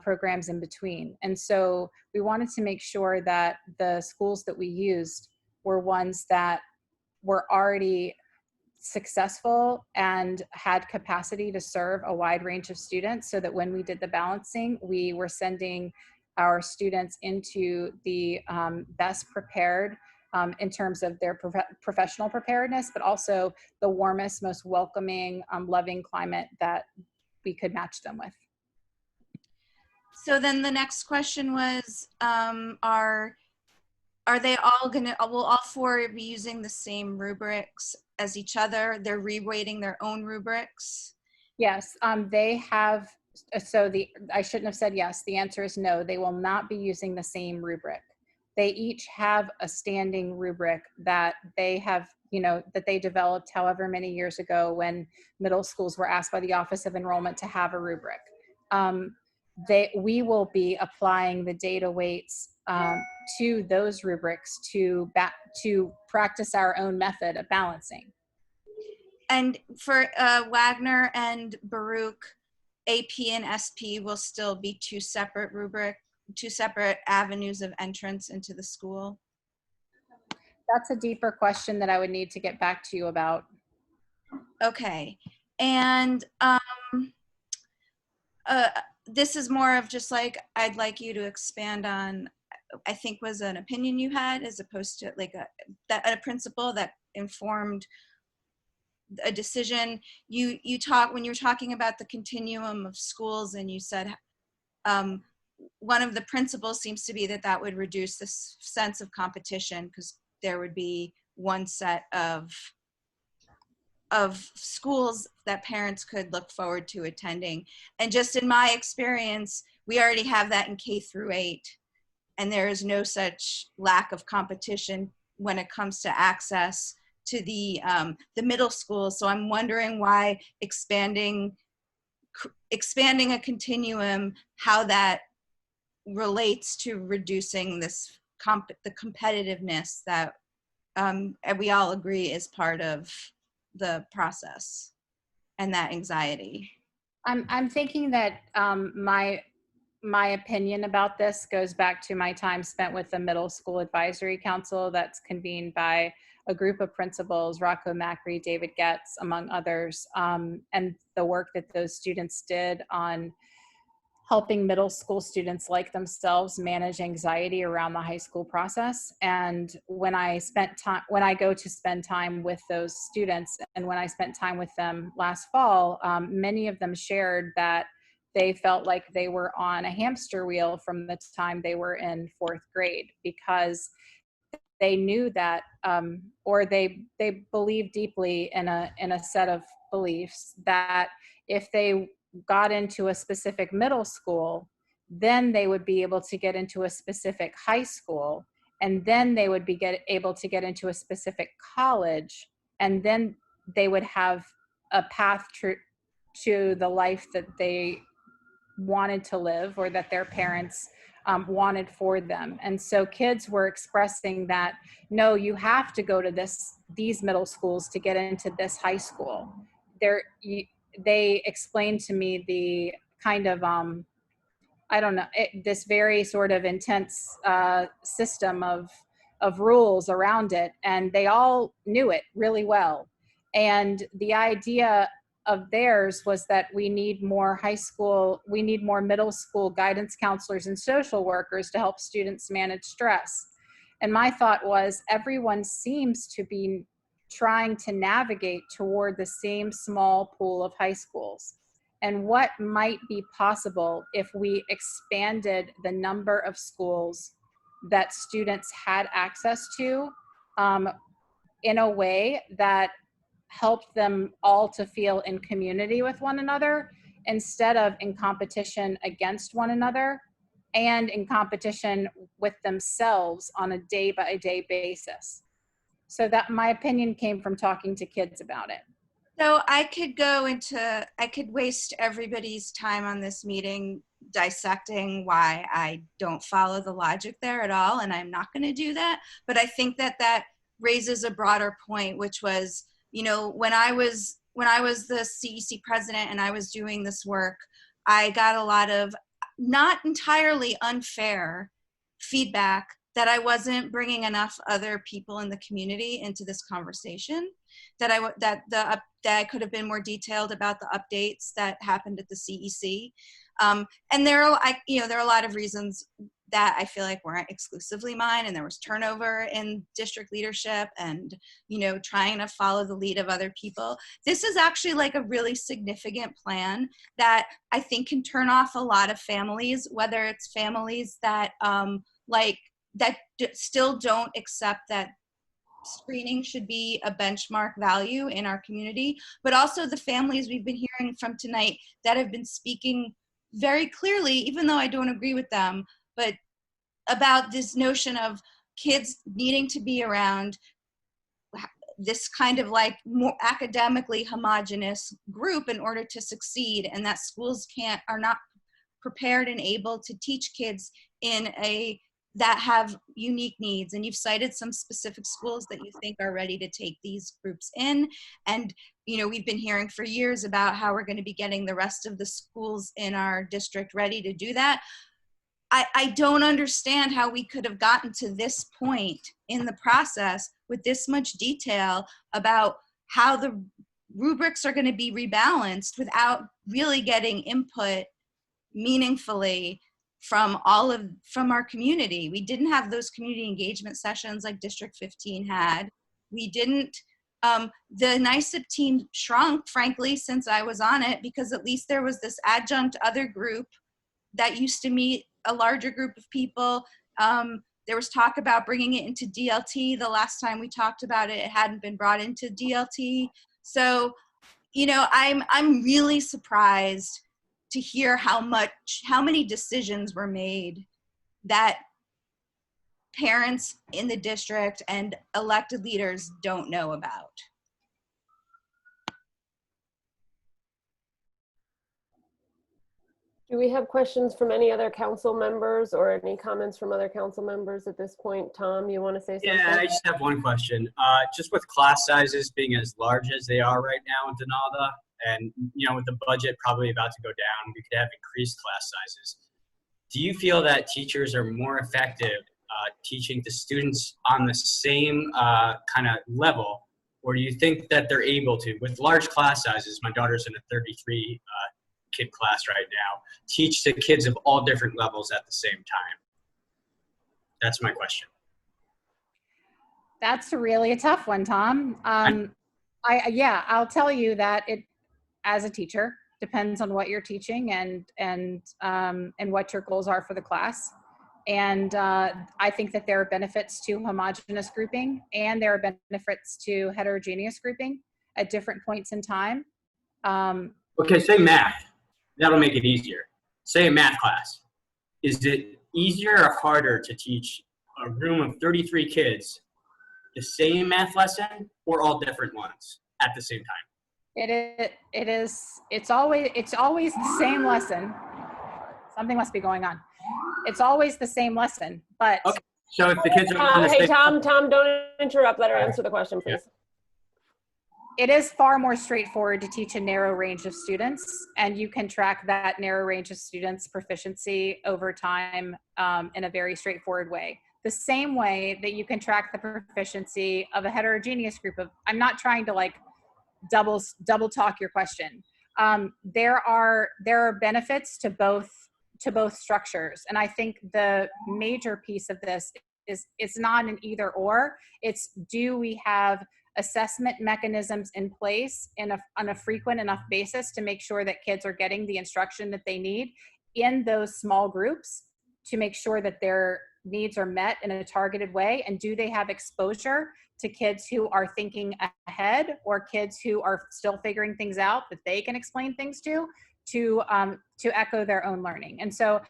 programs in between. And so we wanted to make sure that the schools that we used were ones that were already successful and had capacity to serve a wide range of students, so that when we did the balancing, we were sending our students into the best prepared in terms of their professional preparedness, but also the warmest, most welcoming, loving climate that we could match them with. So then the next question was, are they all will all 4 be using the same rubrics as each other? They're reweighting their own rubrics? Yes, they have, I shouldn't have said yes. The answer is no. They will not be using the same rubric. They each have a standing rubric that they have, that they developed however many years ago when middle schools were asked by the Office of Enrollment to have a rubric. We will be applying the data weights to those rubrics to practice our own method of balancing. And for Wagner and Baruch, AP and SP will still be 2 separate avenues of entrance into the school? That's a deeper question that I would need to get back to you about. Okay. And this is more of just like, I'd like you to expand on, I think was an opinion you had, as opposed to like a principle that informed a decision. When you were talking about the continuum of schools, and you said one of the principles seems to be that would reduce this sense of competition, because there would be one set of schools that parents could look forward to attending. And just in my experience, we already have that in K-8, and there is no such lack of competition when it comes to access to the middle school. So I'm wondering why expanding a continuum, how that relates to reducing this the competitiveness that we all agree is part of the process, and that anxiety. I'm thinking that my opinion about this goes back to my time spent with the Middle School Advisory Council that's convened by a group of principals, Rocco Macri, David Getz, among others, and the work that those students did on helping middle school students like themselves manage anxiety around the high school process. And when I go to spend time with those students, and when I spent time with them last fall, many of them shared that they felt like they were on a hamster wheel from the time they were in 4th grade, because they knew that, or they believed deeply in a set of beliefs that if they got into a specific middle school, then they would be able to get into a specific high school, and then they would be able to get into a specific college, and then they would have a path to the life that they wanted to live or that their parents wanted for them. And so kids were expressing that, no, you have to go to these middle schools to get into this high school. They explained to me the kind of, I don't know, this very sort of intense system of rules around it. And they all knew it really well. And the idea of theirs was that we need more middle school guidance counselors and social workers to help students manage stress. And my thought was, everyone seems to be trying to navigate toward the same small pool of high schools. And what might be possible if we expanded the number of schools that students had access to in a way that helped them all to feel in community with one another, instead of in competition against one another and in competition with themselves on a day-by-day basis. So that, my opinion, came from talking to kids about it. So I could waste everybody's time on this meeting dissecting why I don't follow the logic there at all, and I'm not going to do that. But I think that raises a broader point, which was, you know, when I was the CEC president and I was doing this work, I got a lot of not entirely unfair feedback that I wasn't bringing enough other people in the community into this conversation, that I could have been more detailed about the updates that happened at the CEC. And there are a lot of reasons that I feel like weren't exclusively mine, and there was turnover in district leadership and, you know, trying to follow the lead of other people. This is actually like a really significant plan that I think can turn off a lot of families, whether it's families that still don't accept that screening should be a benchmark value in our community, but also the families we've been hearing from tonight that have been speaking very clearly, even though I don't agree with them, but about this notion of kids needing to be around this kind of like more academically homogenous group in order to succeed, and that schools are not prepared and able to teach kids that have unique needs. And you've cited some specific schools that you think are ready to take these groups in. And, you know, we've been hearing for years about how we're going to be getting the rest of the schools in our district ready to do that. I don't understand how we could have gotten to this point in the process with this much detail about how the rubrics are going to be rebalanced without really getting input meaningfully from our community. We didn't have those community engagement sessions like District 15 had. We didn't, the NICEP team shrunk, frankly, since I was on it, because at least there was this adjunct other group that used to meet a larger group of people. There was talk about bringing it into DLT. The last time we talked about it, it hadn't been brought into DLT. So, you know, I'm really surprised to hear how many decisions were made that parents in the district and elected leaders don't know about. Do we have questions from any other council members or any comments from other council members at this point? Tom, you want to say something? Yeah, I just have one question. Just with class sizes being as large as they are right now in Donalda, and you know, with the budget probably about to go down, we could have increased class sizes. Do you feel that teachers are more effective teaching to students on the same kind of level, or do you think that they're able to, with large class sizes, my daughter's in a 33 kid class right now, teach to kids of all different levels at the same time? That's my question. That's really a tough one, Tom. I'll tell you that it, as a teacher, depends on what you're teaching and what your goals are for the class. And I think that there are benefits to homogeneous grouping, and there are benefits to heterogeneous grouping at different points in time. Okay, say math. That'll make it easier. Say a math class. Is it easier or harder to teach a room of 33 kids the same math lesson or all different ones at the same time? It's always the same lesson. Something must be going on. It's always the same lesson, but. Okay, so if the kids are on the Hey, same. Tom, don't interrupt. Let her answer the question, please. It is far more straightforward to teach a narrow range of students, and you can track that narrow range of students' proficiency over time in a very straightforward way. The same way that you can track the proficiency of a heterogeneous group of, I'm not trying to like double talk your question. There are benefits to both structures, and I think the major piece of this is it's not an either or. It's, do we have assessment mechanisms in place on a frequent enough basis to make sure that kids are getting the instruction that they need in those small groups to make sure that their needs are met in a targeted way? And do they have exposure to kids who are thinking ahead or kids who are still figuring things out that they can explain things to echo their own learning? And so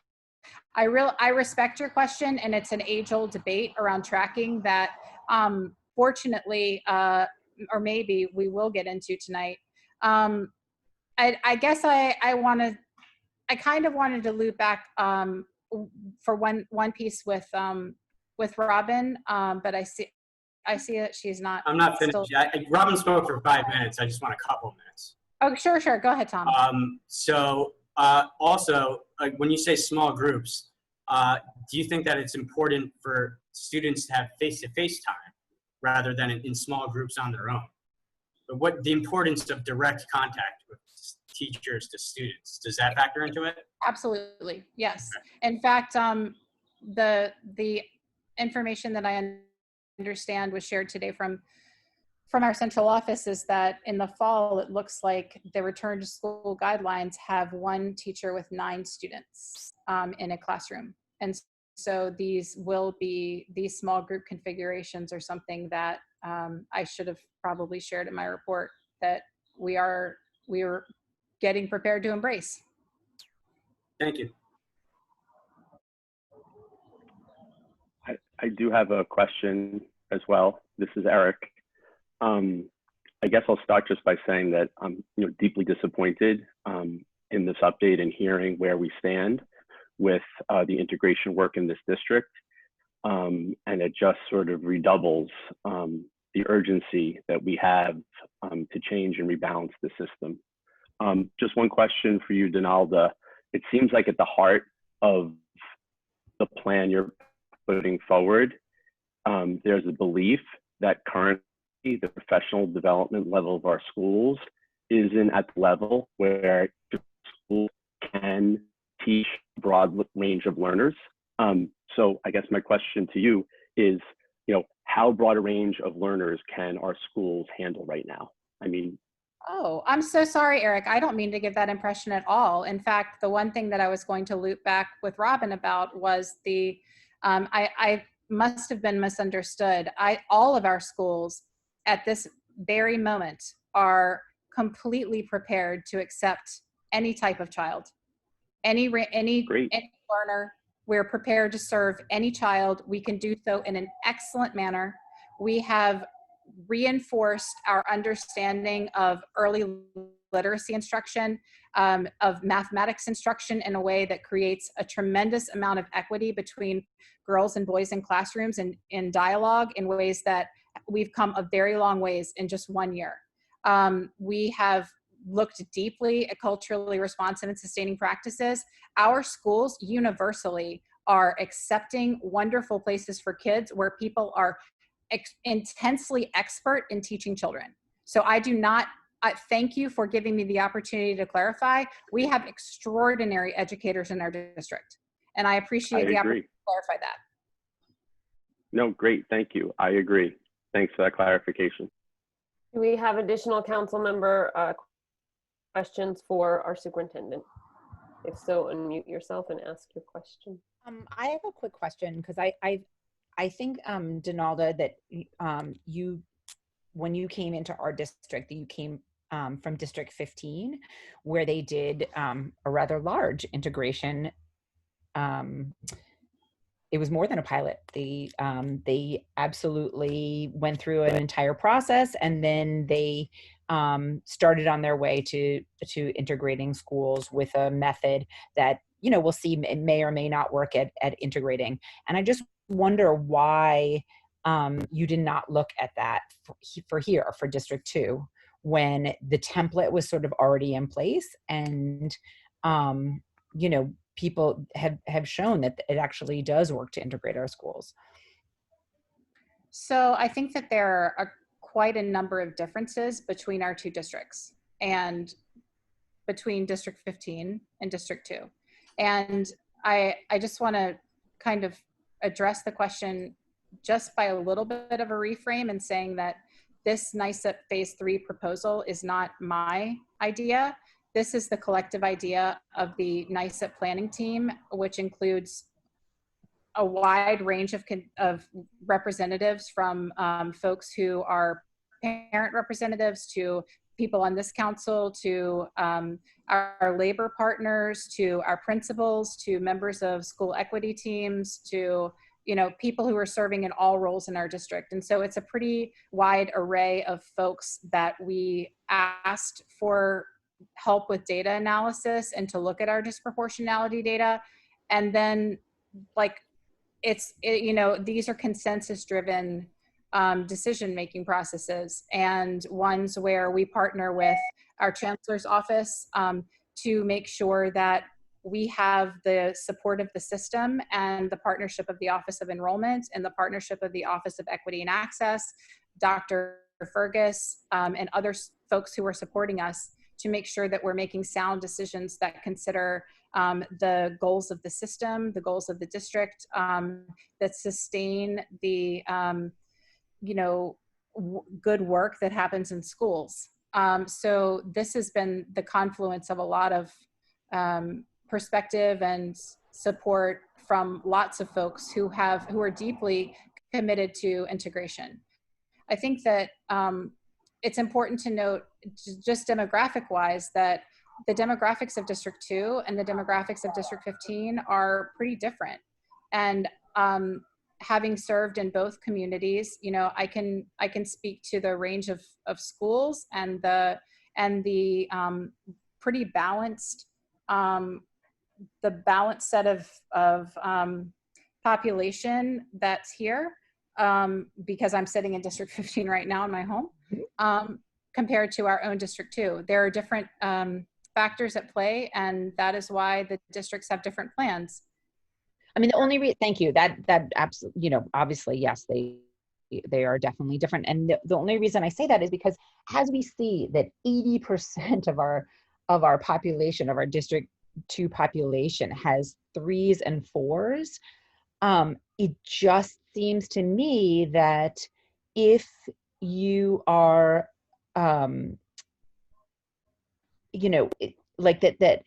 I respect your question, and it's an age-old debate around tracking that fortunately, or maybe we will get into tonight. I guess I kind of wanted to loop back for one piece with Robin, but I see that she's not. I'm not finished still. yet. Robin spoke for 5 minutes. I just want a couple minutes. Oh, sure. Go ahead, Tom. Also, when you say small groups, do you think that it's important for students to have face-to-face time rather than in small groups on their own? But what the importance of direct contact with teachers to students, does that factor into it? Absolutely, yes. In fact, the information that I understand was shared today from our central office is that in the fall, it looks like the return to school guidelines have 1 teacher with 9 students in a classroom. And so these small group configurations are something that I should have probably shared in my report that we are getting prepared to embrace. Thank you. I do have a question as well. This is Eric. I guess I'll start just by saying that I'm deeply disappointed in this update and hearing where we stand with the integration work in this district. And it just sort of redoubles the urgency that we have to change and rebalance the system. Just one question for you, Donalda. It seems like at the heart of the plan you're putting forward, there's a belief that currently the professional development level of our schools isn't at the level where schools can teach a broad range of learners. So I guess my question to you is, how broad a range of learners can our schools handle right now? I mean, oh, I'm so sorry, Eric. I don't mean to give that impression at all. In fact, the one thing that I was going to loop back with Robin about was I must have been misunderstood. All of our schools at this very moment are completely prepared to accept any type of child, any learner. We're prepared to serve any child. We can do so in an excellent manner. We have reinforced our understanding of early literacy instruction, of mathematics instruction in a way that creates a tremendous amount of equity between girls and boys in classrooms and in dialogue in ways that we've come a very long ways in just 1 year. We have looked deeply at culturally responsive and sustaining practices. Our schools universally are accepting, wonderful places for kids where people are intensely expert in teaching children. So I do not, thank you for giving me the opportunity to clarify. We have extraordinary educators in our district, and I appreciate the opportunity to clarify that. No, great, thank you. I agree. Thanks for that clarification. Do we have additional council member questions for our superintendent? If so, unmute yourself and ask your question. I have a quick question because I think, Donalda, that when you came into our district, that you came from District 15, where they did a rather large integration. It was more than a pilot. They absolutely went through an entire process, and then they started on their way to integrating schools with a method that, you know, we'll see it may or may not work at integrating. And I just wonder why you did not look at that for District 2 when the template was sort of already in place, and you know, people have shown that it actually does work to integrate our schools. So I think that there are quite a number of differences between our two districts and between District 15 and District 2. And I just want to kind of address the question just by a little bit of a reframe and saying that this NICEP Phase 3 proposal is not my idea. This is the collective idea of the NICEP planning team, which includes a wide range of representatives, from folks who are parent representatives to people on this council, to our labor partners, to our principals, to members of school equity teams, to, you know, people who are serving in all roles in our district. And so it's a pretty wide array of folks that we asked for help with data analysis and to look at our disproportionality data. And then, like, you know, these are consensus driven decision-making processes, and ones where we partner with our chancellor's office to make sure that we have the support of the system and the partnership of the Office of Enrollment and the partnership of the Office of Equity and Access, Dr. Fergus, and other folks who are supporting us, to make sure that we're making sound decisions that consider the goals of the system, the goals of the district, that sustain the you know, good work that happens in schools. So this has been the confluence of a lot of perspective and support from lots of folks who are deeply committed to integration. I think that it's important to note, just demographic wise, that the demographics of District 2 and the demographics of District 15 are pretty different. And having served in both communities, you know, I can speak to the range of schools and the pretty balanced, the balanced set of population that's here, because I'm sitting in District 15 right now in my home, compared to our own District 2. There are different factors at play, and that is why the districts have different plans. I mean, the only thank you, that absolutely, you know, obviously, yes, they are definitely different. And the only reason I say that is because as we see that 80% of our population, of our District 2 population, has 3s and 4s, it just seems to me that if you are, you know, like that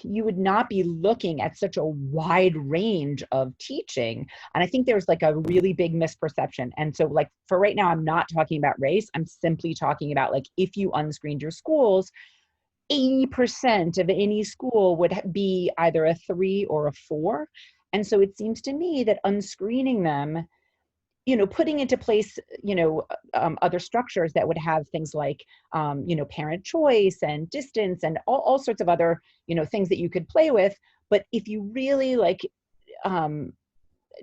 you would not be looking at such a wide range of teaching. And I think there's like a really big misperception. And so, like, for right now, I'm not talking about race. I'm simply talking about, like, if you unscreened your schools, 80% of any school would be either a 3 or a 4. And so it seems to me that unscreening them, you know, putting into place, you know, other structures that would have things like, you know, parent choice and distance and all sorts of other, you know, things that you could play with. But if you really, like,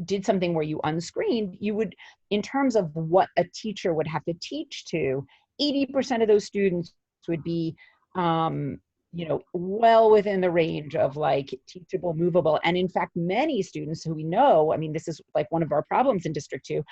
did something where you unscreened, you would, in terms of what a teacher would have to teach to, 80% of those students would be, you know, well within the range of, like, teachable, movable. And in fact, many students who we know, I mean, this is like one of our problems in District 2,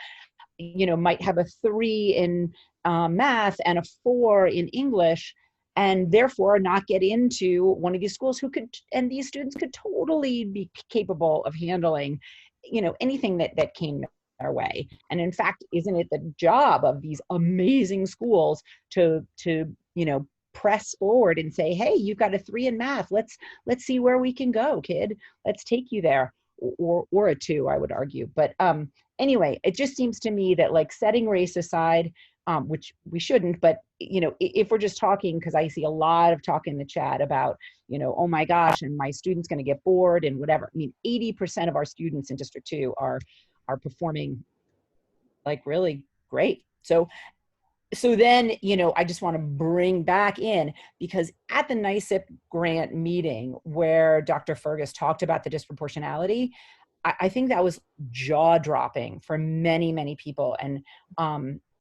you know, might have a 3 in math and a 4 in English, and therefore not get into one of these schools who could, and these students could totally be capable of handling, you know, anything that came their way. And in fact, isn't it the job of these amazing schools to you know, press forward and say, hey, you've got a 3 in math. Let's see where we can go, kid. Let's take you there. Or a 2, I would argue. But anyway, it just seems to me that, like, setting race aside, which we shouldn't, but, you know, if we're just talking, because I see a lot of talk in the chat about, you know, oh my gosh, and my student's going to get bored and whatever. I mean, 80% of our students in District 2 are performing, like, really great. So so then, you know, I just want to bring back in, because at the NICEP grant meeting where Dr. Fergus talked about the disproportionality, I think that was jaw dropping for many, many people. And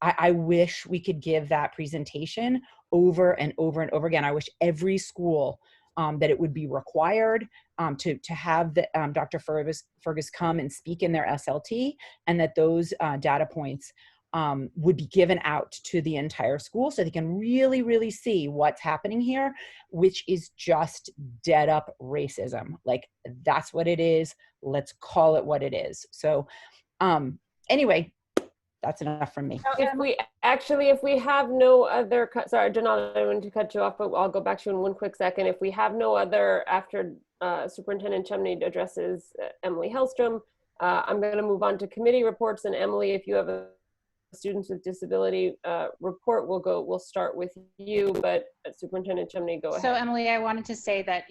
I wish we could give that presentation over and over and over again. I wish every school that it would be required to have the, Dr. Fergus come and speak in their SLT, and that those data points would be given out to the entire school so they can really, really see what's happening here, which is just dead up racism. Like, that's what it is. Let's call it what it is. So anyway, that's enough from me. If we have no other, sorry, Janelle, I wanted to cut you off, but I'll go back to you in one quick second. If we have no other, after Superintendent Chumney addresses Emily Hellstrom, I'm going to move on to committee reports. And Emily, if you have a students with disability report, we'll start with you, but Superintendent Chumney, go ahead. So Emily, I wanted to say that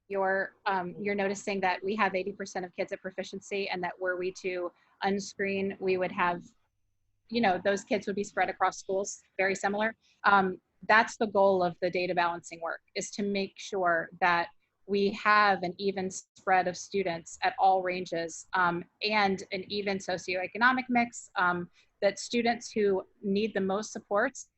you're noticing that we have 80% of kids at proficiency, and that were we to unscreen, we would have, you know, those kids would be spread across schools, very similar. That's the goal of the data balancing work, is to make sure that we have an even spread of students at all ranges, and an even socioeconomic mix, that students who need the most supports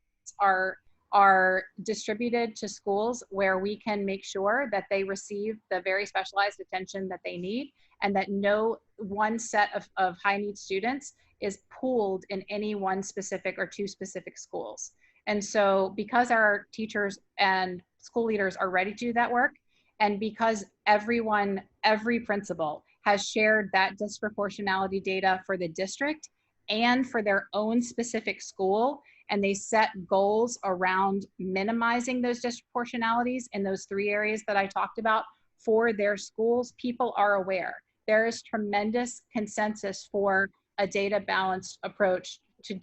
are distributed to schools where we can make sure that they receive the very specialized attention that they need, and that no one set of high need students is pooled in any one specific or two specific schools. And so because our teachers and school leaders are ready to do that work, and because everyone, every principal has shared that disproportionality data for the district and for their own specific school, and they set goals around minimizing those disproportionalities in those three areas that I talked about for their schools, people are aware. There is tremendous consensus for a data balanced approach to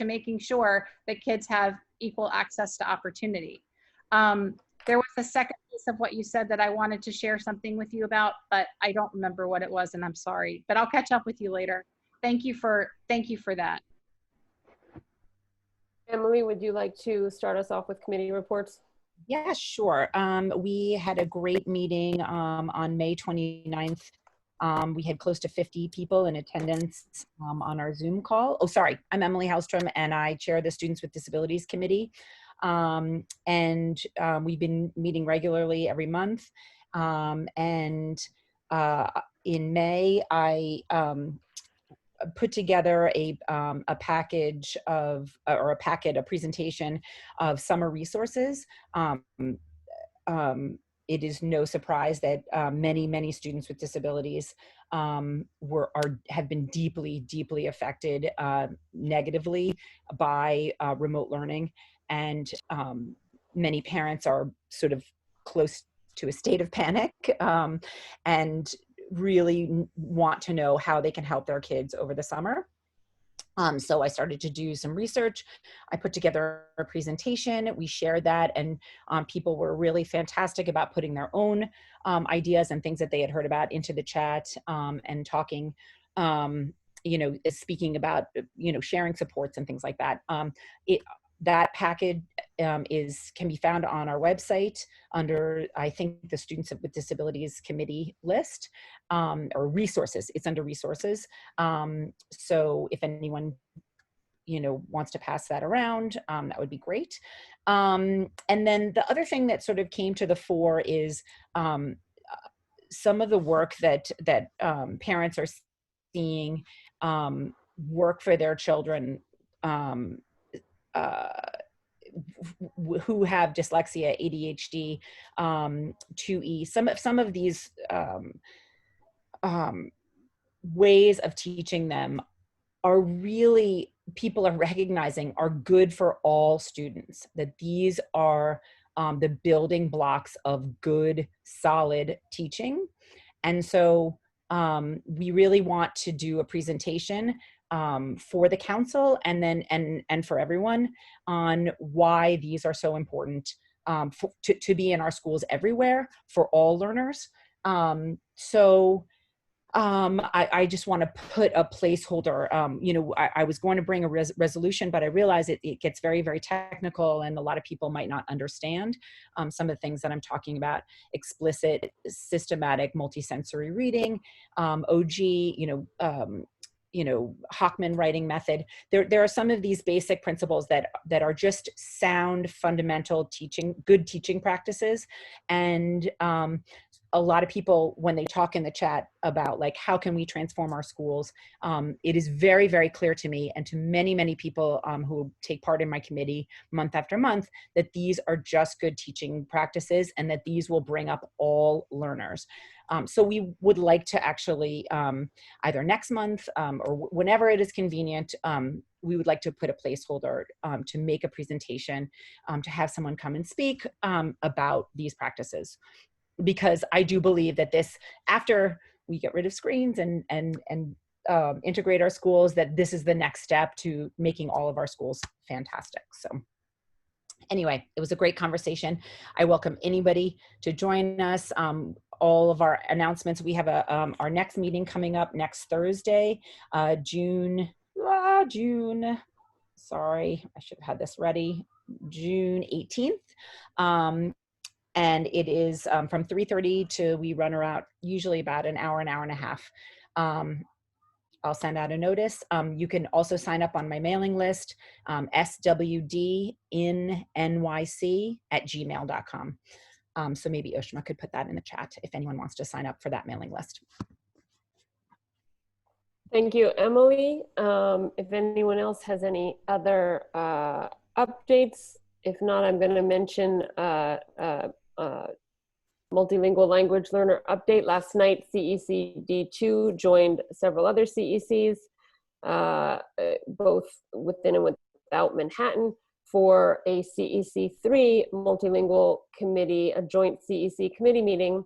making sure that kids have equal access to opportunity. There was a second piece of what you said that I wanted to share something with you about, but I don't remember what it was, and I'm sorry, but I'll catch up with you later. Thank you for that. Emily, would you like to start us off with committee reports? Yeah, sure. We had a great meeting on May 29th. We had close to 50 people in attendance on our Zoom call. Oh, sorry, I'm Emily Hellstrom, and I chair the Students with Disabilities Committee. We've been meeting regularly every month. In May, I put together a package of, a presentation of summer resources. It is no surprise that many students with disabilities have been deeply affected negatively by remote learning, and many parents are sort of close to a state of panic and really want to know how they can help their kids over the summer. So I started to do some research. I put together a presentation. We shared that, and people were really fantastic about putting their own ideas and things that they had heard about into the chat, and talking, speaking about, sharing supports and things like that. That package can be found on our website under, I think, the Students with Disabilities Committee list, or resources. It's under resources. So if anyone, wants to pass that around, that would be great. And then the other thing that sort of came to the fore is some of the work that parents are seeing work for their children who have dyslexia, ADHD, 2E. Some of these ways of teaching them are really, people are recognizing, are good for all students, that these are the building blocks of good, solid teaching. And so we really want to do a presentation for the council and then and for everyone on why these are so important to be in our schools everywhere for all learners. So I just want to put a placeholder. I was going to bring a resolution, but I realize it gets very, very technical, and a lot of people might not understand some of the things that I'm talking about: explicit, systematic, multisensory reading, OG, Hockman writing method. There are some of these basic principles that are just sound, fundamental good teaching practices, and a lot of people, when they talk in the chat about like, how can we transform our schools? It is very, very clear to me and to many, many people who take part in my committee month after month, that these are just good teaching practices and that these will bring up all learners. So we would like to actually, either next month or whenever it is convenient, we would like to put a placeholder to make a presentation, to have someone come and speak about these practices. Because I do believe that this, after we get rid of screens and integrate our schools, that this is the next step to making all of our schools fantastic. So anyway, it was a great conversation. I welcome anybody to join us. All of our announcements, we have our next meeting coming up next Thursday, June, sorry, I should have had this ready, June 18th. And it is from 3:30 to, we run around usually about an hour and a half. I'll send out a notice. You can also sign up on my mailing list, swdinnyc@gmail.com. So maybe Ushma could put that in the chat if anyone wants to sign up for that mailing list. Thank you, Emily. If anyone else has any other updates, if not, I'm going to mention multilingual language learner update. Last night, CEC D2 joined several other CECs, both within and without Manhattan, for a CEC 3 multilingual committee, a joint CEC committee meeting.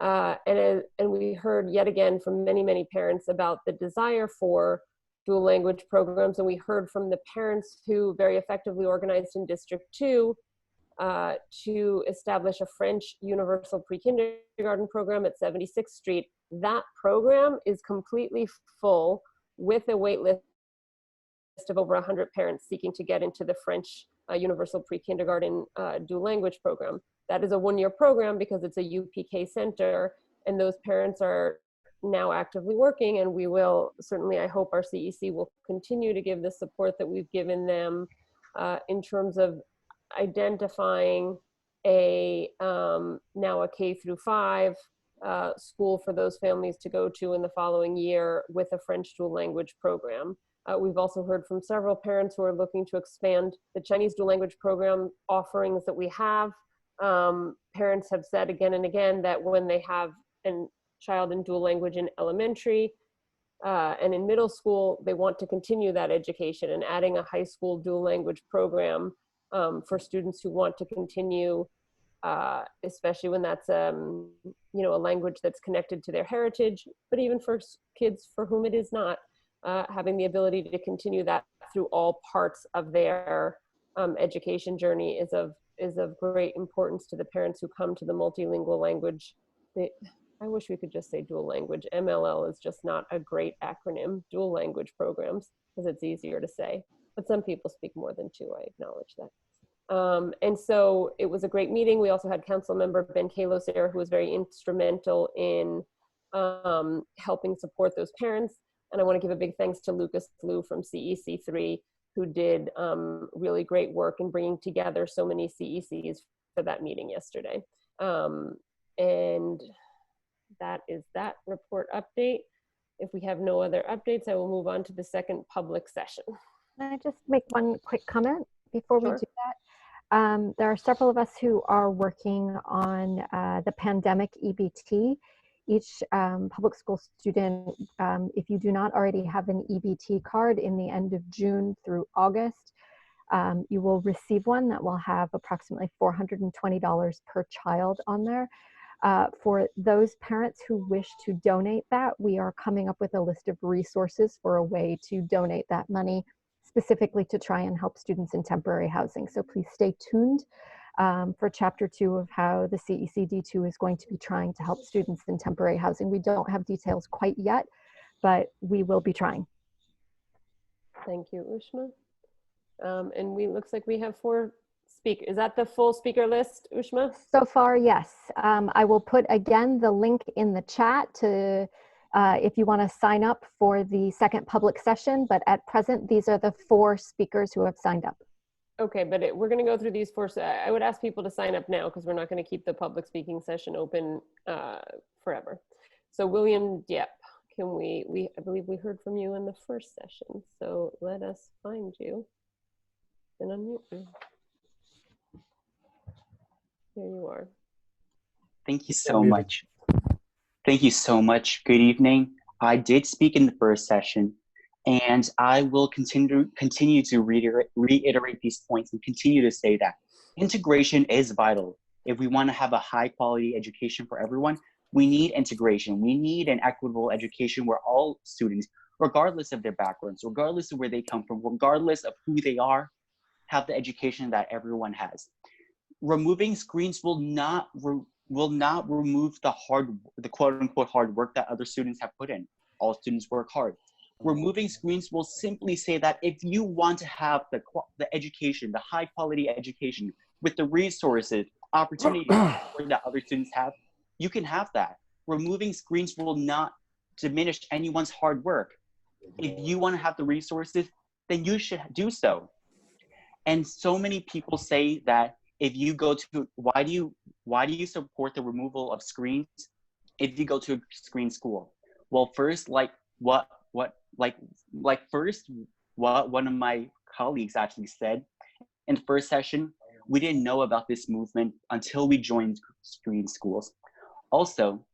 And we heard yet again from many, many parents about the desire for dual language programs. And we heard from the parents who very effectively organized in District 2 to establish a French universal pre-kindergarten program at 76th Street. That program is completely full, with a wait list of over 100 parents seeking to get into the French universal pre-kindergarten dual language program. That is a one-year program because it's a UPK center, and those parents are now actively working, and we will certainly, I hope our CEC will continue to give the support that we've given them in terms of identifying now a K through 5 school for those families to go to in the following year with a French dual language program. We've also heard from several parents who are looking to expand the Chinese dual language program offerings that we have. Parents have said again and again that when they have a child in dual language in elementary and in middle school, they want to continue that education, and adding a high school dual language program for students who want to continue, especially when that's a language that's connected to their heritage, but even for kids for whom it is not, having the ability to continue that through all parts of their education journey is of great importance to the parents who come to the multilingual language. I wish we could just say dual language. MLL is just not a great acronym, dual language programs, because it's easier to say. But some people speak more than two, I acknowledge that. And so it was a great meeting. We also had council member Ben Kalos there, who was very instrumental in helping support those parents. And I want to give a big thanks to Lucas Liu from CEC3, who did really great work in bringing together so many CECs for that meeting yesterday. And that is that report update. If we have no other updates, I will move on to the second public session. Can I just make one quick comment before we Sure. do that? There are several of us who are working on the pandemic EBT. Each public school student, if you do not already have an EBT card in the end of June through August, you will receive one that will have approximately $420 per child on there. For those parents who wish to donate that, we are coming up with a list of resources for a way to donate that money specifically to try and help students in temporary housing. So please stay tuned for chapter 2 of how the CEC D2 is going to be trying to help students in temporary housing. We don't have details quite yet, but we will be trying. Thank you, Ushma. And looks like we have 4 speakers. Is that the full speaker list, Ushma? So far, yes. I will put again the link in the chat to if you want to sign up for the second public session, but at present, these are the 4 speakers who have signed up. Okay, but we're going to go through these 4. So I would ask people to sign up now because we're not going to keep the public speaking session open forever. So William Dieppe, can I believe we heard from you in the first session. So let us find you and unmute you. Here you are. Thank you so much. Thank you so much. Good evening. I did speak in the first session, and I will continue to reiterate these points and continue to say that integration is vital. If we want to have a high quality education for everyone, we need integration. We need an equitable education where all students, regardless of their backgrounds, regardless of where they come from, regardless of who they are, have the education that everyone has. Removing screens will not remove the quote unquote hard work that other students have put in. All students work hard. Removing screens will simply say that if you want to have the education, the high quality education with the resources, opportunities that other students have, you can have that. Removing screens will not diminish anyone's hard work. If you want to have the resources, then you should do so. And so many people say that if you go to, why do you support the removal of screens if you go to a screen school? Well, first, what one of my colleagues actually said in the first session, we didn't know about this movement until we joined screen schools. Also,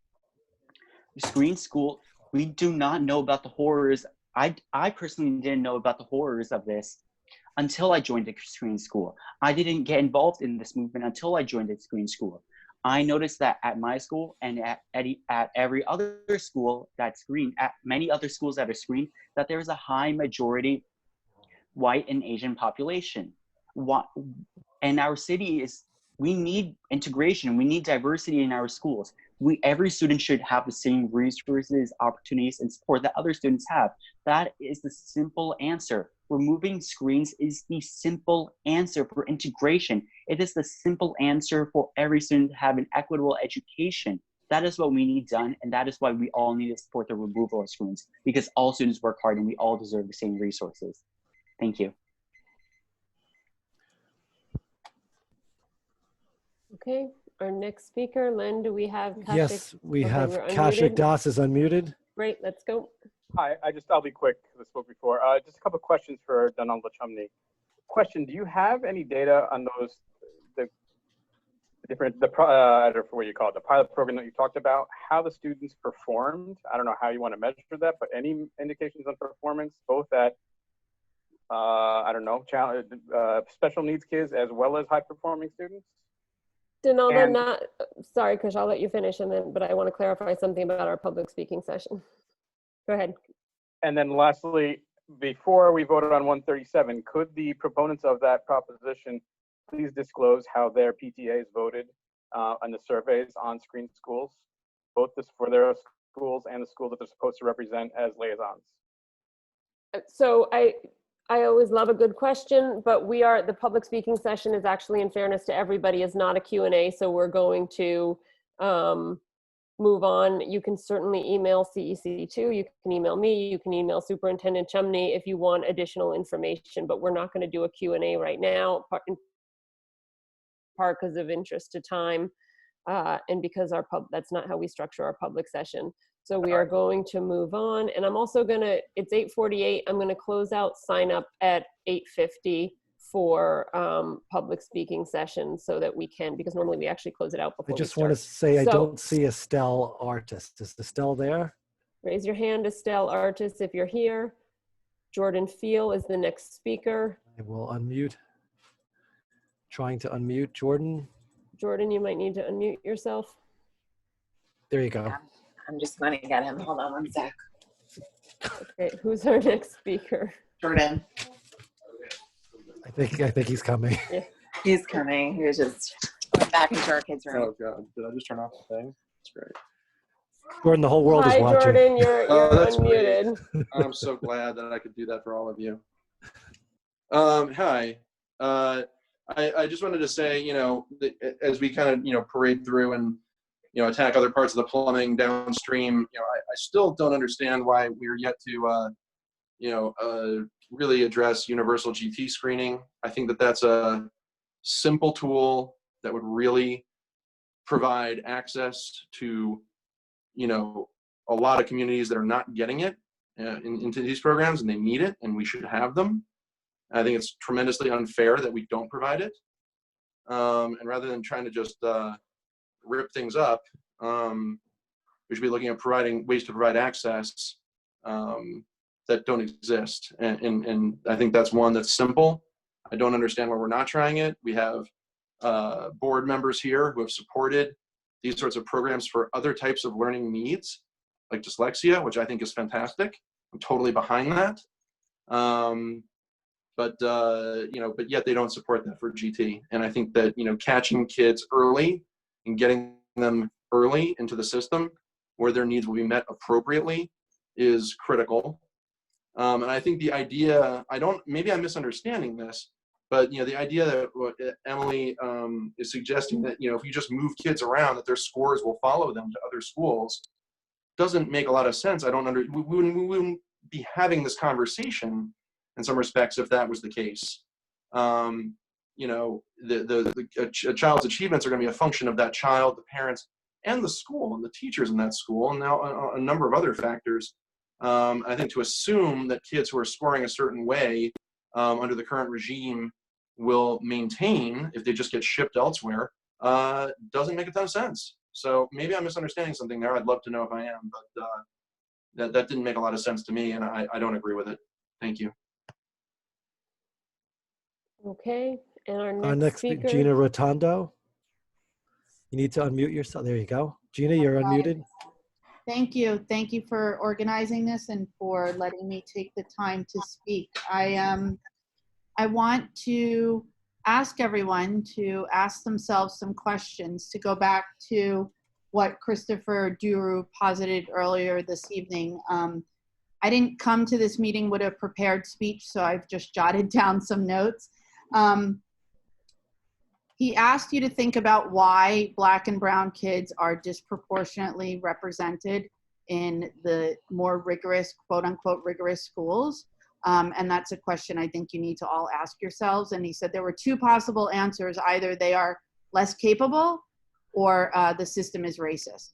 screen school, we do not know about the horrors. I personally didn't know about the horrors of this until I joined a screen school. I didn't get involved in this movement until I joined a screen school. I noticed that at my school and at every other school that's screened, at many other schools that are screened, that there's a high majority white and Asian population. And our city we need integration, we need diversity in our schools. Every student should have the same resources, opportunities, and support that other students have. That is the simple answer. Removing screens is the simple answer for integration. It is the simple answer for every student to have an equitable education. That is what we need done, and that is why we all need to support the removal of screens, because all students work hard and we all deserve the same resources. Thank you. Okay, our next speaker, Len, do we have Kaushik? Yes, we have we're Kaushik unmuted. Das is unmuted. Great, let's go. Hi, I'll be quick because I spoke before. Just a couple of questions for Donald Chumney. Question, do you have any data on those, I don't know what you call it, the pilot program that you talked about, how the students performed? I don't know how you want to measure that, but any indications on performance, both at, special needs kids as well as high performing students? Donalda, sorry, Kush, I'll let you finish, but I want to clarify something about our public speaking session. Go ahead. And then lastly, before we voted on 137, could the proponents of that proposition please disclose how their PTAs voted on the surveys on screen schools, both for their schools and the schools that they're supposed to represent as liaisons? So I always love a good question, but the public speaking session is actually, in fairness to everybody, is not a Q&A, so we're going to move on. You can certainly email CEC2, you can email me, you can email Superintendent Chumney if you want additional information, but we're not going to do a Q&A right now, in part because of interest to time, and because that's not how we structure our public session. So we are going to move on, and I'm also it's 8:48, I'm gonna close out sign up at 8:50 for public speaking sessions so that we can, because normally we actually close it out before I just we want to start. say I don't see Estelle Artist. Is Estelle there? Raise your hand, Estelle Artist, if you're here. Jordan Feel is the next speaker. I will unmute. Trying to unmute Jordan. Jordan, you might need to unmute yourself. There you go. I'm just going to get him. Hold on one sec. Okay, who's our next speaker? Jordan. I think he's coming. Yeah. He's coming. He was just going back into our kids' room. Oh God, did I just turn off the thing? That's great. Jordan, the whole world is Hi, watching. Jordan. You're That's great. unmuted. I'm so glad that I could do that for all of you. Hi. I just wanted to say, you know, that as we kind of, you know, parade through and, you know, attack other parts of the plumbing downstream, you know, I still don't understand why we're yet to, you know, really address universal GT screening. I think that that's a simple tool that would really provide access to, you know, a lot of communities that are not getting it into these programs, and they need it, and we should have them. I think it's tremendously unfair that we don't provide it. And rather than trying to just rip things up, we should be looking at providing ways to provide access that don't exist. And I think that's one that's simple. I don't understand why we're not trying it. We have board members here who have supported these sorts of programs for other types of learning needs, like dyslexia, which I think is fantastic. I'm totally behind that. You know, but yet they don't support that for GT. And I think that, you know, catching kids early and getting them early into the system where their needs will be met appropriately is critical. And I think the idea, maybe I'm misunderstanding this, but, you know, the idea that what Emily is suggesting that, you know, if you just move kids around, that their scores will follow them to other schools doesn't make a lot of sense. We wouldn't be having this conversation in some respects if that was the case. You know, a child's achievements are going to be a function of that child, the parents, and the school, and the teachers in that school, and now a number of other factors. I think to assume that kids who are scoring a certain way under the current regime will maintain if they just get shipped elsewhere doesn't make a ton of sense. So maybe I'm misunderstanding something there. I'd love to know if I am, but that didn't make a lot of sense to me, and I don't agree with it. Thank you. Okay, and Our our next next speaker. Gina Rotondo. You need to unmute yourself. There you go. Gina, you're unmuted. Thank you. Thank you for organizing this and for letting me take the time to speak. I want to ask everyone to ask themselves some questions, to go back to what Christopher Duru posited earlier this evening. I didn't come to this meeting with a prepared speech, so I've just jotted down some notes. He asked you to think about why Black and brown kids are disproportionately represented in the more rigorous, quote unquote, rigorous schools. And that's a question I think you need to all ask yourselves. And he said there were two possible answers. Either they are less capable or the system is racist.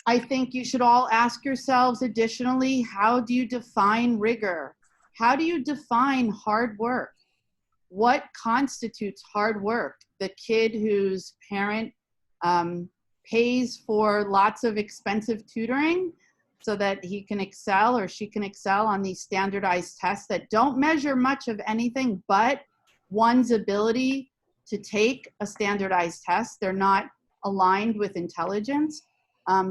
I think you should all ask yourselves additionally, how do you define rigor? How do you define hard work? What constitutes hard work? The kid whose parent pays for lots of expensive tutoring so that he can excel or she can excel on these standardized tests that don't measure much of anything but one's ability to take a standardized test. They're not aligned with intelligence.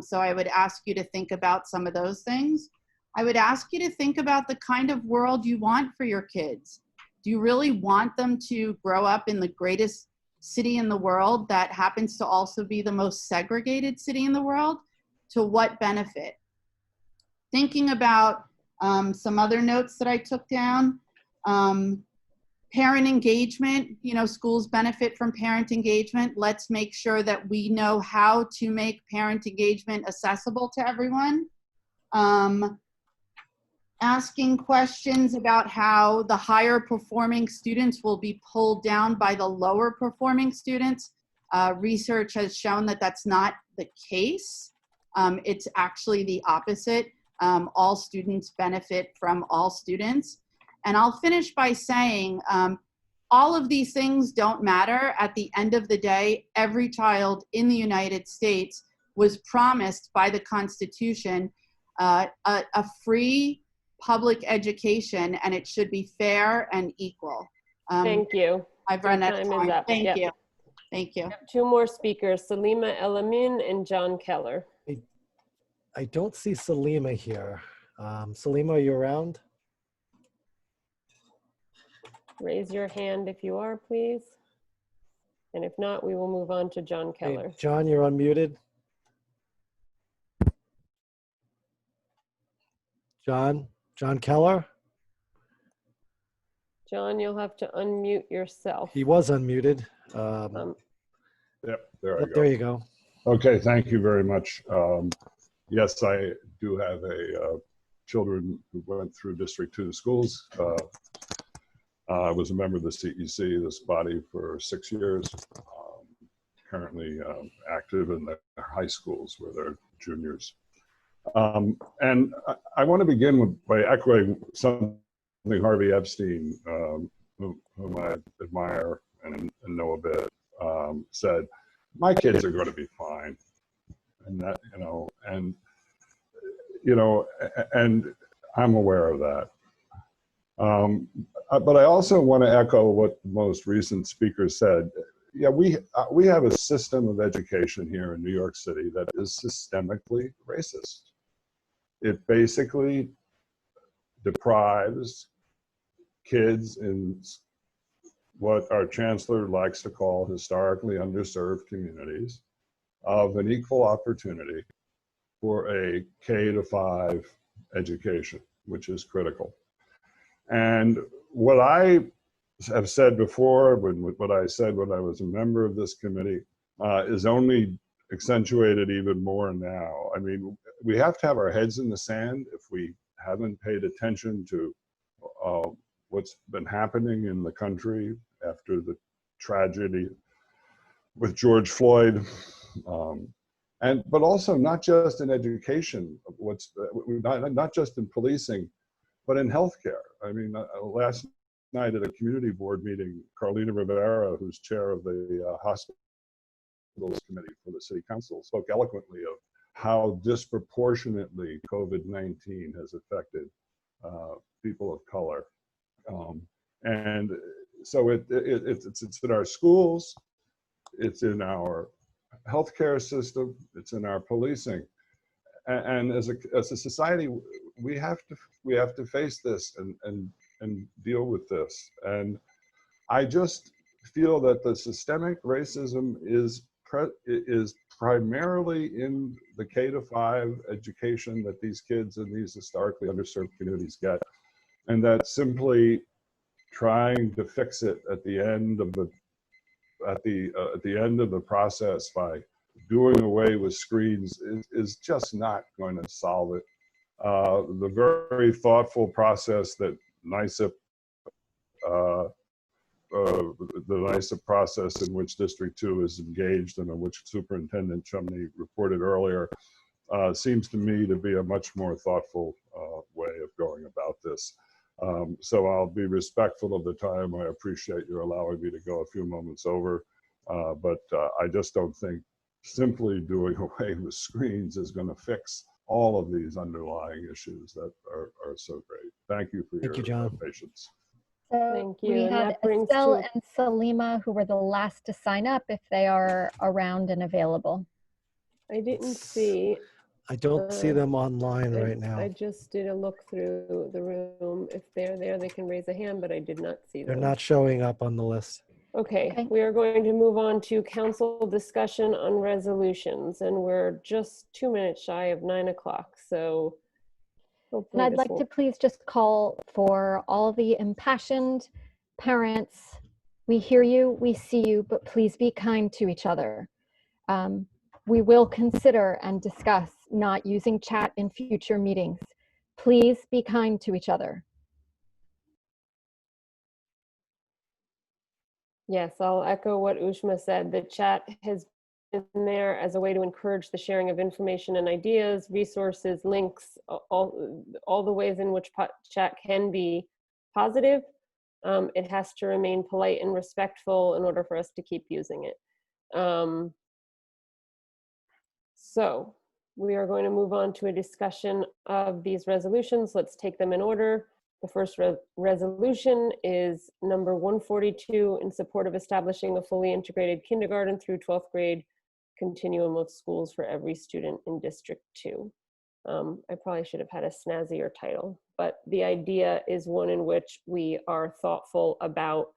So I would ask you to think about some of those things. I would ask you to think about the kind of world you want for your kids. Do you really want them to grow up in the greatest city in the world that happens to also be the most segregated city in the world? To what benefit? Thinking about some other notes that I took down. Parent engagement, you know, schools benefit from parent engagement. Let's make sure that we know how to make parent engagement accessible to everyone. Asking questions about how the higher performing students will be pulled down by the lower performing students. Research has shown that that's not the case. It's actually the opposite. All students benefit from all students. And I'll finish by saying, all of these things don't matter. At the end of the day, every child in the United States was promised by the Constitution a free public education, and it should be fair and equal. Thank you. I've run out of Time is time. up. Thank Yep. you. Thank you. Two more speakers, Salima Elamin and John Keller. I don't see Salima here. Salima, are you around? Raise your hand if you are, please. And if not, we will move on to John Hey, Keller. John, you're unmuted. John Keller? John, you'll have to unmute yourself. He was unmuted. Yep, there I Yep, go. there you go. Okay, thank you very much. Yes, I do have children who went through District 2 schools. I was a member of the CEC, this body, for 6 years. Currently active in the high schools where they're juniors. And I want to begin by echoing something Harvey Epstein, whom I admire and know a bit, said. My kids are going to be fine, and that, and I'm aware of that. But I also want to echo what the most recent speaker said. Yeah, we have a system of education here in New York City that is systemically racist. It basically deprives kids in what our chancellor likes to call historically underserved communities of an equal opportunity for a K-5 education, which is critical. And what I have said before, what I said when I was a member of this committee, is only accentuated even more now. I mean, we have to have our heads in the sand if we haven't paid attention to what's been happening in the country after the tragedy with George Floyd, but also not just in education, not just in policing, but in healthcare. I mean, last night at a community board meeting, Carlina Rivera, who's chair of the hospitals committee for the city council, spoke eloquently of how disproportionately COVID-19 has affected people of color. And so it's in our schools, it's in our healthcare system, it's in our policing. And as a society, we have to face this and deal with this. And I just feel that the systemic racism is primarily in the K-5 education that these kids in these historically underserved communities get, and that simply trying to fix it at the end of the process by doing away with screens is just not going to solve it. The very thoughtful process that NYSIP, the NYSIP process in which District 2 is engaged and in which Superintendent Chumney reported earlier, seems to me to be a much more thoughtful way of going about this. So I'll be respectful of the time. I appreciate your allowing me to go a few moments over, but I just don't think simply doing away with screens is going to fix all of these underlying issues that are so great. Thank you for your patience. So Thank you. we And have that brings Estelle to and Salima, who were the last to sign up, if they are around and available. I didn't see. I don't see them online I right now. I just did a look through the room. If they're there, they can raise a hand, but I did not see They're them. not showing up on the list. Okay, we are going to move on to council discussion on resolutions, and we're just 2 minutes shy of 9 o'clock. So And hopefully I'd this like will- to please just call for all the impassioned parents. We hear you, we see you, but please be kind to each other. We will consider and discuss not using chat in future meetings. Please be kind to each other. Yes, I'll echo what Ushma said. The chat has been there as a way to encourage the sharing of information and ideas, resources, links, all the ways in which chat can be positive. It has to remain polite and respectful in order for us to keep using it. So we are going to move on to a discussion of these resolutions. Let's take them in order. The first resolution is number 142 in support of establishing a fully integrated kindergarten through 12th grade continuum of schools for every student in District 2. I probably should have had a snazzier title, but the idea is one in which we are thoughtful about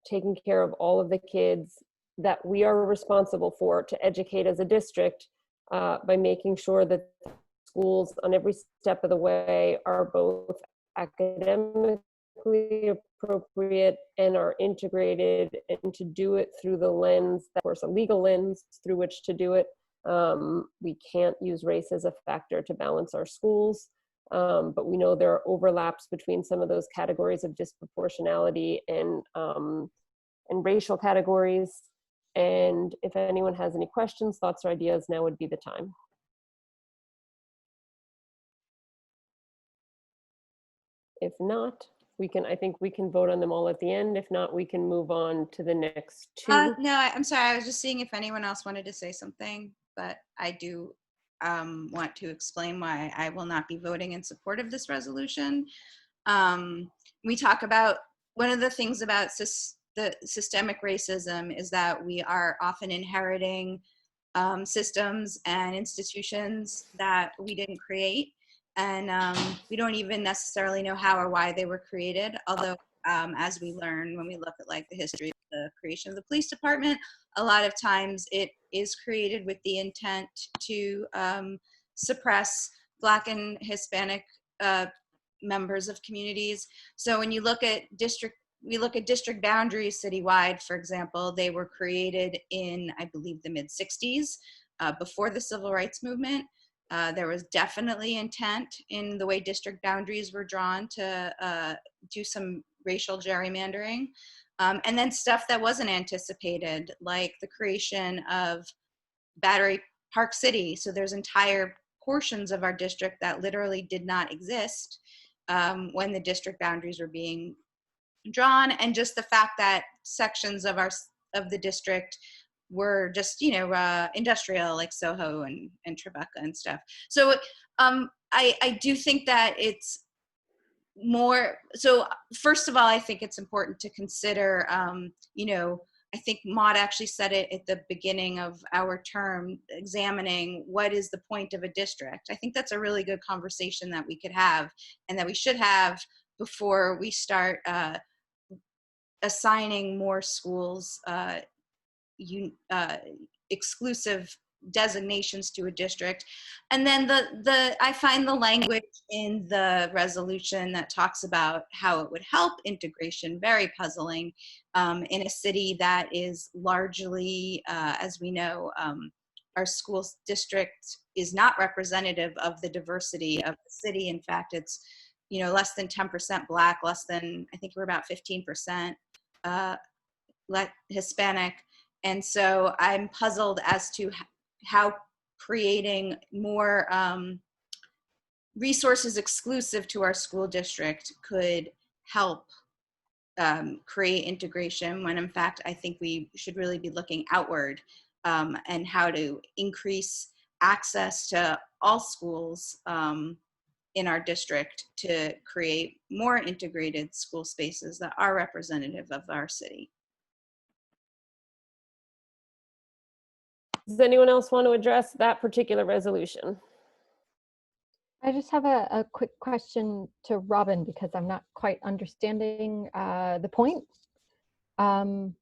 taking care of all of the kids that we are responsible for to educate as a district, by making sure that schools on every step of the way are both academically appropriate and are integrated, and to do it through the lens, of course, a legal lens through which to do it. We can't use race as a factor to balance our schools, but we know there are overlaps between some of those categories of disproportionality and racial categories. And if anyone has any questions, thoughts, or ideas, now would be the time. If not, I think we can vote on them all at the end. If not, we can move on to the next two. No, I'm sorry. I was just seeing if anyone else wanted to say something, but I do want to explain why I will not be voting in support of this resolution. We talk about, one of the things about the systemic racism is that we are often inheriting systems and institutions that we didn't create. And we don't even necessarily know how or why they were created. Although, as we learn when we look at like the history of the creation of the police department, a lot of times it is created with the intent to suppress Black and Hispanic members of communities. So when you look at district boundaries citywide, for example, they were created in, I believe, the mid-60s, before the Civil Rights Movement. There was definitely intent in the way district boundaries were drawn to do some racial gerrymandering. And then stuff that wasn't anticipated, like the creation of Battery Park City. So there's entire portions of our district that literally did not exist when the district boundaries were being drawn. And just the fact that sections of the district were just, industrial, like Soho and Tribeca and stuff. So I do think that it's more, so first of all, I think it's important to consider, I think Maud actually said it at the beginning of our term, examining what is the point of a district. I think that's a really good conversation that we could have and that we should have before we start assigning more schools exclusive designations to a district. And then I find the language in the resolution that talks about how it would help integration very puzzling in a city that is largely, as we know, our school district is not representative of the diversity of the city. In fact, it's less than 10% Black, less than, I think we're about 15% Hispanic. And so I'm puzzled as to how creating more resources exclusive to our school district could help create integration, when in fact I think we should really be looking outward and how to increase access to all schools in our district to create more integrated school spaces that are representative of our city. Does anyone else want to address that particular resolution? I just have a quick question to Robin, because I'm not quite understanding the point of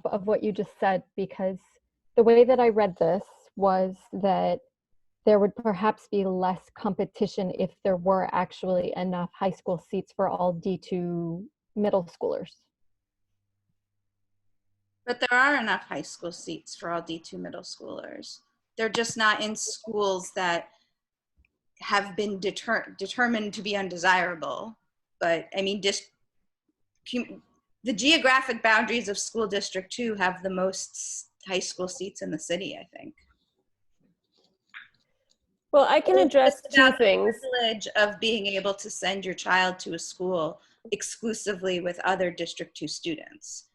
what you just said, because the way that I read this was that there would perhaps be less competition if there were actually enough high school seats for all D2 middle schoolers. But there are enough high school seats for all D2 middle schoolers. They're just not in schools that have been determined to be undesirable. But I mean, the geographic boundaries of school district 2 have the most high school seats in the city, I think. Well, I can address two things. The privilege of being able to send your child to a school exclusively with other District 2 students.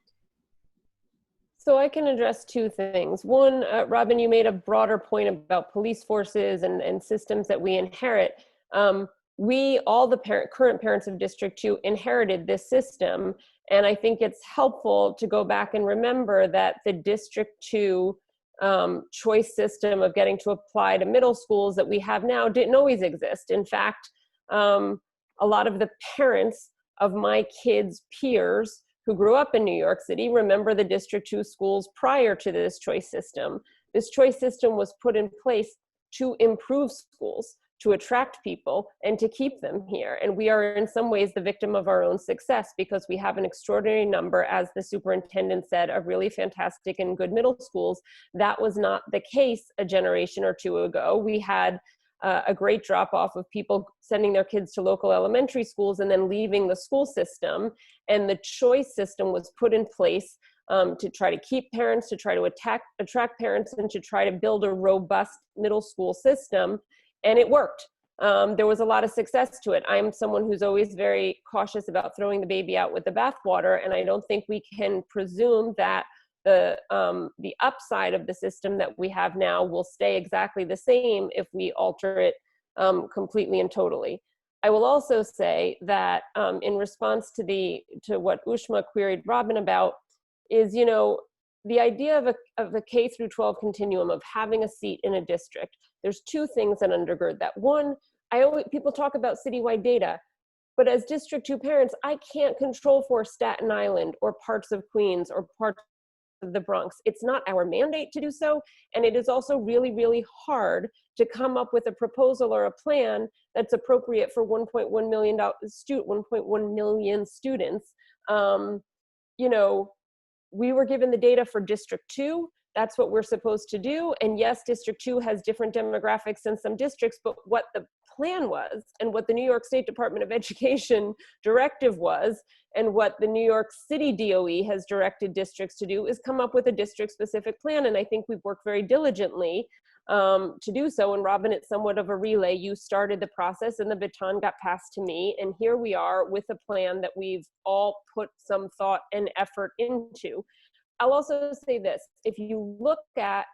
So I can address two things. One, Robin, you made a broader point about police forces and systems that we inherit. We, all the current parents of District 2, inherited this system. And I think it's helpful to go back and remember that the District 2 choice system of getting to apply to middle schools that we have now didn't always exist. In fact, a lot of the parents of my kids' peers who grew up in New York City remember the District 2 schools prior to this choice system. This choice system was put in place to improve schools, to attract people, and to keep them here. And we are in some ways the victim of our own success, because we have an extraordinary number, as the superintendent said, of really fantastic and good middle schools. That was not the case a generation or two ago. We had a great drop off of people sending their kids to local elementary schools and then leaving the school system. And the choice system was put in place to try to keep parents, to try to attract parents, and to try to build a robust middle school system. And it worked. There was a lot of success to it. I'm someone who's always very cautious about throwing the baby out with the bathwater, and I don't think we can presume that the upside of the system that we have now will stay exactly the same if we alter it completely and totally. I will also say that in response to what Ushma queried Robin about is, you know, the idea of a K through 12 continuum, of having a seat in a district. There's two things that undergird that. One, people talk about citywide data, but as District 2 parents, I can't control for Staten Island or parts of Queens or parts of the Bronx. It's not our mandate to do so, and it is also really, really hard to come up with a proposal or a plan that's appropriate for 1.1 million students. You know, we were given the data for District 2. That's what we're supposed to do. And yes, District 2 has different demographics than some districts, but what the plan was, and what the New York State Department of Education directive was, and what the New York City DOE has directed districts to do, is come up with a district-specific plan. And I think we've worked very diligently to do so. And Robin, it's somewhat of a relay. You started the process and the baton got passed to me. And here we are with a plan that we've all put some thought and effort into. I'll also say this: if you look at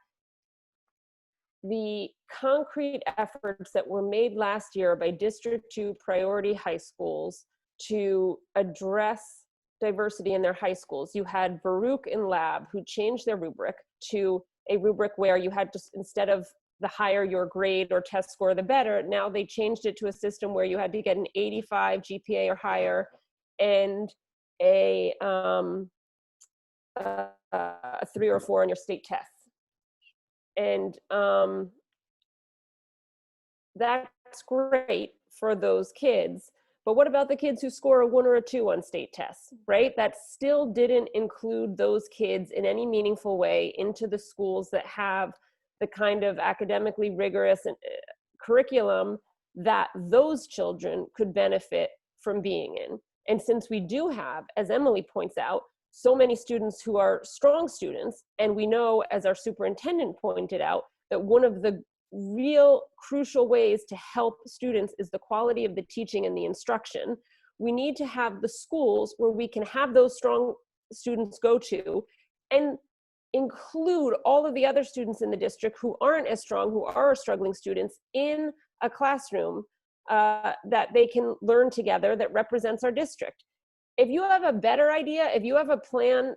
the concrete efforts that were made last year by District 2 priority high schools to address diversity in their high schools, you had Baruch and Lab, who changed their rubric to a rubric where you had to, instead of the higher your grade or test score, the better, now they changed it to a system where you had to get an 85 GPA or higher and a 3 or 4 on your state tests. And that's great for those kids. But what about the kids who score a 1 or a 2 on state tests, right? That still didn't include those kids in any meaningful way into the schools that have the kind of academically rigorous curriculum that those children could benefit from being in. And since we do have, as Emily points out, so many students who are strong students, and we know, as our superintendent pointed out, that one of the real crucial ways to help students is the quality of the teaching and the instruction. We need to have the schools where we can have those strong students go to and include all of the other students in the district who aren't as strong, who are struggling students, in a classroom that they can learn together that represents our district. If you have a better idea, if you have a plan,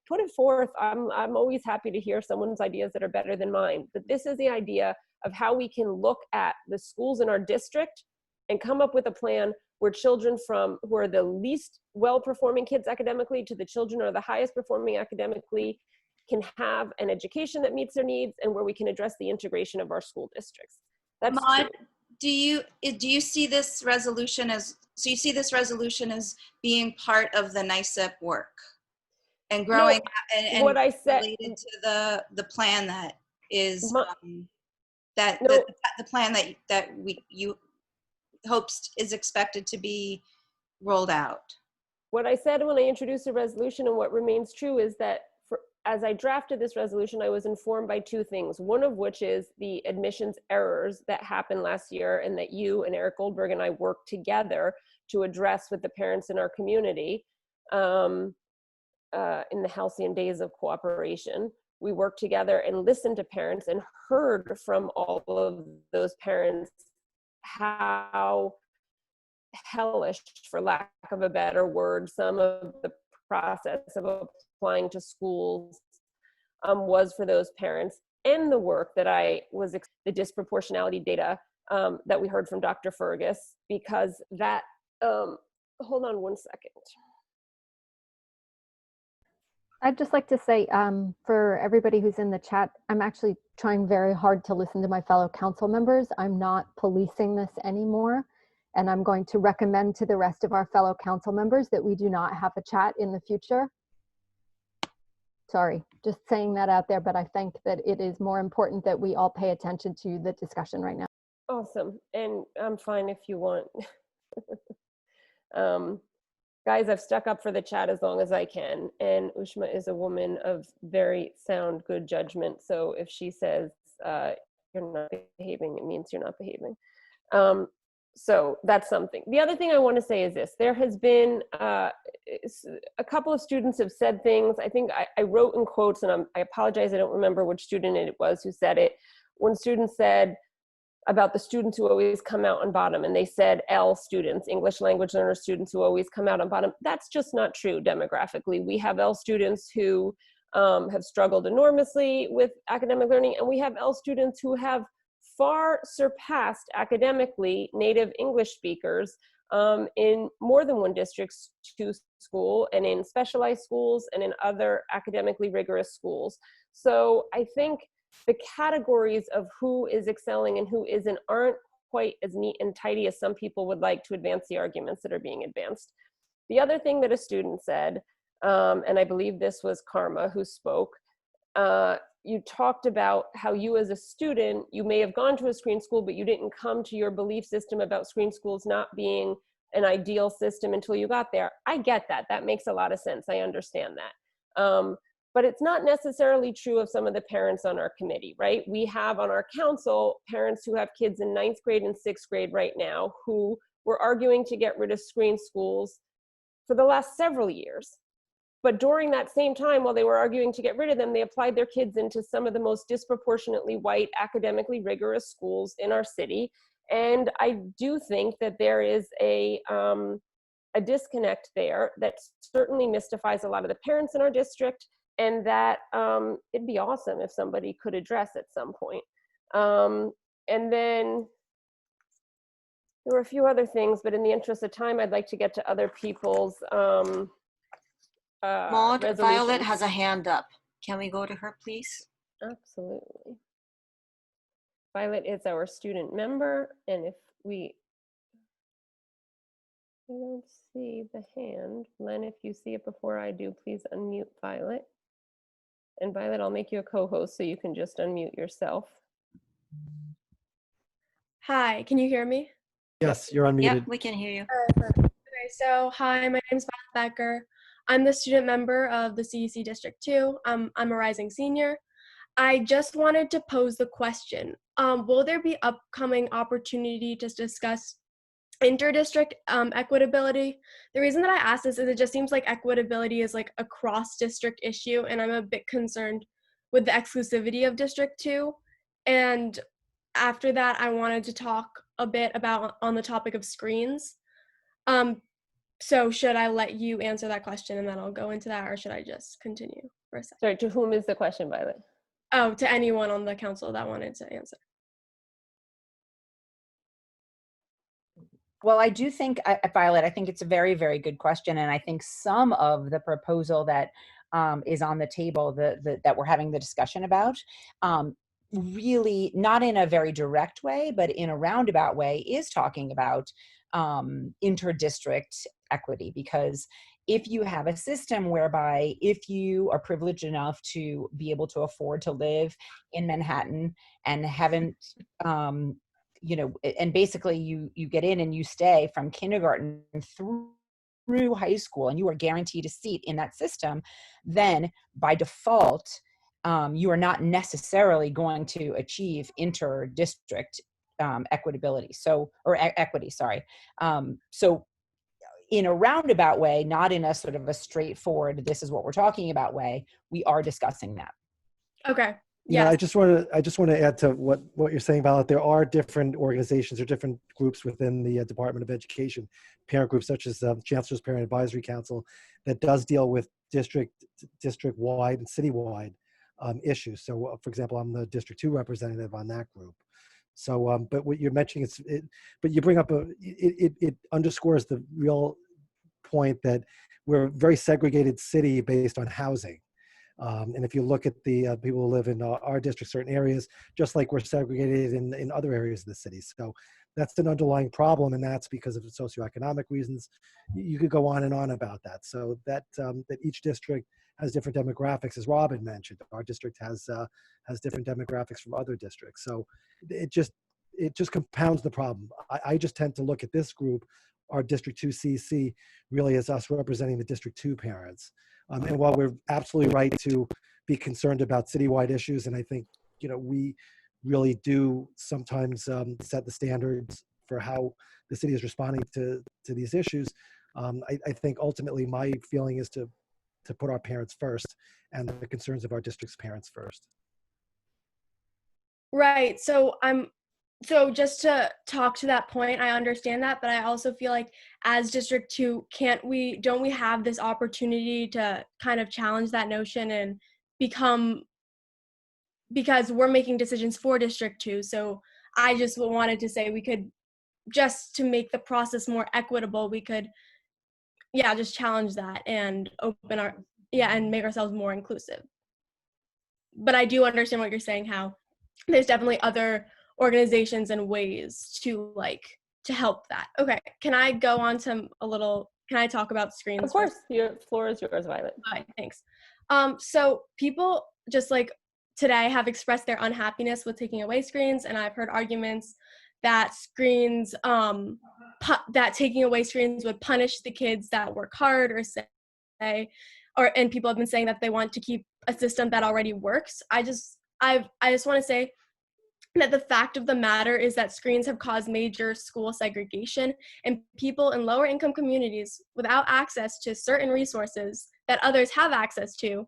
put it forth. I'm always happy to hear someone's ideas that are better than mine. But this is the idea of how we can look at the schools in our district and come up with a plan where children who are the least well-performing kids academically to the children who are the highest performing academically can have an education that meets their needs, and where we can address the integration of our school districts. That's Maud, true. do you see this resolution as, so you see this resolution as being part of the NICEP work and growing and what I said related to the plan that is the plan that you hopes is expected to be rolled out? What I said when I introduced the resolution, and what remains true, is that as I drafted this resolution, I was informed by two things. One of which is the admissions errors that happened last year, and that you and Eric Goldberg and I worked together to address with the parents in our community in the halcyon days of cooperation. We worked together and listened to parents and heard from all of those parents how hellish, for lack of a better word, some of the process of applying to schools was for those parents, and the work that the disproportionality data that we heard from Dr. Fergus, because that, hold on one second. I'd just like to say, for everybody who's in the chat, I'm actually trying very hard to listen to my fellow council members. I'm not policing this anymore. And I'm going to recommend to the rest of our fellow council members that we do not have a chat in the future. Sorry, just saying that out there, but I think that it is more important that we all pay attention to the discussion right now. Awesome. And I'm fine if you want. Guys, I've stuck up for the chat as long as I can. And Ushma is a woman of very sound, good judgment. So if she says you're not behaving, it means you're not behaving. So that's something. The other thing I want to say is this. There has been a couple of students have said things. I think I wrote in quotes, and I apologize, I don't remember which student it was who said it. One student said about the students who always come out on bottom, and they said L students, English language learner students who always come out on bottom. That's just not true demographically. We have L students who have struggled enormously with academic learning, and we have L students who have far surpassed academically native English speakers in more than one district to school, and in specialized schools, and in other academically rigorous schools. So I think the categories of who is excelling and who isn't aren't quite as neat and tidy as some people would like to advance the arguments that are being advanced. The other thing that a student said, and I believe this was Karma who spoke, you talked about how you as a student, you may have gone to a screen school, but you didn't come to your belief system about screen schools not being an ideal system until you got there. I get that. That makes a lot of sense. I understand that. But it's not necessarily true of some of the parents on our committee, right? We have on our council parents who have kids in 9th grade and 6th grade right now who were arguing to get rid of screen schools for the last several years. But during that same time, while they were arguing to get rid of them, they applied their kids into some of the most disproportionately white, academically rigorous schools in our city. And I do think that there is a disconnect there that certainly mystifies a lot of the parents in our district, and that it'd be awesome if somebody could address at some point. And then there were a few other things, but in the interest of time, I'd like to get to other people's Maud, Violet resolutions. has a hand up. Can we go to her, please? Absolutely. Violet is our student member, and if I don't see the hand. Len, if you see it before I do, please unmute Violet. And Violet, I'll make you a co-host so you can just unmute yourself. Hi, can you hear me? Yes, you're unmuted. Yep, we can hear you. Okay, so hi, my name is Violet Becker. I'm the student member of the CEC District 2. I'm a rising senior. I just wanted to pose the question, will there be upcoming opportunity to discuss inter-district equitability? The reason that I ask this is it just seems like equitability is like a cross-district issue, and I'm a bit concerned with the exclusivity of District 2. And after that, I wanted to talk a bit about on the topic of screens. So should I let you answer that question and then I'll go into that, or should I just continue for a second? Sorry, to whom is the question, Violet? Oh, to anyone on the council that wanted to answer. Well, I do think, Violet, I think it's a very, very good question. And I think some of the proposal that is on the table that we're having the discussion about, really not in a very direct way, but in a roundabout way, is talking about inter-district equity. Because if you have a system whereby if you are privileged enough to be able to afford to live in Manhattan and haven't, you know, and basically you get in and you stay from kindergarten through high school and you are guaranteed a seat in that system, then by default, you are not necessarily going to achieve inter-district equitability. So, or equity, sorry. So in a roundabout way, not in a sort of a straightforward, this is what we're talking about way, we are discussing that. Okay. Yeah, I just want to add to what you're saying, Violet. There are different organizations or different groups within the Department of Education, parent groups such as Chancellor's Parent Advisory Council, that does deal with district-wide and city-wide issues. So, for example, I'm the District 2 representative on that group. So, but what you're mentioning, but you bring up it underscores the real point that we're a very segregated city based on housing. And if you look at the people who live in our district, certain areas, just like we're segregated in other areas of the city. So that's an underlying problem, and that's because of socioeconomic reasons. You could go on and on about that. So that that each district has different demographics, as Robin mentioned. Our district has different demographics from other districts. So it just compounds the problem. I just tend to look at this group, our District 2 CEC, really as us representing the District 2 parents. And while we're absolutely right to be concerned about citywide issues, and I think, we really do sometimes set the standards for how the city is responding to these issues, I think ultimately my feeling is to put our parents first and the concerns of our district's parents first. Right. So just to talk to that point, I understand that, but I also feel like as District 2, don't we have this opportunity to kind of challenge that notion and because we're making decisions for District 2. So I just wanted to say we could, just to make the process more equitable, we could, just challenge that and and make ourselves more inclusive. But I do understand what you're saying, how there's definitely other organizations and ways to help that. Okay, can I go on to can I talk about screens? Of course, your floor is yours, Violet. Hi, thanks. So people just like today have expressed their unhappiness with taking away screens, and I've heard arguments that screens, that taking away screens would punish the kids that work hard, and people have been saying that they want to keep a system that already works. I just want to say that the fact of the matter is that screens have caused major school segregation, and people in lower income communities without access to certain resources that others have access to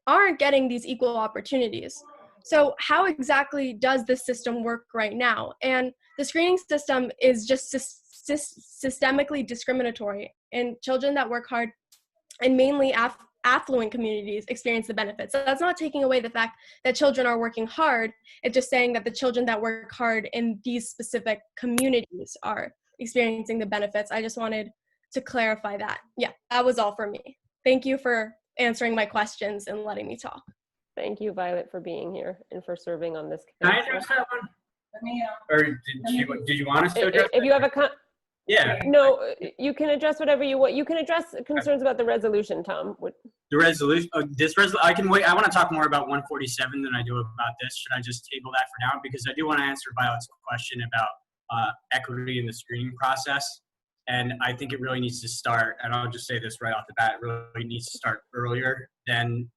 aren't getting these equal opportunities. So how exactly does this system work right now? And the screening system is just systemically discriminatory, and children that work hard and mainly affluent communities experience the benefits. So that's not taking away the fact that children are working hard. It's just saying that the children that work hard in these specific communities are experiencing the benefits. I just wanted to clarify that. Yeah, that was all for me. Thank you for answering my questions and letting me talk. Thank you, Violet, for being here and for serving on this Can I council. address that one? Or did you want us to address If you have a Yeah. No, you can address whatever you want. You can address concerns about the resolution, Tom. The resolution, I can wait. I want to talk more about 147 than I do about this. Should I just table that for now? Because I do want to answer Violet's question about equity in the screening process. And I think it really needs to start, and I'll just say this right off the bat, it really needs to start earlier than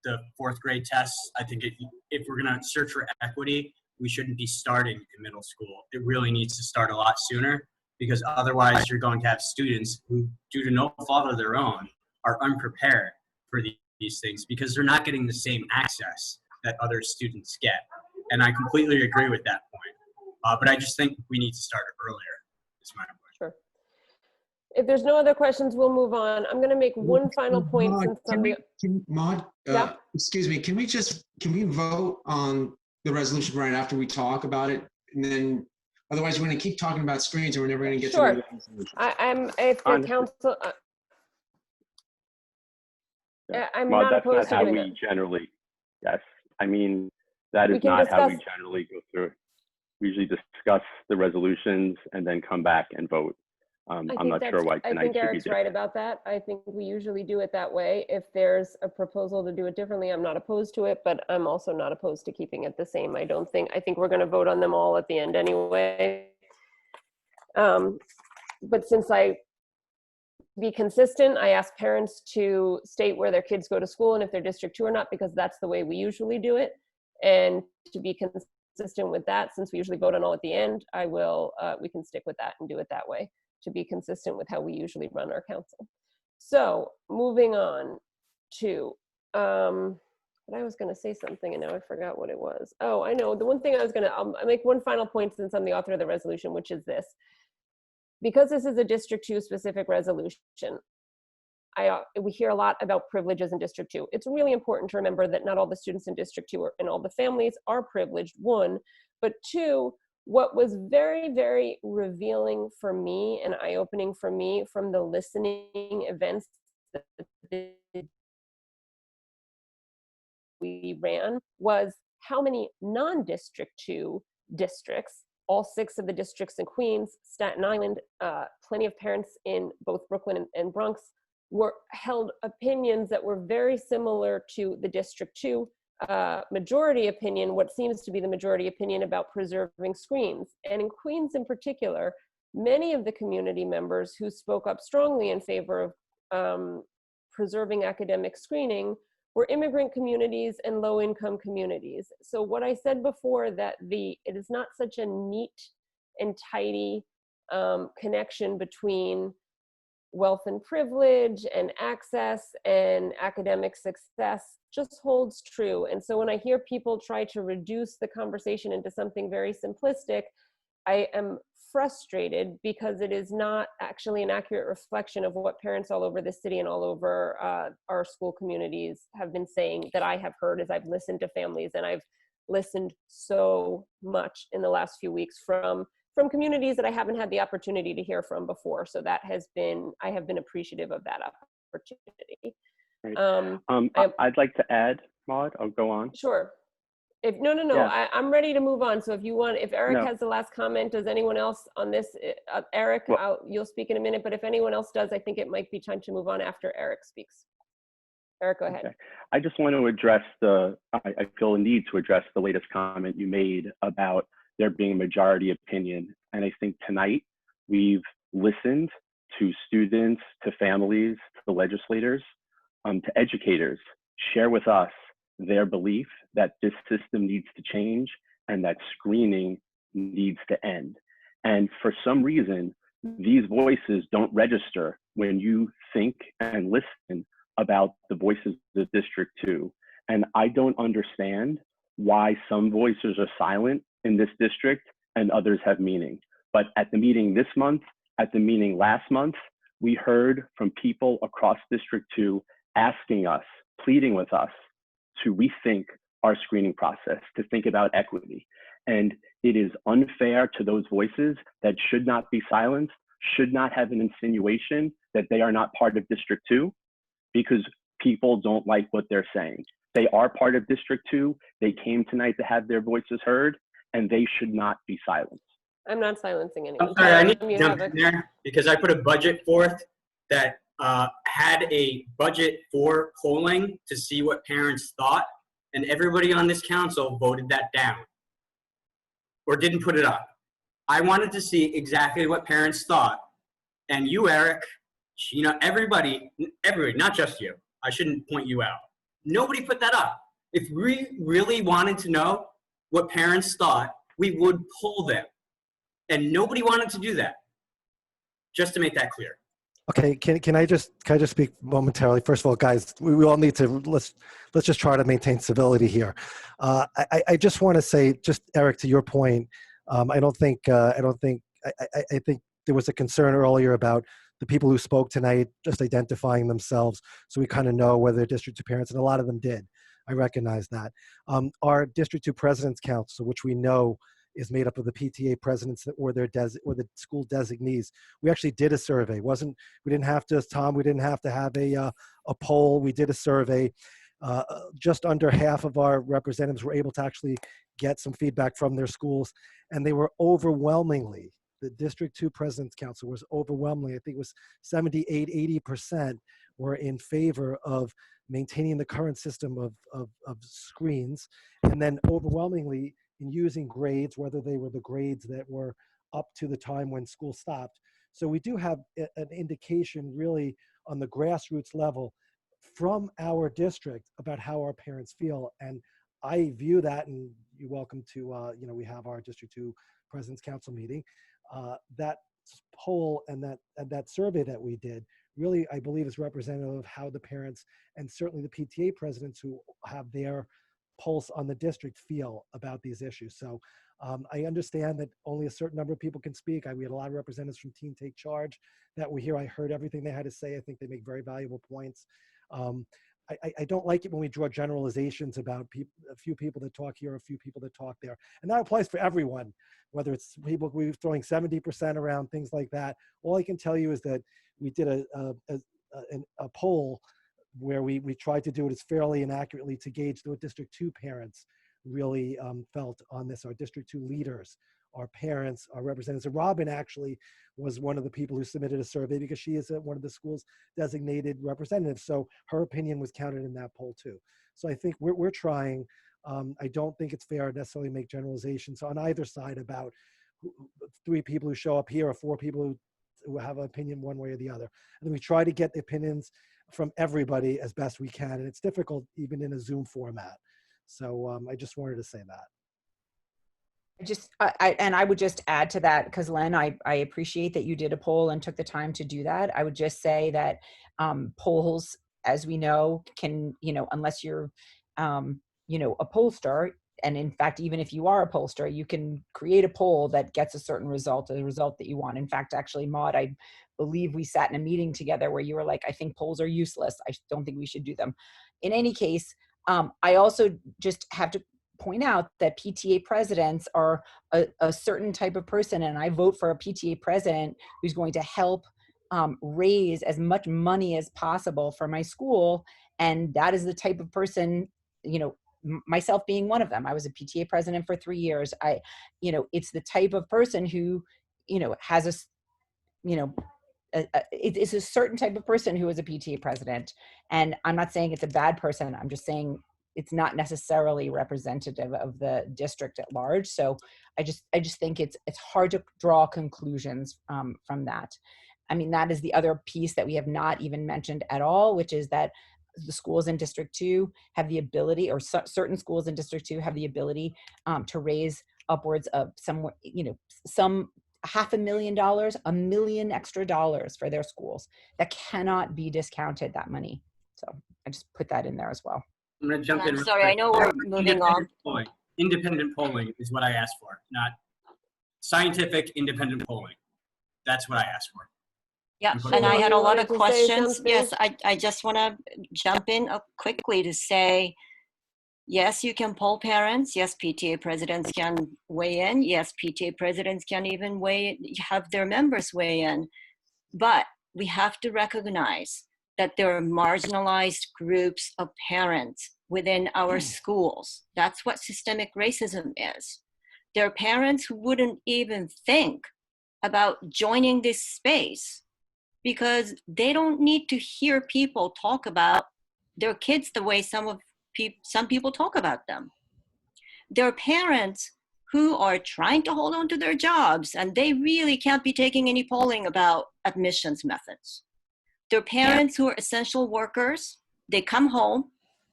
the 4th grade tests. I think if we're going to search for equity, we shouldn't be starting in middle school. It really needs to start a lot sooner, because otherwise you're going to have students who, due to no fault of their own, are unprepared for these things because they're not getting the same access that other students get. And I completely agree with that point. But I just think we need to start earlier. Is my point. Sure. If there's no other questions, we'll move on. I'm going to make one final point. Maud, excuse me, can we vote on the resolution right after we talk about it? And then otherwise we're going to keep talking about screens and we're never going to get to the resolution. If the council, I'm Well, not that's opposed not to how doing we it. generally, yes. I mean, that We is can not how we discuss- generally go through it. We usually discuss the resolutions and then come back and vote. I'm not sure why I tonight think should be Eric's different. right about that. I think we usually do it that way. If there's a proposal to do it differently, I'm not opposed to it, but I'm also not opposed to keeping it the same. I think we're going to vote on them all at the end anyway. But since be consistent, I ask parents to state where their kids go to school and if they're District 2 or not, because that's the way we usually do it. And to be consistent with that, since we usually vote on all at the end, we can stick with that and do it that way, to be consistent with how we usually run our council. So moving on to, but I was going to say something and now I forgot what it was. Oh, I know. The one thing I'll make one final point since I'm the author of the resolution, which is this. Because this is a District 2 specific resolution, we hear a lot about privileges in District 2. It's really important to remember that not all the students in District 2 and all the families are privileged, one, but two, what was very, very revealing for me and eye-opening for me from the listening events that the we ran was how many non-District 2 districts, all 6 of the districts in Queens, Staten Island, plenty of parents in both Brooklyn and Bronx were held opinions that were very similar to the District 2 majority opinion, what seems to be the majority opinion about preserving screens. And in Queens in particular, many of the community members who spoke up strongly in favor of preserving academic screening were immigrant communities and low-income communities. So what I said before, that it is not such a neat and tidy connection between wealth and privilege and access and academic success just holds true. And so when I hear people try to reduce the conversation into something very simplistic, I am frustrated because it is not actually an accurate reflection of what parents all over the city and all over our school communities have been saying, that I have heard as I've listened to families. And I've listened so much in the last few weeks from communities that I haven't had the opportunity to hear from before. So that has been, I have been appreciative of that opportunity. Right. I'd like to add, Maud, I'll go on. Sure. No, Yeah. I'm ready to move on. So if you want, if Eric No. has the last comment, does anyone else on this? Eric, you'll speak in a minute, but if anyone else does, I think it might be time to move on after Eric speaks. Eric, go ahead. Okay. I just want to address I feel a need to address the latest comment you made about there being a majority opinion. And I think tonight we've listened to students, to families, to legislators, to educators share with us their belief that this system needs to change and that screening needs to end. And for some reason, these voices don't register when you think and listen about the voices of District 2. And I don't understand why some voices are silent in this district and others have meaning. But at the meeting this month, at the meeting last month, we heard from people across District 2 asking us, pleading with us to rethink our screening process, to think about equity. And it is unfair to those voices that should not be silenced, should not have an insinuation that they are not part of District 2, because people don't like what they're saying. They are part of District 2. They came tonight to have their voices heard, and they should not be silenced. I'm not silencing anyone. I'm sorry, I need to jump in there because I put a budget forth that had a budget for polling to see what parents thought, and everybody on this council voted that down or didn't put it up. I wanted to see exactly what parents thought, and you, Eric, you know, everybody, not just you, I shouldn't point you out. Nobody put that up. If we really wanted to know what parents thought, we would poll them. And nobody wanted to do that. Just to make that clear. Okay, can I just speak momentarily? First of all, guys, we all need to let's just try to maintain civility here. I just want to say, just Eric, to your point, I think there was a concern earlier about the people who spoke tonight just identifying themselves, so we kind of know whether they're District 2 parents, and a lot of them did. I recognize that. Our District 2 President's Council, which we know is made up of the PTA presidents or the school designees. We actually did a survey. We didn't have to, Tom, we didn't have to have a poll. We did a survey. Just under half of our representatives were able to actually get some feedback from their schools, and they were overwhelmingly, the District 2 President's Council was overwhelmingly, I think it was 78, 80% were in favor of maintaining the current system of screens, and then overwhelmingly in using grades, whether they were the grades that were up to the time when school stopped. So we do have an indication really on the grassroots level from our district about how our parents feel. And I view that, and you're welcome to, we have our District 2 President's Council meeting. That poll and that survey that we did really, I believe, is representative of how the parents and certainly the PTA presidents who have their pulse on the district feel about these issues. So I understand that only a certain number of people can speak. We had a lot of representatives from Teen Take Charge that were here. I heard everything they had to say. I think they make very valuable points. I don't like it when we draw generalizations about a few people that talk here, a few people that talk there. And that applies for everyone, whether it's people we're throwing 70% around, things like that. All I can tell you is that we did a poll where we tried to do it as fairly and accurately to gauge what District 2 parents really felt on this. Our District 2 leaders, our parents, our representatives. And Robin actually was one of the people who submitted a survey because she is one of the school's designated representatives. So her opinion was counted in that poll too. So I think we're trying. I don't think it's fair to necessarily make generalizations on either side about 3 people who show up here or 4 people who have an opinion one way or the other. And we try to get the opinions from everybody as best we can. And it's difficult even in a Zoom format. So I just wanted to say that. I would just add to that, because Len, I appreciate that you did a poll and took the time to do that. I would just say that polls, as we know, can, unless you're, a pollster, and in fact, even if you are a pollster, you can create a poll that gets a certain result, a result that you want. In fact, actually, Maud, I believe we sat in a meeting together where you were like, I think polls are useless. I don't think we should do them. In any case, I also just have to point out that PTA presidents are a certain type of person, and I vote for a PTA president who's going to help raise as much money as possible for my school. And that is the type of person, myself being one of them. I was a PTA president for 3 years. It's the type of person who, has it's a certain type of person who is a PTA president. And I'm not saying it's a bad person. I'm just saying it's not necessarily representative of the district at large. So I just think it's hard to draw conclusions from that. I mean, that is the other piece that we have not even mentioned at all, which is that the schools in District 2 have the ability, or certain schools in District 2 have the ability to raise upwards of some $500,000, $1 million extra dollars for their schools. That cannot be discounted, that money. So I just put that in there as well. I'm going to jump in. I'm sorry, I know we're moving on. Independent polling is what I asked for, not scientific independent polling. That's what I asked for. Yeah, and I had a lot of questions. Yes, I just want to jump in quickly to say, yes, you can poll parents. Yes, PTA presidents can weigh in. Yes, PTA presidents can even have their members weigh in. But we have to recognize that there are marginalized groups of parents within our schools. That's what systemic racism is. There are parents who wouldn't even think about joining this space because they don't need to hear people talk about their kids the way some people talk about them. There are parents who are trying to hold on to their jobs and they really can't be taking any polling about admissions methods. There are parents who are essential workers. They come home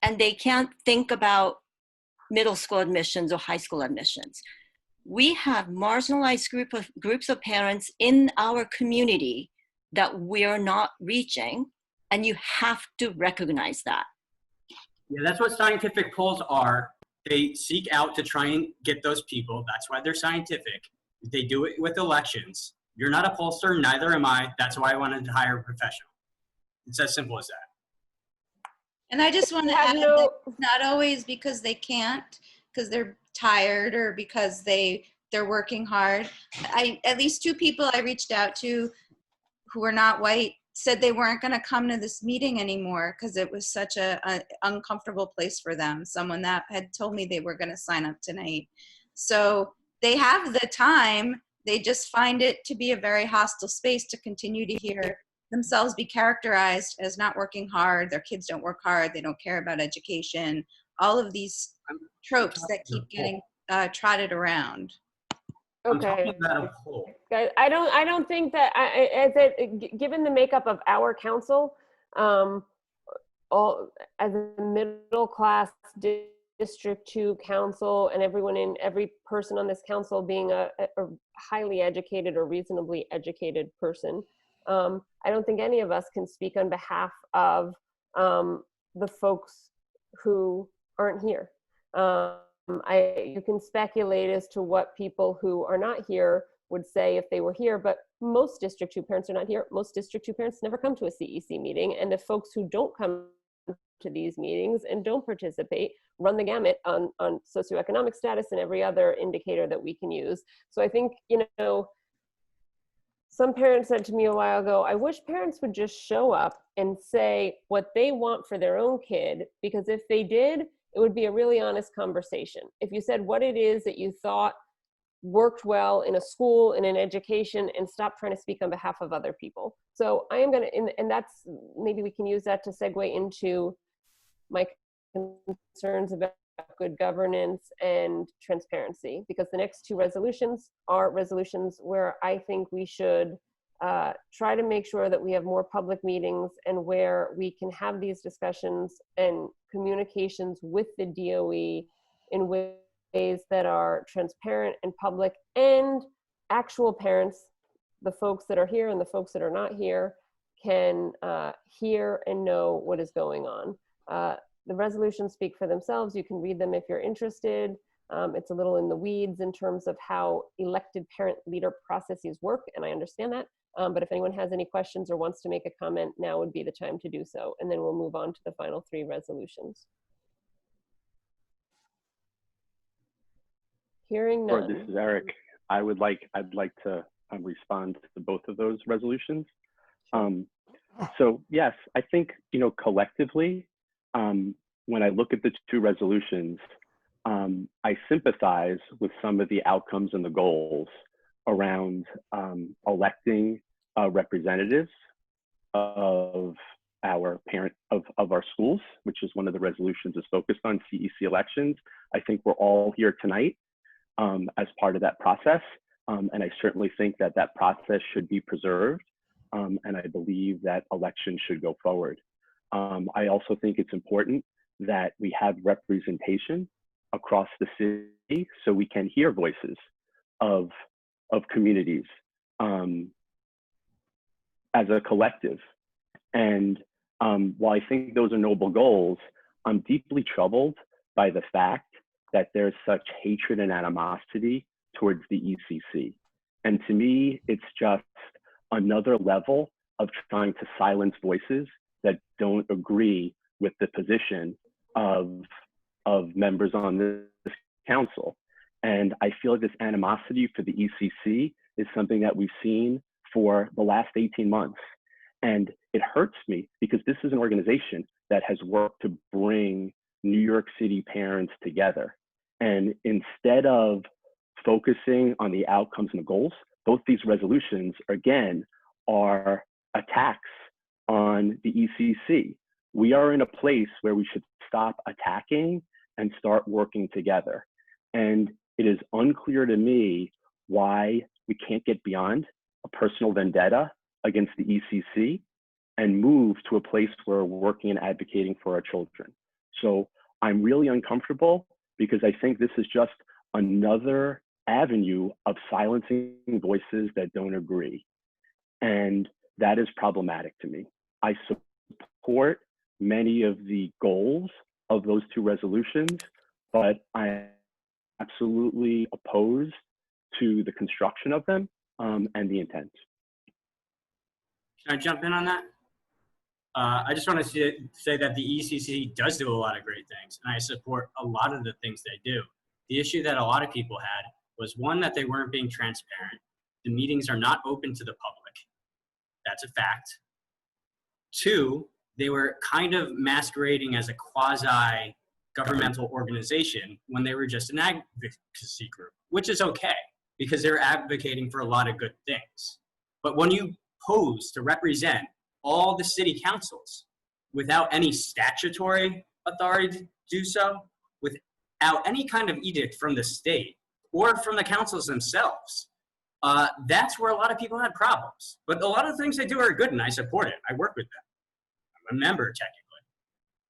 and they can't think about middle school admissions or high school admissions. We have marginalized groups of parents in our community that we're not reaching, and you have to recognize that. Yeah, that's what scientific polls are. They seek out to try and get those people. That's why they're scientific. They do it with elections. You're not a pollster, neither am I. That's why I wanted to hire a professional. It's as simple as that. And I just want to add that it's not always because they can't, because they're tired or because they're working hard. At least 2 people I reached out to who were not white said they weren't going to come to this meeting anymore because it was such an uncomfortable place for them. Someone that had told me they were going to sign up tonight. So they have the time. They just find it to be a very hostile space to continue to hear themselves be characterized as not working hard. Their kids don't work hard. They don't care about education. All of these tropes that keep getting trotted around. Okay. Guys, I don't think that given the makeup of our council, all as a middle class District 2 council, and every person on this council being a highly educated or reasonably educated person, I don't think any of us can speak on behalf of the folks who aren't here. You can speculate as to what people who are not here would say if they were here, but most District 2 parents are not here. Most District 2 parents never come to a CEC meeting, and the folks who don't come to these meetings and don't participate run the gamut on socioeconomic status and every other indicator that we can use. So I think, some parents said to me a while ago, I wish parents would just show up and say what they want for their own kid, because if they did, it would be a really honest conversation. If you said what it is that you thought worked well in a school, in an education, and stop trying to speak on behalf of other people. So I am going to, and that's, maybe we can use that to segue into my concerns about good governance and transparency, because the next two resolutions are resolutions where I think we should try to make sure that we have more public meetings and where we can have these discussions and communications with the DOE in ways that are transparent and public, and actual parents, the folks that are here and the folks that are not here, can hear and know what is going on. The resolutions speak for themselves. You can read them if you're interested. It's a little in the weeds in terms of how elected parent leader processes work, and I understand that. But if anyone has any questions or wants to make a comment, now would be the time to do so. And then we'll move on to the final three resolutions. Hearing none. This is Eric. I'd like to respond to both of those resolutions. So yes, I think, collectively, when I look at the two resolutions, I sympathize with some of the outcomes and the goals around electing representatives of our our schools, which is one of the resolutions is focused on CEC elections. I think we're all here tonight as part of that process. And I certainly think that that process should be preserved. And I believe that elections should go forward. I also think it's important that we have representation across the city so we can hear voices of communities as a collective. And while I think those are noble goals, I'm deeply troubled by the fact that there's such hatred and animosity towards the ECC. And to me, it's just another level of trying to silence voices that don't agree with the position of members on this council. And I feel like this animosity for the ECC is something that we've seen for the last 18 months. And it hurts me because this is an organization that has worked to bring New York City parents together. And instead of focusing on the outcomes and the goals, both these resolutions, again, are attacks on the ECC. We are in a place where we should stop attacking and start working together. And it is unclear to me why we can't get beyond a personal vendetta against the ECC and move to a place where we're working and advocating for our children. So I'm really uncomfortable because I think this is just another avenue of silencing voices that don't agree. And that is problematic to me. I support many of the goals of those two resolutions, but I am absolutely opposed to the construction of them and the intent. Can I jump in on that? I just want to say that the ECC does do a lot of great things, and I support a lot of the things they do. The issue that a lot of people had was, one, that they weren't being transparent. The meetings are not open to the public. That's a fact. Two, they were kind of masquerading as a quasi-governmental organization when they were just an advocacy group, which is okay because they're advocating for a lot of good things. But when you pose to represent all the city councils without any statutory authority to do so, without any kind of edict from the state or from the councils themselves, that's where a lot of people had problems. But a lot of the things they do are good, and I support it. I work with them. I'm a member, technically.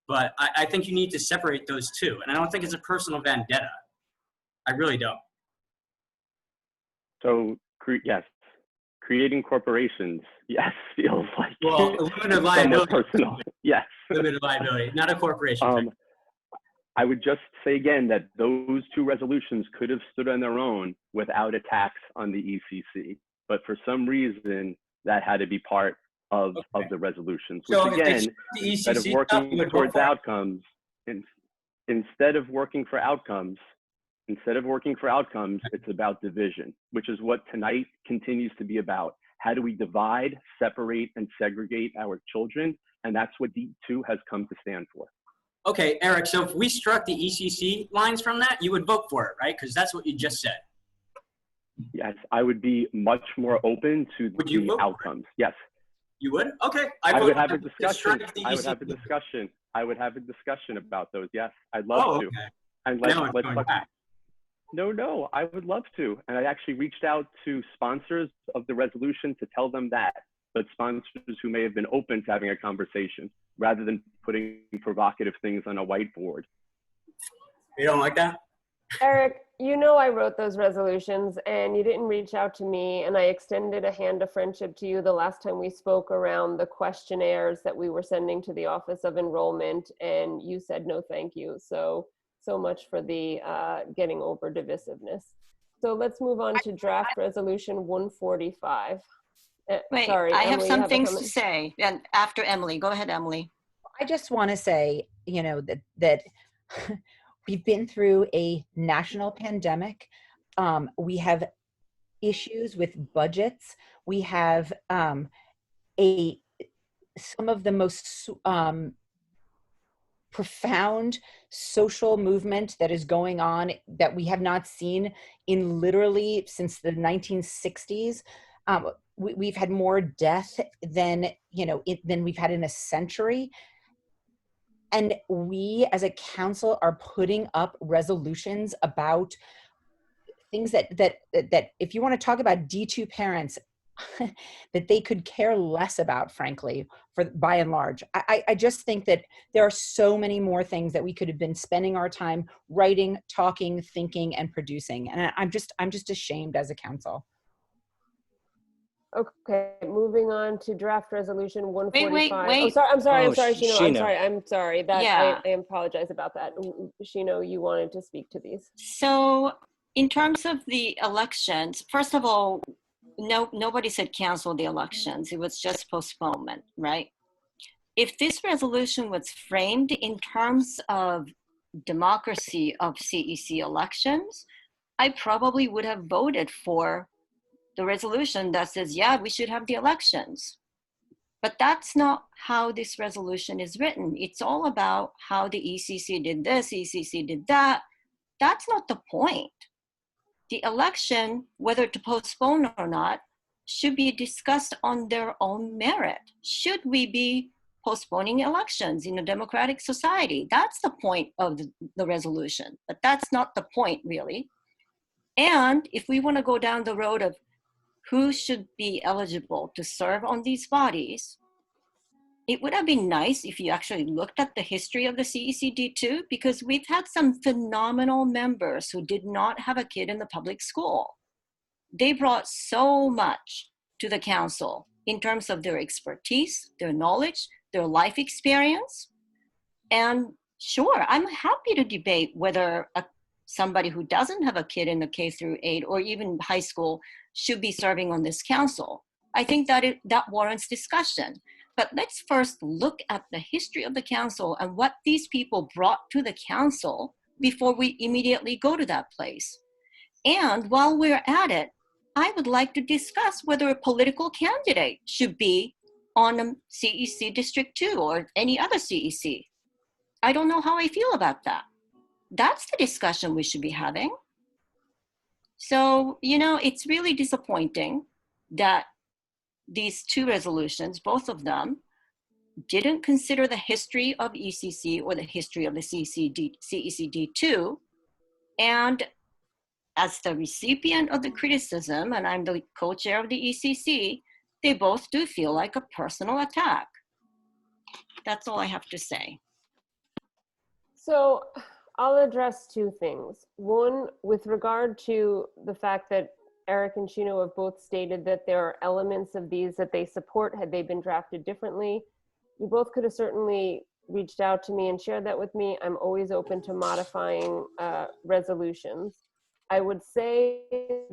But I think you need to separate those two, and I don't think it's a personal vendetta. I really don't. So, yes, creating corporations, yes, feels like limited liability. Personal. Yes. Limited liability, not a corporation. I would just say again that those two resolutions could have stood on their own without attacks on the ECC, but for some reason that had to be part of the resolutions. Which So again, the instead of ECC working would towards vote for it. outcomes, instead of working for outcomes, it's about division, which is what tonight continues to be about. How do we divide, separate, and segregate our children? And that's what D2 has come to stand for. Okay, Eric, so if we struck the ECC lines from that, you would vote for it, right? Because that's what you just said. Yes, I would be much more open to the outcomes. Yes. You would? Okay. I would have a discussion. I would have a discussion. I would have a discussion about those. Yes, I'd love to. And no, I would love to. And I actually reached out to sponsors of the resolution to tell them that, but sponsors who may have been open to having a conversation rather than putting provocative things on a whiteboard. You don't like that? Eric, you know I wrote those resolutions and you didn't reach out to me, and I extended a hand of friendship to you the last time we spoke around the questionnaires that we were sending to the Office of Enrollment, and you said no thank you. So much for the getting over divisiveness. So let's move on to draft resolution 145. Wait, sorry, I Emily, have some things to comment? say. And after Emily, go ahead, Emily. I just want to say, you know, that we've been through a national pandemic. We have issues with budgets. We have some of the most profound social movement that is going on that we have not seen in literally since the 1960s. We've had more death than, you know, than we've had in a century. And we as a council are putting up resolutions about things that if you want to talk about D2 parents, that they could care less about, frankly, by and large. I just think that there are so many more things that we could have been spending our time writing, talking, thinking, and producing. And I'm just ashamed as a council. Okay, moving on to draft resolution 145. Wait. Oh, sorry, I'm sorry, Shino. I'm sorry. That Yeah. I apologize about that. Shino, you wanted to speak to these. So in terms of the elections, first of all, nobody said cancel the elections. It was just postponement, right? If this resolution was framed in terms of democracy of CEC elections, I probably would have voted for the resolution that says, yeah, we should have the elections. But that's not how this resolution is written. It's all about how the ECC did this, ECC did that. That's not the point. The election, whether to postpone or not, should be discussed on their own merit. Should we be postponing elections in a democratic society? That's the point of the resolution, but that's not the point really. And if we want to go down the road of who should be eligible to serve on these bodies, it would have been nice if you actually looked at the history of the CECD2, because we've had some phenomenal members who did not have a kid in the public school. They brought so much to the council in terms of their expertise, their knowledge, their life experience. And sure, I'm happy to debate whether somebody who doesn't have a kid in the K through 8 or even high school should be serving on this council. I think that that warrants discussion. But let's first look at the history of the council and what these people brought to the council before we immediately go to that place. And while we're at it, I would like to discuss whether a political candidate should be on a CEC District 2 or any other CEC. I don't know how I feel about that. That's the discussion we should be having. So, you know, it's really disappointing that these two resolutions, both of them, didn't consider the history of ECC or the history of the CECD2. And as the recipient of the criticism, and I'm the co-chair of the ECC, they both do feel like a personal attack. That's all I have to say. So I'll address two things. One, with regard to the fact that Eric and Shino have both stated that there are elements of these that they support had they been drafted differently. You both could have certainly reached out to me and shared that with me. I'm always open to modifying resolutions. I would say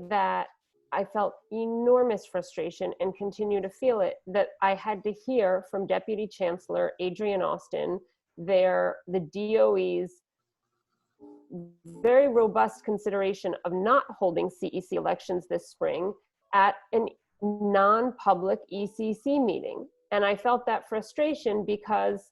that I felt enormous frustration and continue to feel it, that I had to hear from Deputy Chancellor Adrian Austin, the DOE's very robust consideration of not holding CEC elections this spring at an non-public ECC meeting. And I felt that frustration because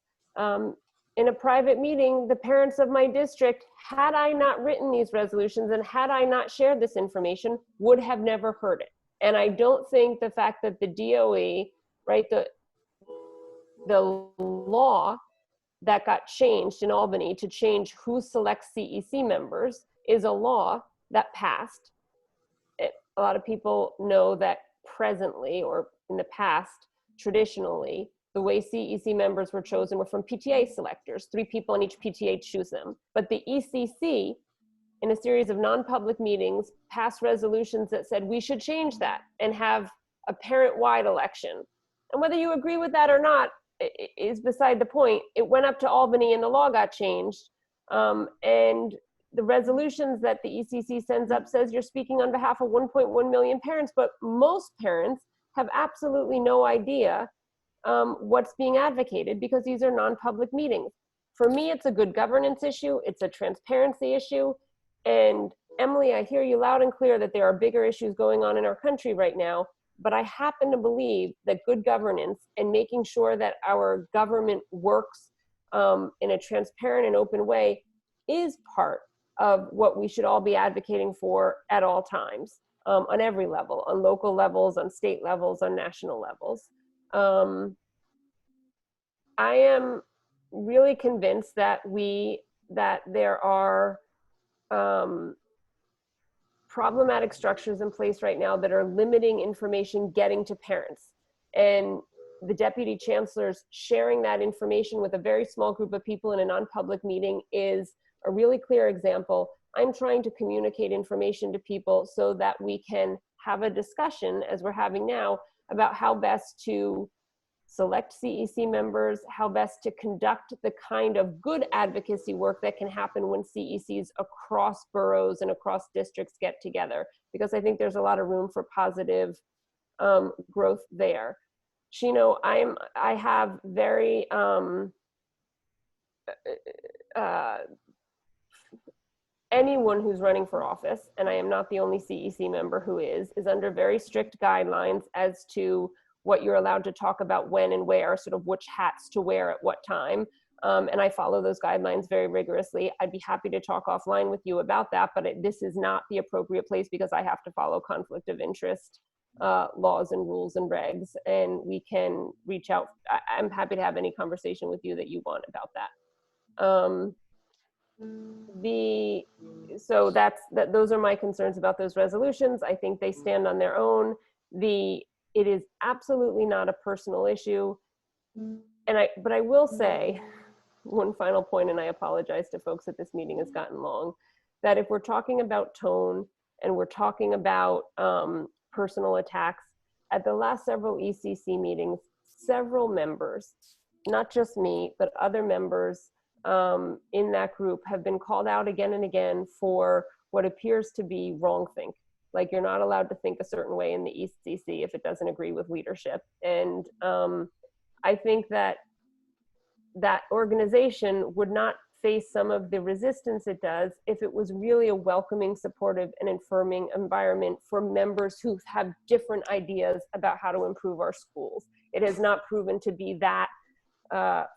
in a private meeting, the parents of my district, had I not written these resolutions and had I not shared this information, would have never heard it. And I don't think the fact that the DOE, right, the law that got changed in Albany to change who selects CEC members is a law that passed. A lot of people know that presently, or in the past, traditionally, the way CEC members were chosen were from PTA selectors. 3 people in each PTA choose them. But the ECC, in a series of non-public meetings, passed resolutions that said we should change that and have a parent-wide election. And whether you agree with that or not is beside the point. It went up to Albany and the law got changed. And the resolutions that the ECC sends up says you're speaking on behalf of 1.1 million parents, but most parents have absolutely no idea what's being advocated because these are non-public meetings. For me, it's a good governance issue. It's a transparency issue. And Emily, I hear you loud and clear that there are bigger issues going on in our country right now, but I happen to believe that good governance and making sure that our government works in a transparent and open way is part of what we should all be advocating for at all times, on every level, on local levels, on state levels, on national levels. I am really convinced that there are problematic structures in place right now that are limiting information getting to parents. And the deputy chancellor's sharing that information with a very small group of people in a non-public meeting is a really clear example. I'm trying to communicate information to people so that we can have a discussion, as we're having now, about how best to select CEC members, how best to conduct the kind of good advocacy work that can happen when CECs across boroughs and across districts get together, because I think there's a lot of room for positive growth there. Shino, I have very anyone who's running for office, and I am not the only CEC member who is under very strict guidelines as to what you're allowed to talk about when and where, sort of which hats to wear at what time. And I follow those guidelines very rigorously. I'd be happy to talk offline with you about that, but this is not the appropriate place because I have to follow conflict of interest laws and rules and regs, and we can reach out. I'm happy to have any conversation with you that you want about that. So those are my concerns about those resolutions. I think they stand on their own. It is absolutely not a personal issue. But I will say one final point, and I apologize to folks that this meeting has gotten long, that if we're talking about tone and we're talking about personal attacks, at the last several ECC meetings, several members, not just me, but other members in that group have been called out again and again for what appears to be wrongthink. Like, you're not allowed to think a certain way in the ECC if it doesn't agree with leadership. And I think that organization would not face some of the resistance it does if it was really a welcoming, supportive, and affirming environment for members who have different ideas about how to improve our schools. It has not proven to be that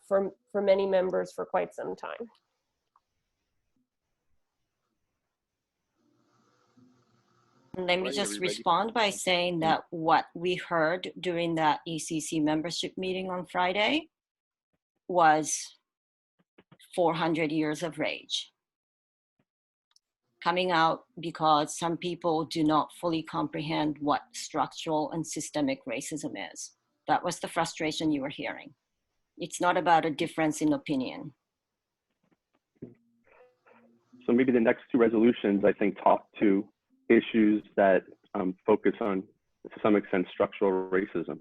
for many members for quite some time. Let me just respond by saying that what we heard during that ECC membership meeting on Friday was 400 years of rage coming out because some people do not fully comprehend what structural and systemic racism is. That was the frustration you were hearing. It's not about a difference in opinion. So maybe the next 2 resolutions, I think, talk to issues that focus on, to some extent, structural racism.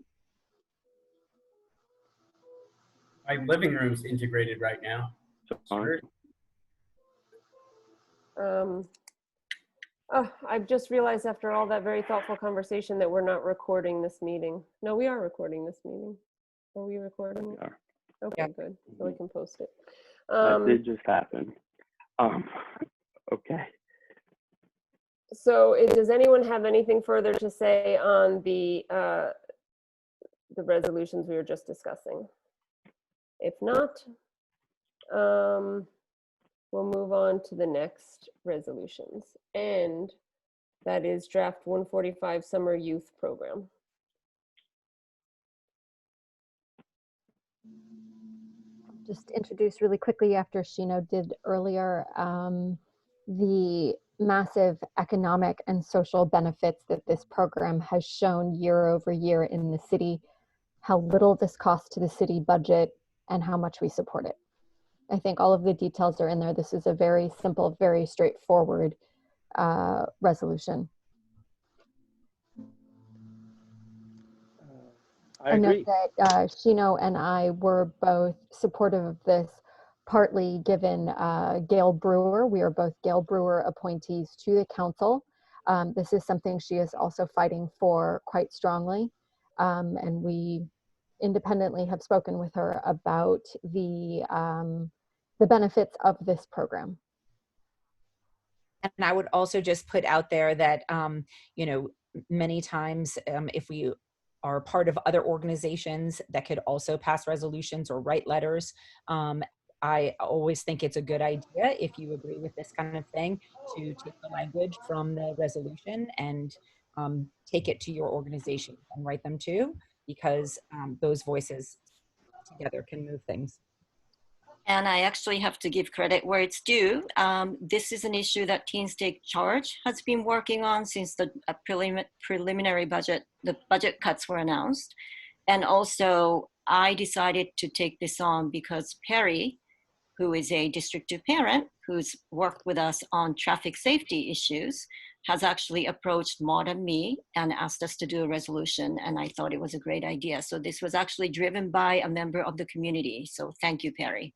My living room's integrated right now. I've just realized after all that very thoughtful conversation that we're not recording this meeting. No, we are recording this meeting. Are we recording? We are. Okay, good. So we can post it. That did just happen. Okay. So does anyone have anything further to say on the resolutions we were just discussing? If not, we'll move on to the next resolutions. And that is draft 145 Summer Youth Program. Just introduce really quickly after Shino did earlier, the massive economic and social benefits that this program has shown year over year in the city, how little this costs to the city budget, and how much we support it. I think all of the details are in there. This is a very simple, very straightforward resolution. I agree. know that Shino and I were both supportive of this, partly given Gail Brewer. We are both Gail Brewer appointees to the council. This is something she is also fighting for quite strongly. And we independently have spoken with her about the benefits of this program. And I would also just put out there that, you know, many times if we are part of other organizations that could also pass resolutions or write letters, I always think it's a good idea, if you agree with this kind of thing, to take the language from the resolution and take it to your organization and write them too, because those voices together can move things. And I actually have to give credit where it's due. This is an issue that Teens Take Charge has been working on since the preliminary budget, the budget cuts were announced. And also I decided to take this on because Perry, who is a District 2 parent who's worked with us on traffic safety issues, has actually approached Maud and me and asked us to do a resolution, and I thought it was a great idea. So this was actually driven by a member of the community. So thank you, Perry.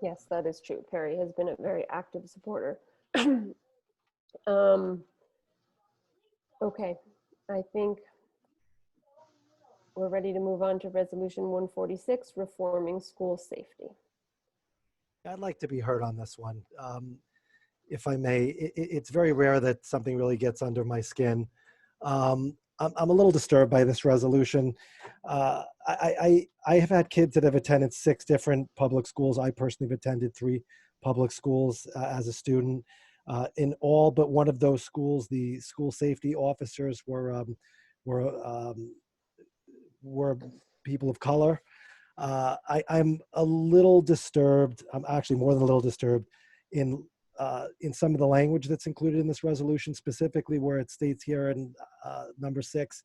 Yes, that is true. Perry has been a very active supporter. Okay, I think we're ready to move on to resolution 146, reforming school safety. I'd like to be heard on this one. If I may, it's very rare that something really gets under my skin. I'm a little disturbed by this resolution. I have had kids that have attended 6 different public schools. I personally have attended 3 public schools as a student. In all but one of those schools, the school safety officers were people of color. I'm a little disturbed. I'm actually more than a little disturbed in some of the language that's included in this resolution, specifically where it states here in number 6,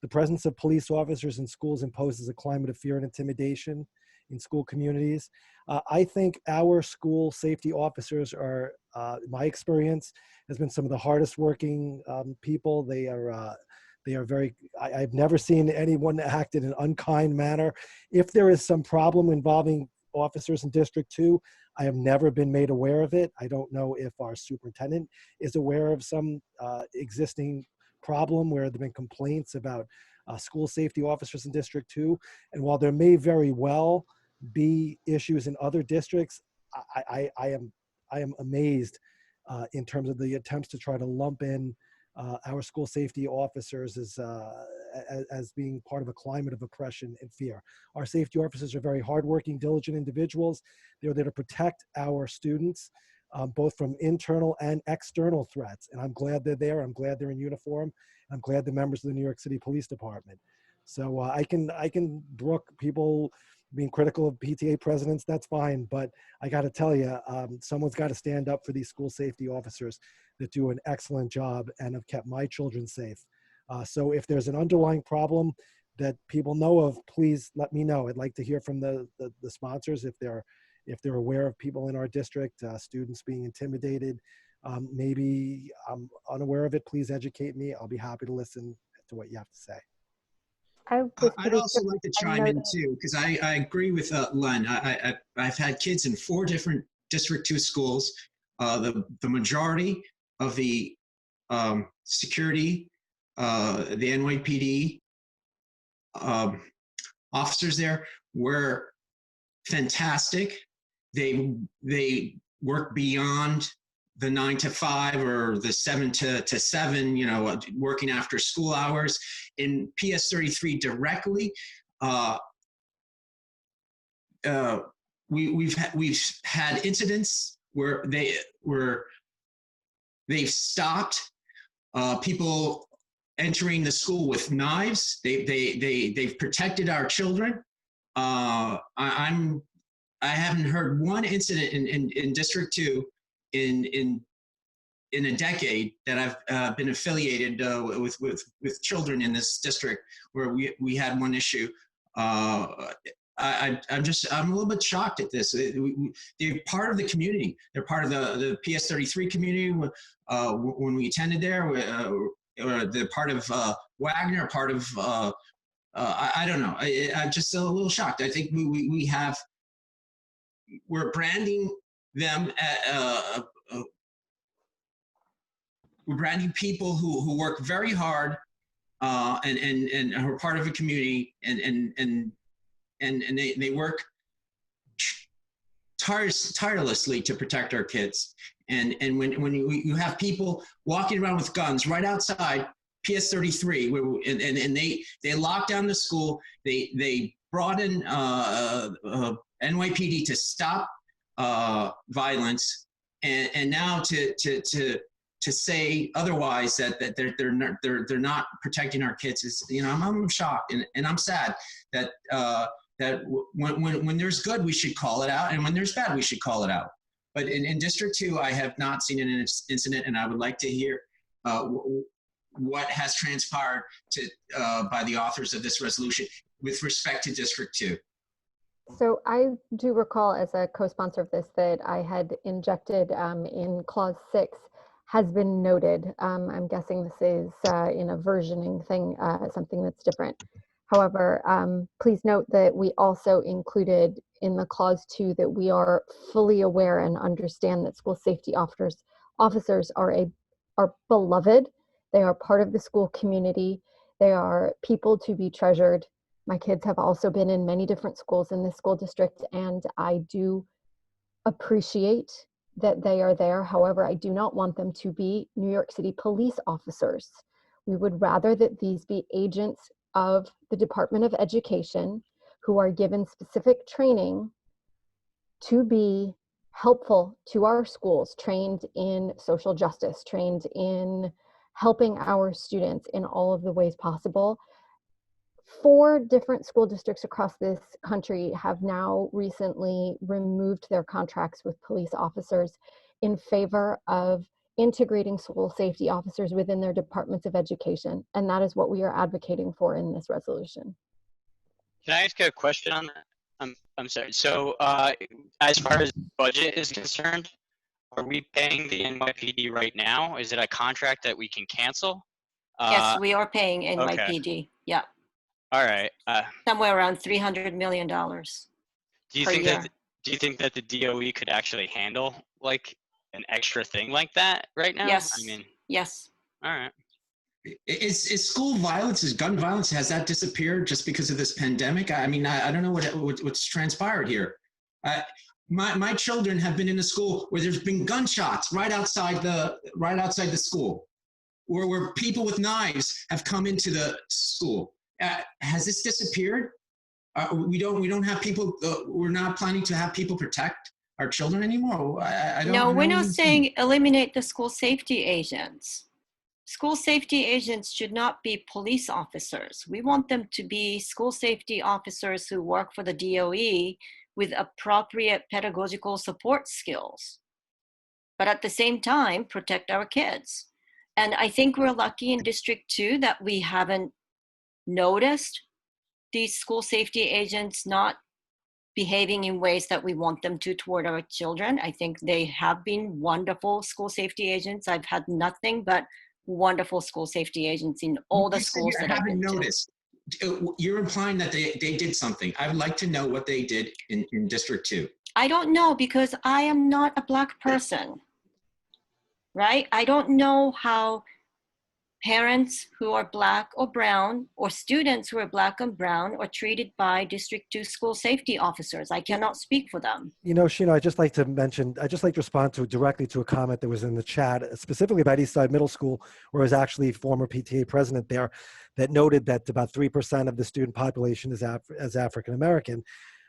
the presence of police officers in schools imposes a climate of fear and intimidation in school communities. I think our school safety officers are, my experience, has been some of the hardest working people. They are very, I've never seen anyone act in an unkind manner. If there is some problem involving officers in District 2, I have never been made aware of it. I don't know if our superintendent is aware of some existing problem where there have been complaints about school safety officers in District 2. And while there may very well be issues in other districts, I am amazed in terms of the attempts to try to lump in our school safety officers as being part of a climate of oppression and fear. Our safety officers are very hardworking, diligent individuals. They're there to protect our students, both from internal and external threats. And I'm glad they're there. I'm glad they're in uniform. I'm glad they're members of the New York City Police Department. So I can brook people being critical of PTA presidents, that's fine. But I got to tell you, someone's got to stand up for these school safety officers that do an excellent job and have kept my children safe. So if there's an underlying problem that people know of, please let me know. I'd like to hear from the sponsors if they're aware of people in our district, students being intimidated. Maybe I'm unaware of it. Please educate me. I'll be happy to listen to what you have to say. I'd also like to chime in too, because I agree with Len. I've had kids in 4 different District 2 schools. The majority of the security, the NYPD officers there were fantastic. they work beyond the 9 to 5 or the 7 to 7, you know, working after school hours. In PS 33 directly, we've had incidents where they've stopped people entering the school with knives. They've protected our children. I haven't heard one incident in District 2 in a decade that I've been affiliated with children in this district where we had one issue. I'm a little bit shocked at this. They're part of the community. They're part of the PS 33 community. When we attended there, they're part of Wagner, part of I don't know. I'm just a little shocked. I think we're branding them we're branding people who work very hard and are part of a community and they work tirelessly to protect our kids. And when you have people walking around with guns right outside PS 33, and they locked down the school, they brought in NYPD to stop violence, and now to say otherwise that they're not protecting our kids is, you know, I'm shocked and I'm sad that that when there's good we should call it out, and when there's bad we should call it out. But in District 2 I have not seen an incident, and I would like to hear what has transpired by the authors of this resolution with respect to District 2. So I do recall as a co-sponsor of this that I had injected in clause 6 has been noted. I'm guessing this is in a versioning thing, something that's different. However, please note that we also included in the clause 2 that we are fully aware and understand that school safety officers are beloved. They are part of the school community. They are people to be treasured. My kids have also been in many different schools in this school district, and I do appreciate that they are there. However, I do not want them to be New York City police officers. We would rather that these be agents of the Department of Education who are given specific training to be helpful to our schools, trained in social justice, trained in helping our students in all of the ways possible. 4 different school districts across this country have now recently removed their contracts with police officers in favor of integrating school safety officers within their departments of education. And that is what we are advocating for in this resolution. Can I ask a question on that? I'm sorry. So as far as budget is concerned, are we paying the NYPD right now? Is it a contract that we can cancel? Yes, we are paying NYPD. Okay. Yeah. All right. Somewhere around $300 million. Do you per think year. that do you think that the DOE could actually handle like an extra thing like that right now? Yes. I mean, yes. all right. Is school violence, is gun violence, has that disappeared just because of this pandemic? I mean, I don't know what's transpired here. My children have been in a school where there's been gunshots right outside the school, where people with knives have come into the school. Has this disappeared? We don't have people. We're not planning to have people protect our children anymore. I don't. No, we're not saying eliminate the school safety agents. School safety agents should not be police officers. We want them to be school safety officers who work for the DOE with appropriate pedagogical support skills, but at the same time, protect our kids. And I think we're lucky in District 2 that we haven't noticed these school safety agents not behaving in ways that we want them to toward our children. I think they have been wonderful school safety agents. I've had nothing but wonderful school safety agents in all the schools that I've been noticed. You're implying that they did something. I would like to know what they did in District 2. I don't know, because I am not a Black person, right? I don't know how parents who are Black or brown, or students who are Black and brown, are treated by District 2 school safety officers. I cannot speak for them. You know, Sheena, I'd just like to respond directly to a comment that was in the chat, specifically about Eastside Middle School, where I was actually former PTA president there, that noted that about 3% of the student population is African American.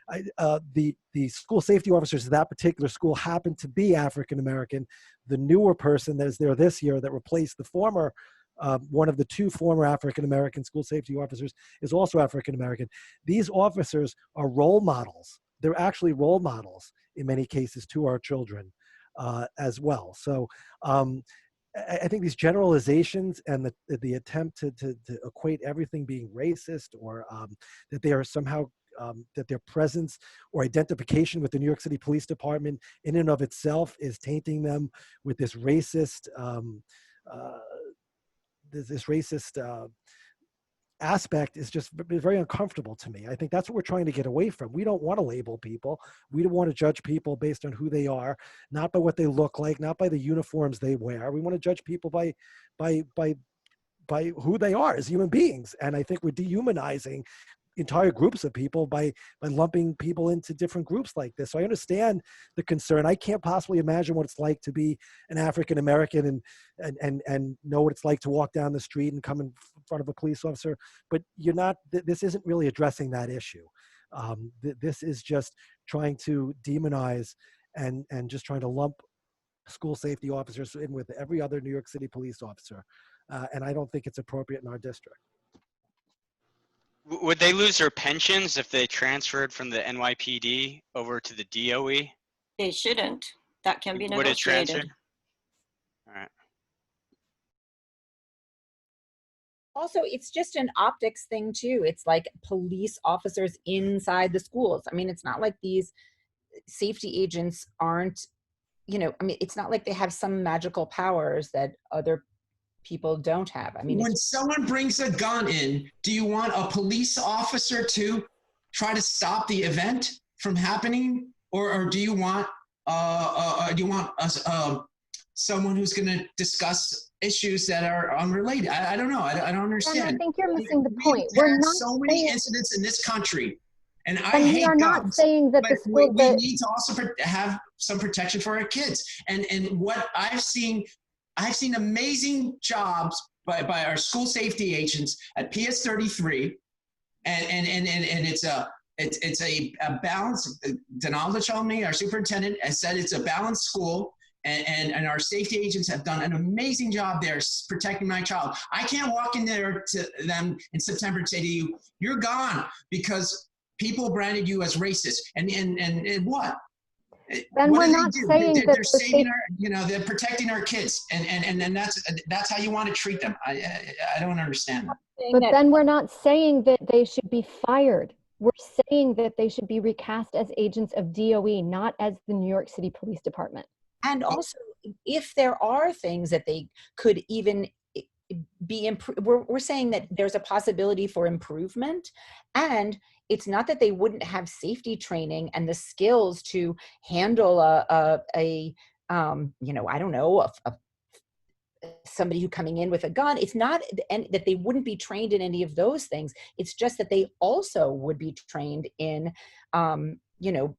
The school safety officers of that particular school happen to be African American. The newer person that is there this year that replaced the former, one of the two former African American school safety officers is also African American. These officers are role models. They're actually role models in many cases to our children as well. So I think these generalizations and the attempt to equate everything being racist, or that they are somehow that their presence or identification with the New York City Police Department in and of itself is tainting them with this racist aspect is just very uncomfortable to me. I think that's what we're trying to get away from. We don't want to label people. We don't want to judge people based on who they are, not by what they look like, not by the uniforms they wear. We want to judge people by who they are as human beings. And I think we're dehumanizing entire groups of people by lumping people into different groups like this. So I understand the concern. I can't possibly imagine what it's like to be an African American and know what it's like to walk down the street and come in front of a police officer. But this isn't really addressing that issue. This is just trying to demonize and just trying to lump school safety officers in with every other New York City police officer. And I don't think it's appropriate in our district. Would they lose their pensions if they transferred from the NYPD over to the DOE? They shouldn't. That can be Would it transfer? negotiated. All right. Also, it's just an optics thing too. It's like police officers inside the schools. I mean, it's not like these safety agents aren't, it's not like they have some magical powers that other people don't have. I mean, when someone brings a gun in, do you want a police officer to try to stop the event from happening, or do you want someone who's going to discuss issues that are unrelated? I don't know. I don't understand. And I think you're missing the point. We've We're had not so many saying, incidents in this country, and I and we hate are not guns, saying that but the school we need to also have some protection for our kids. And what I've seen amazing jobs by our school safety agents at PS 33, and it's a balance. Donalda Chalmey, our superintendent, has said it's a balanced school, and our safety agents have done an amazing job there protecting my child. I can't walk in there to them in September and say to you, "You're gone," because people branded you as racist. And what? Then What we're do not they do? saying that They're saving our, they're protecting our kids, and that's how you want to treat them. I don't understand that. But then we're not saying that they should be fired. We're saying that they should be recast as agents of DOE, not as the New York City Police Department. And also, if there are things that they could even be improved, we're saying that there's a possibility for improvement. And it's not that they wouldn't have safety training and the skills to handle somebody who coming in with a gun. It's not that they wouldn't be trained in any of those things. It's just that they also would be trained in,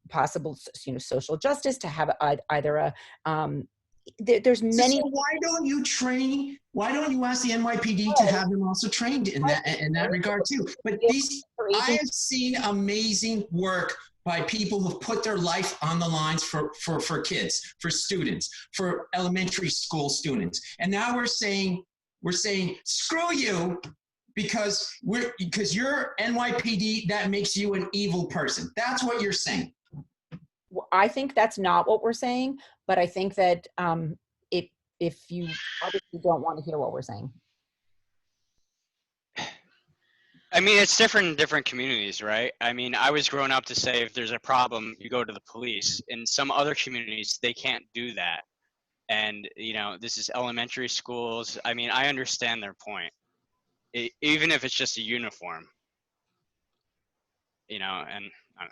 possible, social justice, to have either there's many. So why don't you ask the NYPD to have them also trained in that regard too? But I have seen amazing work by people who've put their life on the lines for kids, for students, for elementary school students. And now we're saying, screw you, because you're NYPD, that makes you an evil person. That's what you're saying. I think that's not what we're saying, but I think that if you obviously don't want to hear what we're saying. I mean, it's different in different communities, right? I mean, I was grown up to say if there's a problem, you go to the police. In some other communities, they can't do that. And, this is elementary schools. I mean, I understand their point. Even if it's just a uniform, and I don't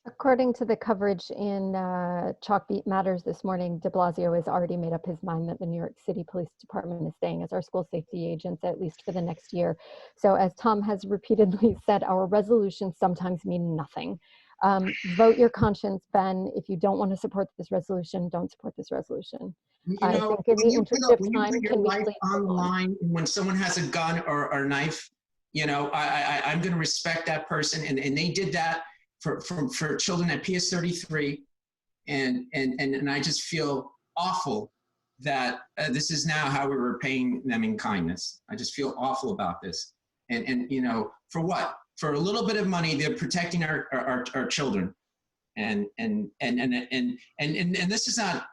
know. According to the coverage in Chalkbeat Matters this morning, de Blasio has already made up his mind that the New York City Police Department is staying as our school safety agents, at least for the next year. So as Tom has repeatedly said, our resolutions sometimes mean nothing. Vote your conscience, Ben. If you don't want to support this resolution, don't support this resolution. I think in the interest of time, can we please on the move on? line when someone has a gun or a knife, you know, I'm going to respect that person, and they did that for children at PS 33, and I just feel awful that this is now how we're repaying them in kindness. I just feel awful about this, and you know, for what? For a little bit of money, they're protecting our children, and this is not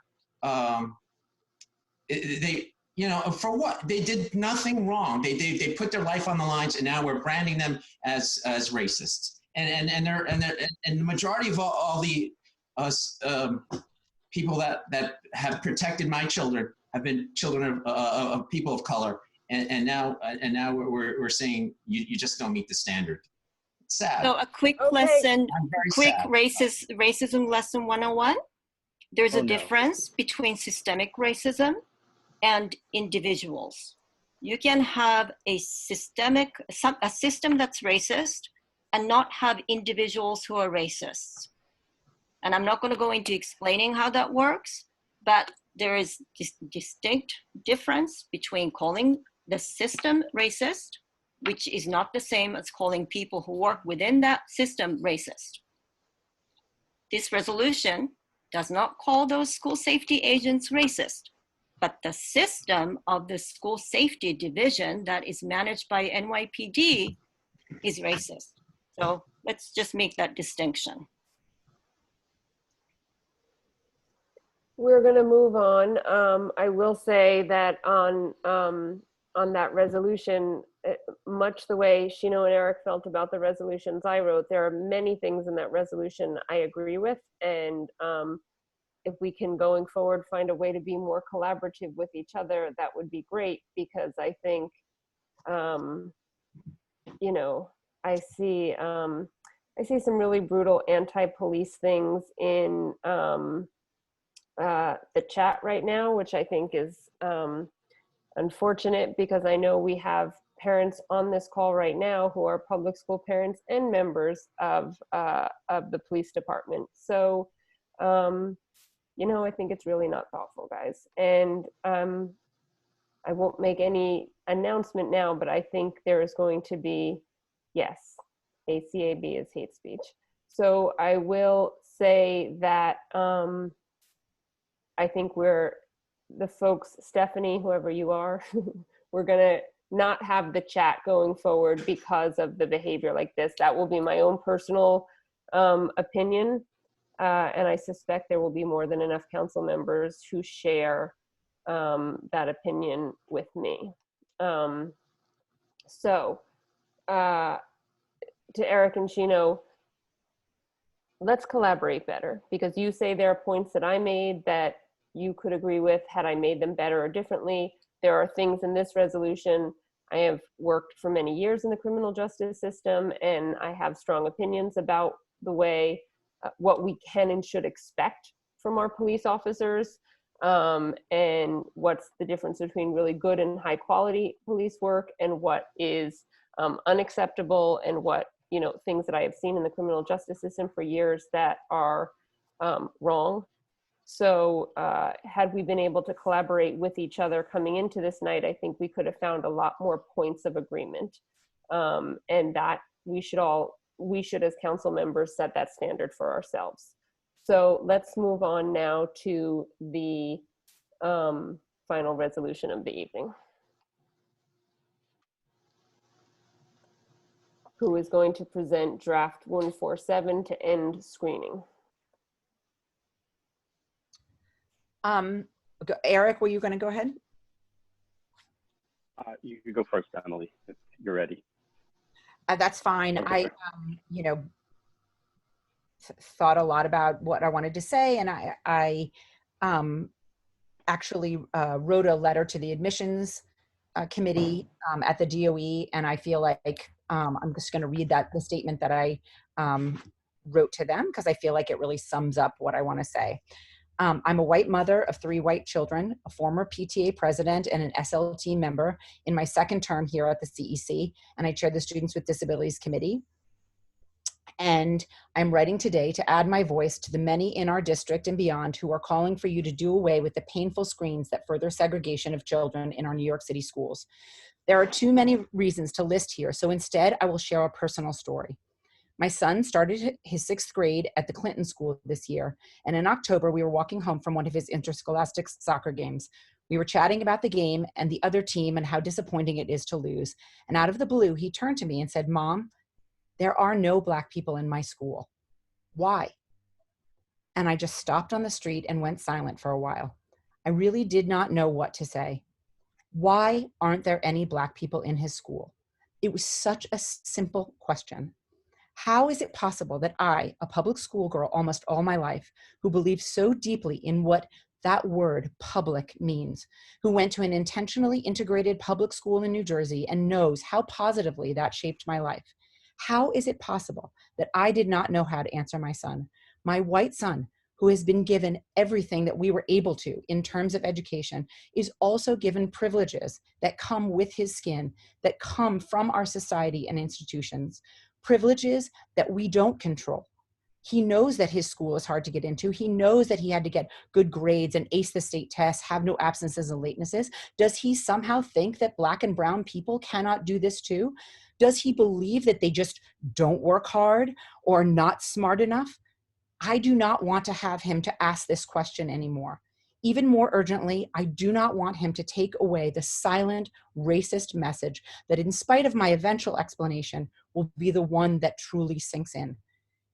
they. You know, for what? They did nothing wrong. They put their life on the lines, and now we're branding them as racists. And the majority of all the people that have protected my children have been children of people of color, and now we're saying you just don't meet the standard. It's sad. So a quick lesson, racism lesson 101. There's a difference between systemic racism and individuals. You can have a system that's racist and not have individuals who are racists. And I'm not going to go into explaining how that works, but there is this distinct difference between calling the system racist, which is not the same as calling people who work within that system racist. This resolution does not call those school safety agents racist, but the system of the school safety division that is managed by NYPD is racist. So let's just make that distinction. We're going to move on. I will say that on that resolution, much the way Shino and Eric felt about the resolutions I wrote, there are many things in that resolution I agree with, and if we can, going forward, find a way to be more collaborative with each other, that would be great, because I think, you know, I see some really brutal anti-police things in the chat right now, which I think is unfortunate, because I know we have parents on this call right now who are public school parents and members of the police department. So, you know, I think it's really not thoughtful, guys. And I won't make any announcement now, but I think there is going to be, yes, ACAB is hate speech. So I will say that I think the folks, Stephanie, whoever you are, we're gonna not have the chat going forward because of the behavior like this. That will be my own personal opinion. And I suspect there will be more than enough council members who share that opinion with me. So to Eric and Shino, let's collaborate better, because you say there are points that I made that you could agree with had I made them better or differently. There are things in this resolution. I have worked for many years in the criminal justice system, and I have strong opinions about the way what we can and should expect from our police officers, and what's the difference between really good and high quality police work and what is unacceptable, and what, you know, things that I have seen in the criminal justice system for years that are wrong. So had we been able to collaborate with each other coming into this night, I think we could have found a lot more points of agreement, and that we should as council members set that standard for ourselves. So let's move on now to the final resolution of the evening. Who is going to present draft 147 to end screening? Eric, were you going to go ahead? You can go first, Emily, if you're ready. That's fine. Okay. I, you know, thought a lot about what I wanted to say, and I actually wrote a letter to the admissions committee at the DOE, and I feel like I'm just going to read the statement that I wrote to them because I feel like it really sums up what I want to say. I'm a white mother of 3 white children, a former PTA president and an SLT member in my second term here at the CEC, and I chair the Students with Disabilities Committee. And I'm writing today to add my voice to the many in our district and beyond who are calling for you to do away with the painful screens that further segregation of children in our New York City schools. There are too many reasons to list here, so instead I will share a personal story. My son started his 6th grade at the Clinton School this year, and in October we were walking home from one of his interscholastic soccer games. We were chatting about the game and the other team and how disappointing it is to lose, and out of the blue he turned to me and said, "Mom, there are no Black people in my school. Why?" And I just stopped on the street and went silent for a while. I really did not know what to say. Why aren't there any Black people in his school? It was such a simple question. How is it possible that I, a public school girl almost all my life, who believed so deeply in what that word public means, who went to an intentionally integrated public school in New Jersey and knows how positively that shaped my life, how is it possible that I did not know how to answer my white son, who has been given everything that we were able to in terms of education, is also given privileges that come with his skin, that come from our society and institutions, privileges that we don't control. He knows that his school is hard to get into. He knows that he had to get good grades and ace the state tests, have no absences and latenesses. Does he somehow think that Black and brown people cannot do this too? Does he believe that they just don't work hard or not smart enough? I do not want to have him to ask this question anymore. Even more urgently, I do not want him to take away the silent, racist message that, in spite of my eventual explanation, will be the one that truly sinks in.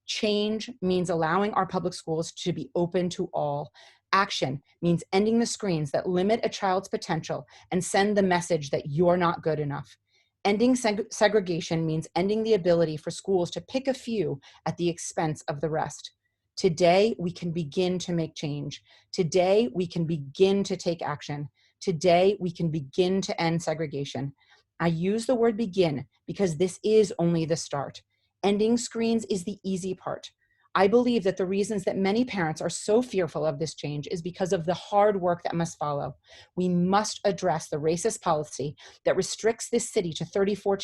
Change means allowing our public schools to be open to all. Action means ending the screens that limit a child's potential and send the message that you're not good enough. Ending segregation means ending the ability for schools to pick a few at the expense of the rest. Today, we can begin to make change. Today, we can begin to take action. Today, we can begin to end segregation. I use the word begin because this is only the start. Ending screens is the easy part. I believe that the reasons that many parents are so fearful of this change is because of the hard work that must follow. We must address the racist policy that restricts this city to 34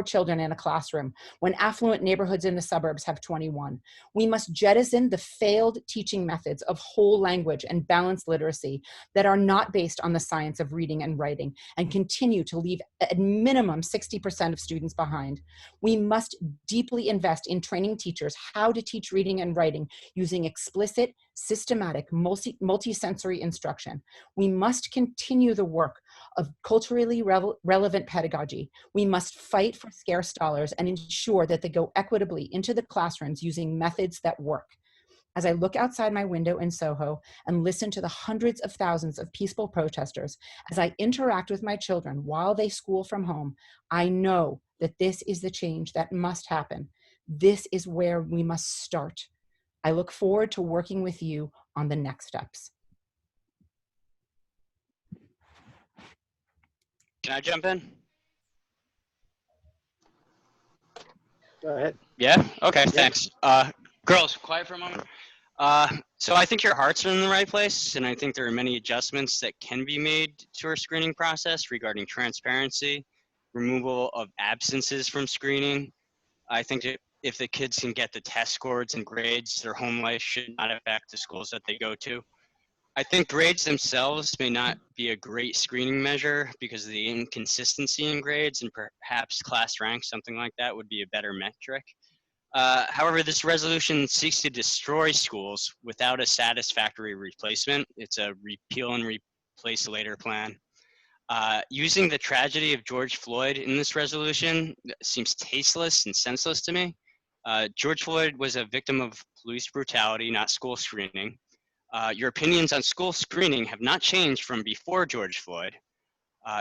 children in a classroom when affluent neighborhoods in the suburbs have 21. We must jettison the failed teaching methods of whole language and balanced literacy that are not based on the science of reading and writing and continue to leave at minimum 60% of students behind. We must deeply invest in training teachers how to teach reading and writing using explicit, systematic, multi-sensory instruction. We must continue the work of culturally relevant pedagogy. We must fight for scarce dollars and ensure that they go equitably into the classrooms using methods that work. As I look outside my window in Soho and listen to the hundreds of thousands of peaceful protesters, as I interact with my children while they school from home, I know that this is the change that must happen. This is where we must start. I look forward to working with you on the next steps. Can I jump in? Go ahead. Yeah? Okay, thanks. Girls, quiet for a moment. So I think your hearts are in the right place, and I think there are many adjustments that can be made to our screening process regarding transparency, removal of absences from screening. I think that if the kids can get the test scores and grades, their home life should not affect the schools that they go to. I think grades themselves may not be a great screening measure because of the inconsistency in grades, and perhaps class rank, something like that, would be a better metric. However, this resolution seeks to destroy schools without a satisfactory replacement. It's a repeal and replace later plan. Using the tragedy of George Floyd in this resolution seems tasteless and senseless to me. George Floyd was a victim of police brutality, not school screening. Your opinions on school screening have not changed from before George Floyd.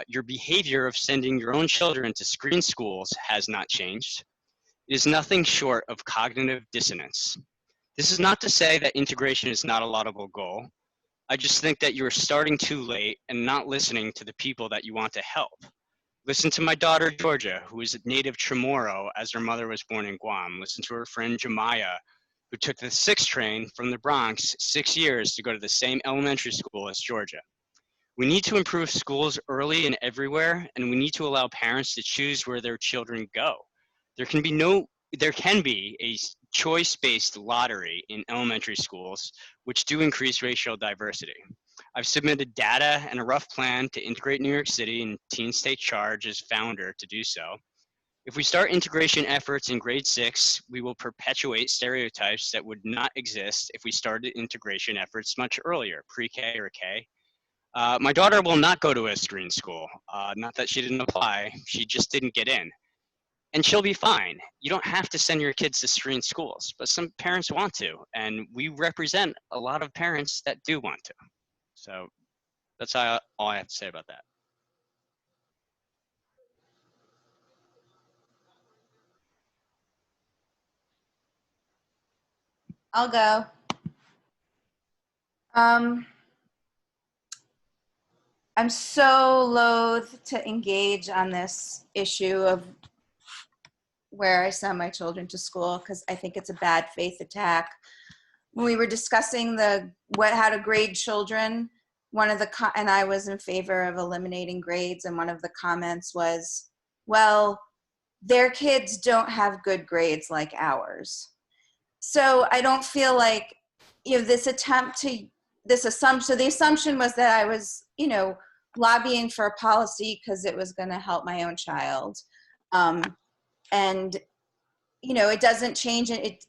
Your behavior of sending your own children to screen schools has not changed. It is nothing short of cognitive dissonance. This is not to say that integration is not a laudable goal. I just think that you're starting too late and not listening to the people that you want to help. Listen to my daughter, Georgia, who is a native Chamorro as her mother was born in Guam. Listen to her friend, Jemiah, who took the 6 train from the Bronx 6 years to go to the same elementary school as Georgia. We need to improve schools early and everywhere, and we need to allow parents to choose where their children go. There can be a choice-based lottery in elementary schools, which do increase racial diversity. I've submitted data and a rough plan to integrate New York City, and Teens Take Charge as founder to do so. If we start integration efforts in grade 6, we will perpetuate stereotypes that would not exist if we started integration efforts much earlier, pre-K or K. My daughter will not go to a screen school. Not that she didn't apply, she just didn't get in. And she'll be fine. You don't have to send your kids to screen schools, but some parents want to, and we represent a lot of parents that do want to. So that's all I have to say about that. I'll go. I'm so loath to engage on this issue of where I send my children to school because I think it's a bad faith attack. When we were discussing how to grade children, and I was in favor of eliminating grades, and one of the comments was, well, their kids don't have good grades like ours. So I don't feel like, this assumption, so the assumption was that I was, lobbying for a policy because it was going to help my own child. And, it doesn't change it,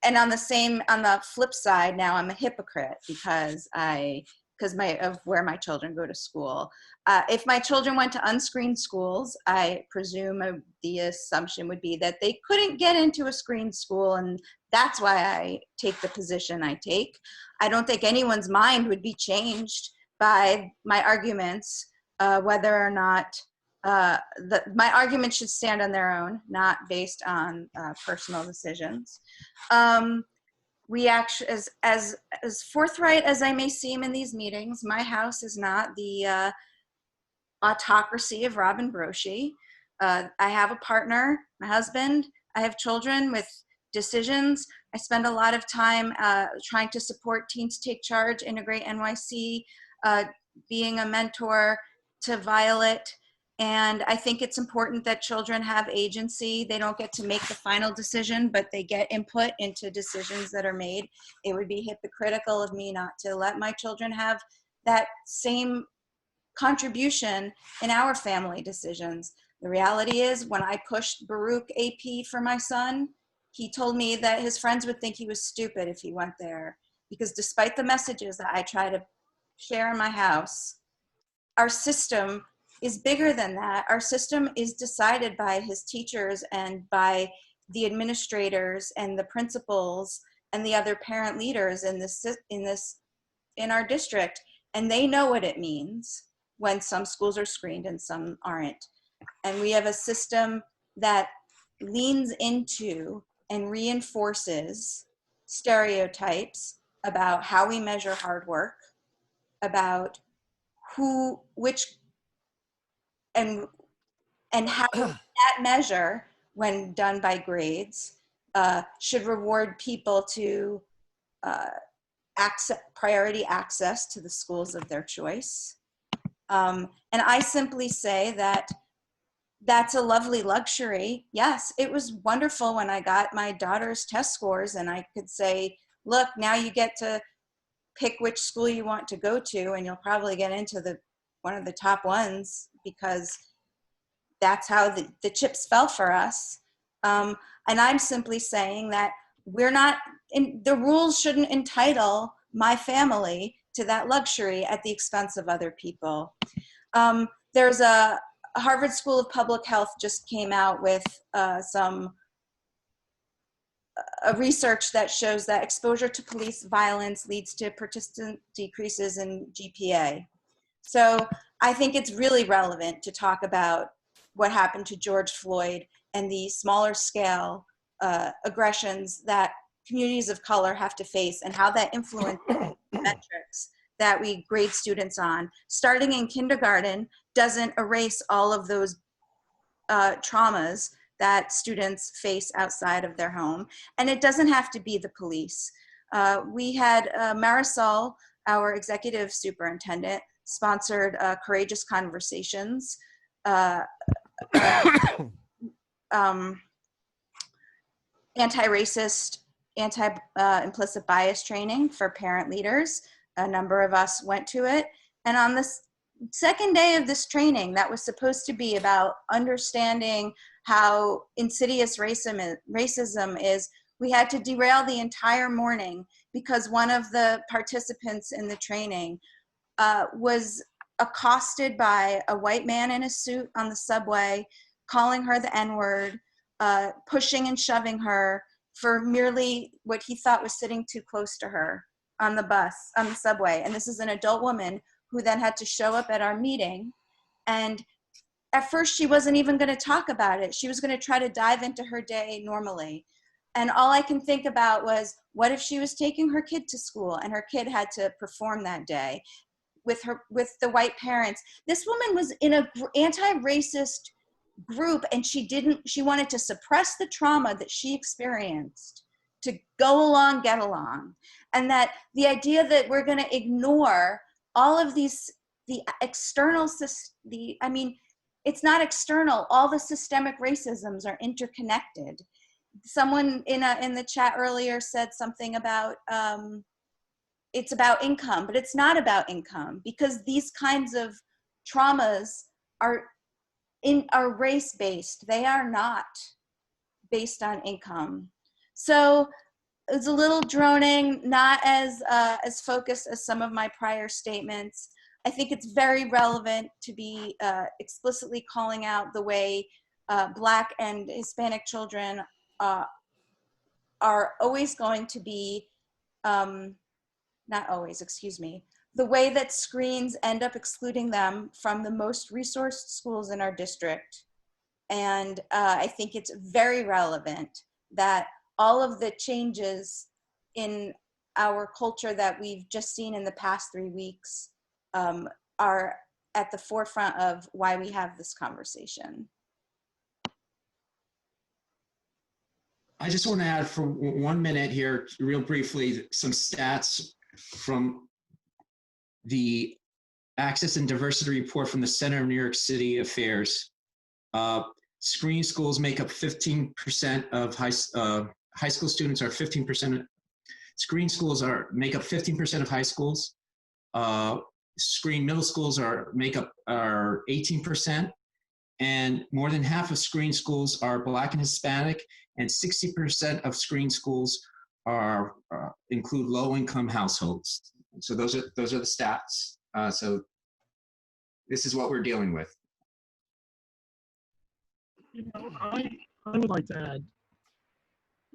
and on the flip side, now I'm a hypocrite because of where my children go to school. If my children went to unscreened schools, I presume the assumption would be that they couldn't get into a screened school, and that's why I take the position I take. I don't think anyone's mind would be changed by my arguments, whether or not my arguments should stand on their own, not based on personal decisions. We actually, as forthright as I may seem in these meetings, my house is not the autocracy of Robin Broshi. I have a partner, my husband. I have children with decisions. I spend a lot of time trying to support Teens Take Charge, Integrate NYC, being a mentor to Violet. And I think it's important that children have agency. They don't get to make the final decision, but they get input into decisions that are made. It would be hypocritical of me not to let my children have that same contribution in our family decisions. The reality is, when I pushed Baruch AP for my son, he told me that his friends would think he was stupid if he went there. Because despite the messages that I try to share in my house, our system is bigger than that. Our system is decided by his teachers and by the administrators and the principals and the other parent leaders in our district, and they know what it means when some schools are screened and some aren't. And we have a system that leans into and reinforces stereotypes about how we measure hard work, about and how that measure, when done by grades, should reward people to priority access to the schools of their choice. And I simply say that that's a lovely luxury. Yes, it was wonderful when I got my daughter's test scores and I could say, look, now you get to pick which school you want to go to, and you'll probably get into one of the top ones because that's how the chips fell for us. And I'm simply saying that the rules shouldn't entitle my family to that luxury at the expense of other people. There's a Harvard School of Public Health just came out with some research that shows that exposure to police violence leads to persistent decreases in GPA. So I think it's really relevant to talk about what happened to George Floyd and the smaller scale aggressions that communities of color have to face and how that influences metrics that we grade students on. Starting in kindergarten, doesn't erase all of those traumas that students face outside of their home. And it doesn't have to be the police. We had Marisol, our executive superintendent, sponsored Courageous Conversations, anti-racist, anti-implicit bias training for parent leaders. A number of us went to it. And on this second day of this training that was supposed to be about understanding how insidious racism is, we had to derail the entire morning because one of the participants in the training was accosted by a white man in a suit on the subway, calling her the N-word, pushing and shoving her for merely what he thought was sitting too close to her on the bus, on the subway. And this is an adult woman who then had to show up at our meeting. And at first she wasn't even going to talk about it. She was going to try to dive into her day normally. And all I can think about was, what if she was taking her kid to school and her kid had to perform that day with the white parents? This woman was in an anti-racist group, and she wanted to suppress the trauma that she experienced to go along, get along. And that the idea that we're going to ignore all of these, the external, I mean, it's not external. All the systemic racisms are interconnected. Someone in the chat earlier said something about it's about income, but it's not about income, because these kinds of traumas are race-based. They are not based on income. So it's a little droning, not as focused as some of my prior statements. I think it's very relevant to be explicitly calling out the way Black and Hispanic children are always going to be, not always, excuse me, the way that screens end up excluding them from the most resourced schools in our district. And I think it's very relevant that all of the changes in our culture that we've just seen in the past 3 weeks are at the forefront of why we have this conversation. I just want to add for 1 minute here, real briefly, some stats from the Access and Diversity Report from the Center of New York City Affairs. Screen schools make up 15% of high school students are 15%. Screen schools make up 15% of high schools. Screen middle schools are 18%, and more than half of screen schools are Black and Hispanic, and 60% of screen schools include low-income households. So those are the stats. So this is what we're dealing with. You know, I would like to add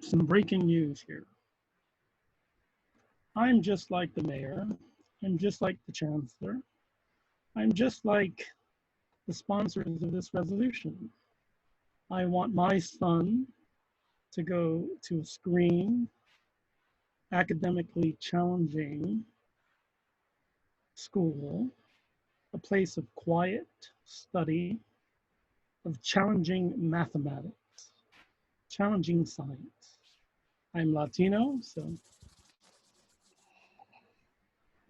some breaking news here. I'm just like the mayor. I'm just like the chancellor. I'm just like the sponsors of this resolution. I want my son to go to a screen, academically challenging school, a place of quiet study, of challenging mathematics, challenging science. I'm Latino, so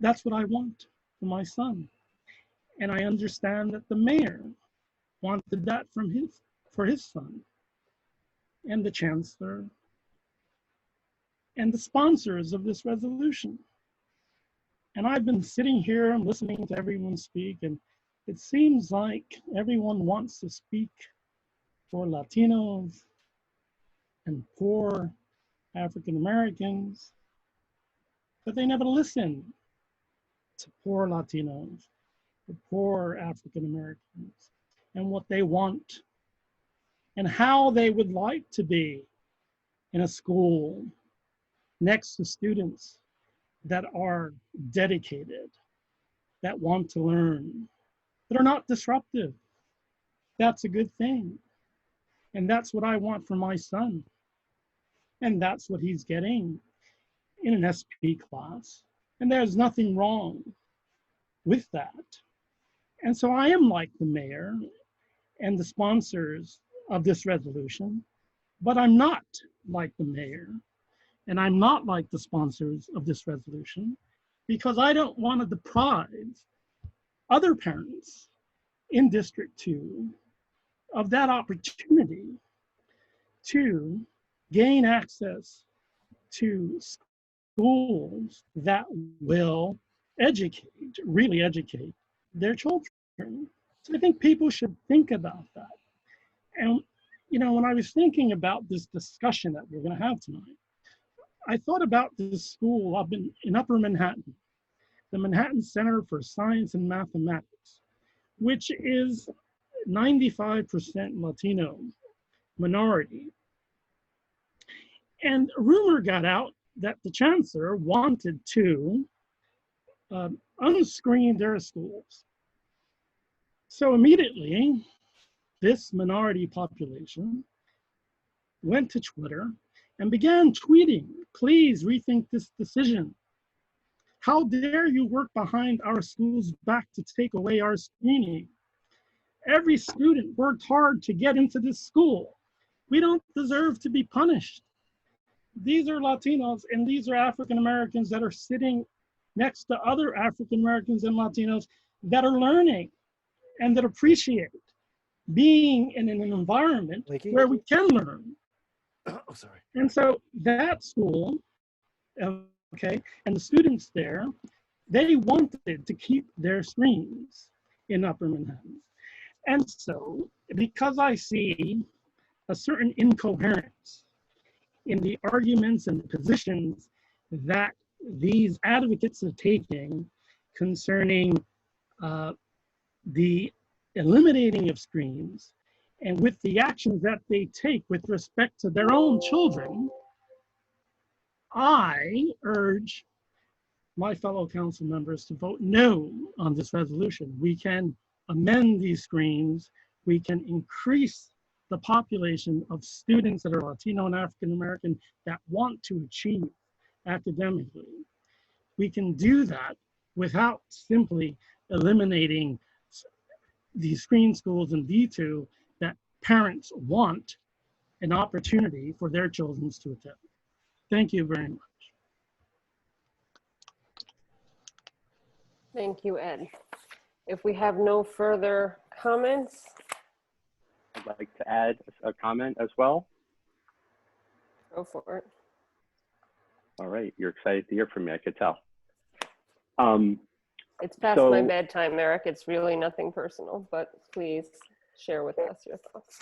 that's what I want for my son. And I understand that the mayor wanted that for his son, and the chancellor, and the sponsors of this resolution. And I've been sitting here and listening to everyone speak, and it seems like everyone wants to speak for Latinos and poor African Americans, but they never listen to poor Latinos, the poor African Americans, and what they want, and how they would like to be in a school next to students that are dedicated, that want to learn, that are not disruptive. That's a good thing. And that's what I want for my son. And that's what he's getting in an SP class. And there's nothing wrong with that. And so I am like the mayor and the sponsors of this resolution, but I'm not like the mayor and I'm not like the sponsors of this resolution because I don't want to deprive other parents in District 2 of that opportunity to gain access to schools that will educate, really educate their children. So I think people should think about that. And, you know, when I was thinking about this discussion that we're going to have tonight, I thought about this school up in Upper Manhattan, the Manhattan Center for Science and Mathematics, which is 95% Latino minority. And a rumor got out that the chancellor wanted to unscreen their schools. So immediately, this minority population went to Twitter and began tweeting, please rethink this decision. How dare you work behind our schools' back to take away our screening? Every student worked hard to get into this school. We don't deserve to be punished. These are Latinos and these are African Americans that are sitting next to other African Americans and Latinos that are learning and that appreciate being in an environment where we can learn. Oh, sorry. And so that school, okay, and the students there, they wanted to keep their screens in Upper Manhattan. And so, because I see a certain incoherence in the arguments and the positions that these advocates are taking concerning the eliminating of screens and with the actions that they take with respect to their own children, I urge my fellow council members to vote no on this resolution. We can amend these screens. We can increase the population of students that are Latino and African American that want to achieve academically. We can do that without simply eliminating these screen schools in D2 that parents want an opportunity for their children to attend. Thank you very much. Thank you, Ed. If we have no further comments. I'd like to add a comment as well. Go for it. All right, you're excited to hear from me, I could tell. It's past my bedtime, Eric. It's really nothing personal, but please share with us your thoughts.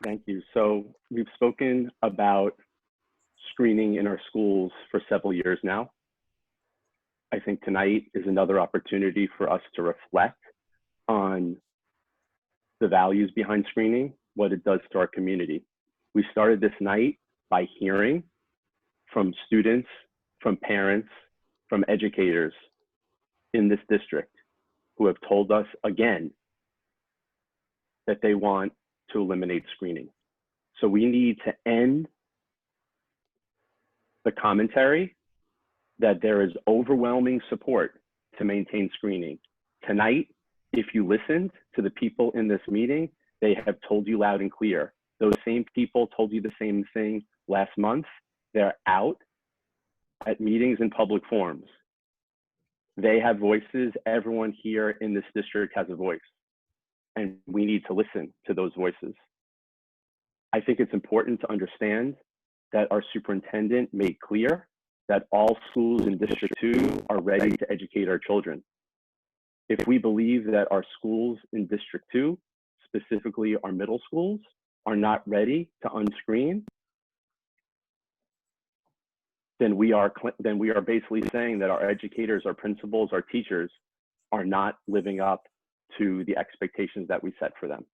Thank you. So we've spoken about screening in our schools for several years now. I think tonight is another opportunity for us to reflect on the values behind screening, what it does to our community. We started this night by hearing from students, from parents, from educators in this district who have told us again that they want to eliminate screening. So we need to end the commentary that there is overwhelming support to maintain screening. Tonight, if you listened to the people in this meeting, they have told you loud and clear. Those same people told you the same thing last month. They're out at meetings and public forums. They have voices. Everyone here in this district has a voice, and we need to listen to those voices. I think it's important to understand that our superintendent made clear that all schools in District 2 are ready to educate our children. If we believe that our schools in District 2, specifically our middle schools, are not ready to unscreen, then we are basically saying that our educators, our principals, our teachers are not living up to the expectations that we set for them.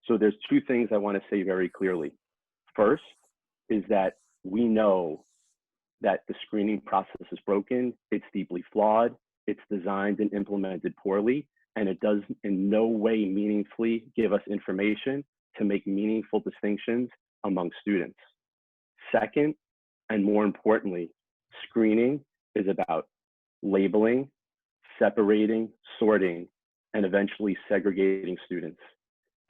So there's two things I want to say very clearly. First is that we know that the screening process is broken, it's deeply flawed, it's designed and implemented poorly, and it does in no way meaningfully give us information to make meaningful distinctions among students. Second, and more importantly, screening is about labeling, separating, sorting, and eventually segregating students.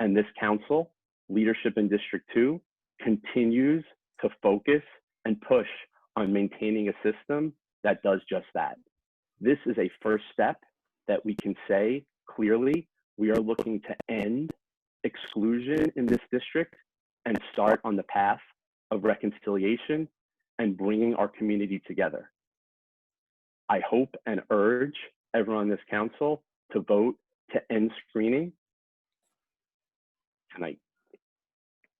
And this council, leadership in District 2, continues to focus and push on maintaining a system that does just that. This is a first step that we can say clearly we are looking to end exclusion in this district and start on the path of reconciliation and bringing our community together. I hope and urge everyone on this council to vote to end screening tonight.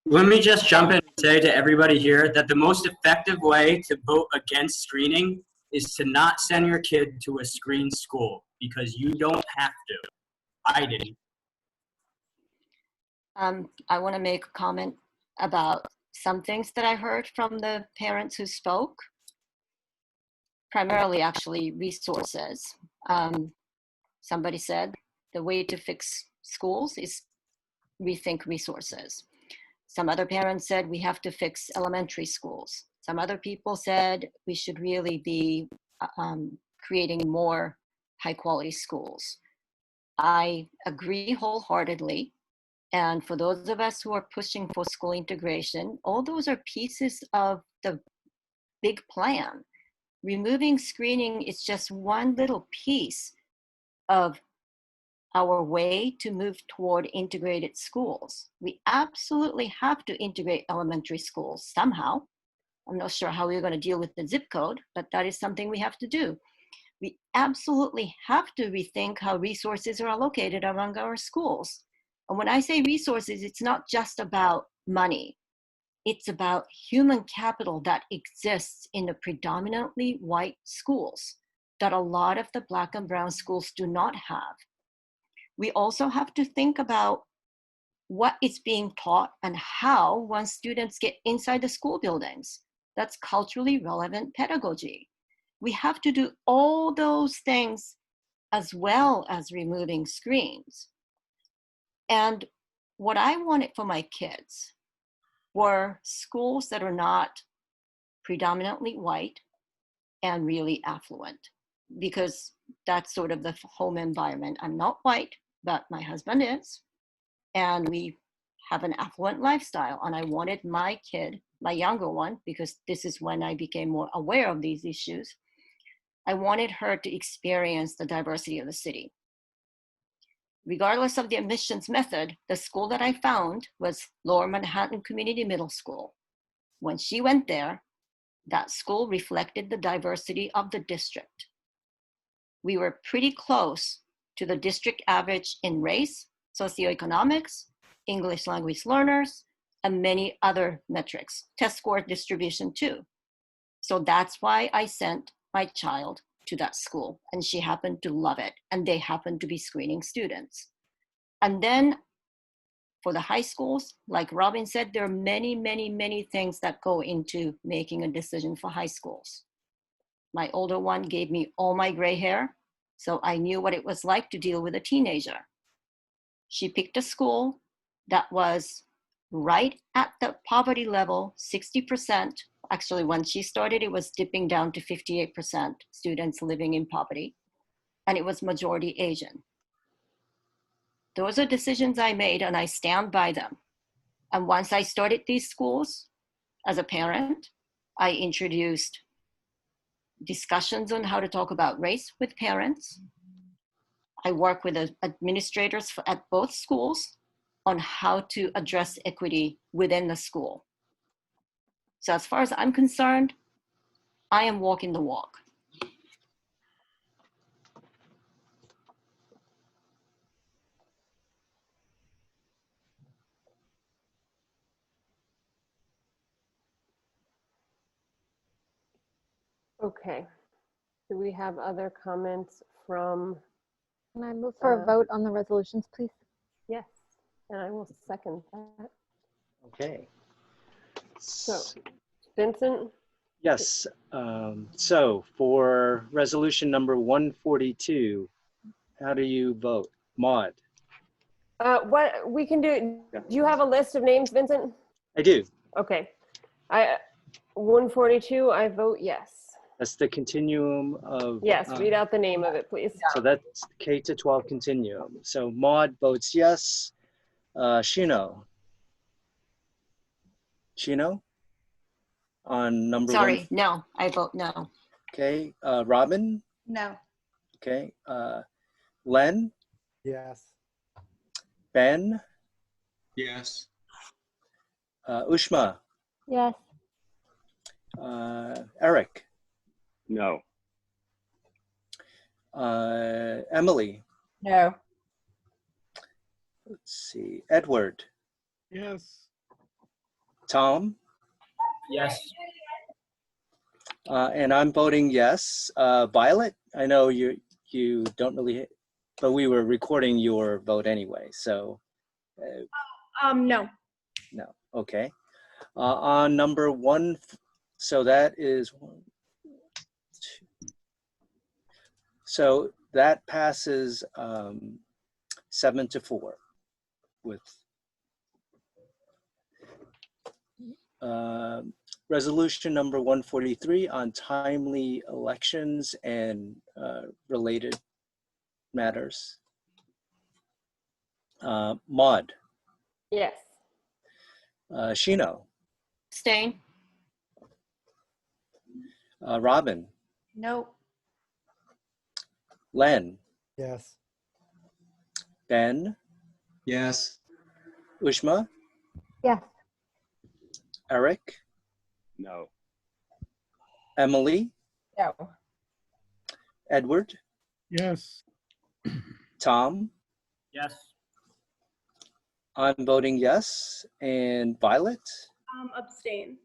Let me just jump in and say to everybody here that the most effective way to vote against screening is to not send your kid to a screened school, because you don't have to. I didn't. I want to make a comment about some things that I heard from the parents who spoke. Primarily, actually, resources. Somebody said the way to fix schools is rethink resources. Some other parents said we have to fix elementary schools. Some other people said we should really be creating more high quality schools. I agree wholeheartedly. And for those of us who are pushing for school integration, all those are pieces of the big plan. Removing screening is just one little piece of our way to move toward integrated schools. We absolutely have to integrate elementary schools somehow. I'm not sure how we're going to deal with the zip code, but that is something we have to do. We absolutely have to rethink how resources are allocated among our schools. And when I say resources, it's not just about money. It's about human capital that exists in the predominantly white schools that a lot of the Black and brown schools do not have. We also have to think about what is being taught and how once students get inside the school buildings. That's culturally relevant pedagogy. We have to do all those things as well as removing screens. And what I wanted for my kids were schools that are not predominantly white and really affluent, because that's sort of the home environment. I'm not white, but my husband is, and we have an affluent lifestyle. And I wanted my kid, my younger one, because this is when I became more aware of these issues, I wanted her to experience the diversity of the city. Regardless of the admissions method, the school that I found was Lower Manhattan Community Middle School. When she went there, that school reflected the diversity of the district. We were pretty close to the district average in race, socioeconomics, English language learners, and many other metrics, test score distribution too. So that's why I sent my child to that school, and she happened to love it, and they happened to be screening students. And then for the high schools, like Robin said, there are many, many, many things that go into making a decision for high schools. My older one gave me all my gray hair, so I knew what it was like to deal with a teenager. She picked a school that was right at the poverty level, 60%. Actually, when she started, it was dipping down to 58% students living in poverty, and it was majority Asian. Those are decisions I made, and I stand by them. And once I started these schools as a parent, I introduced discussions on how to talk about race with parents. I work with the administrators at both schools on how to address equity within the school. So as far as I'm concerned, I am walking the walk. Okay. Do we have other comments from? Can I move for a vote on the resolutions, please? Yes, and I will second that. Okay. So, Vincent? Yes. So for resolution number 142, how do you vote? Maud? What we can do, do you have a list of names, Vincent? I do. Okay. 142, I vote yes. That's the continuum of. Yes, read out the name of it, please. So that's K to 12 continuum. So Maud votes yes. Shino? Shino? On number one? Sorry, no, I vote no. Okay, Robin? No. Okay, Len? Yes. Ben? Yes. Ushma? Yes. Eric? No. Emily? No. Let's see, Edward? Yes. Tom? Yes. And I'm voting yes. Violet, I know you don't really, but we were recording your vote anyway, so. No. No, okay. On number one, so that is one, two. So that passes 7-4 with resolution number 143 on timely elections and related matters. Maud. Yes. Shino. Abstain. Robin. No. Len. Yes. Ben. Yes. Ushma. Yes. Eric. No. Emily. No. Edward. Yes. Tom. Yes. I'm voting yes. And Violet. Abstain.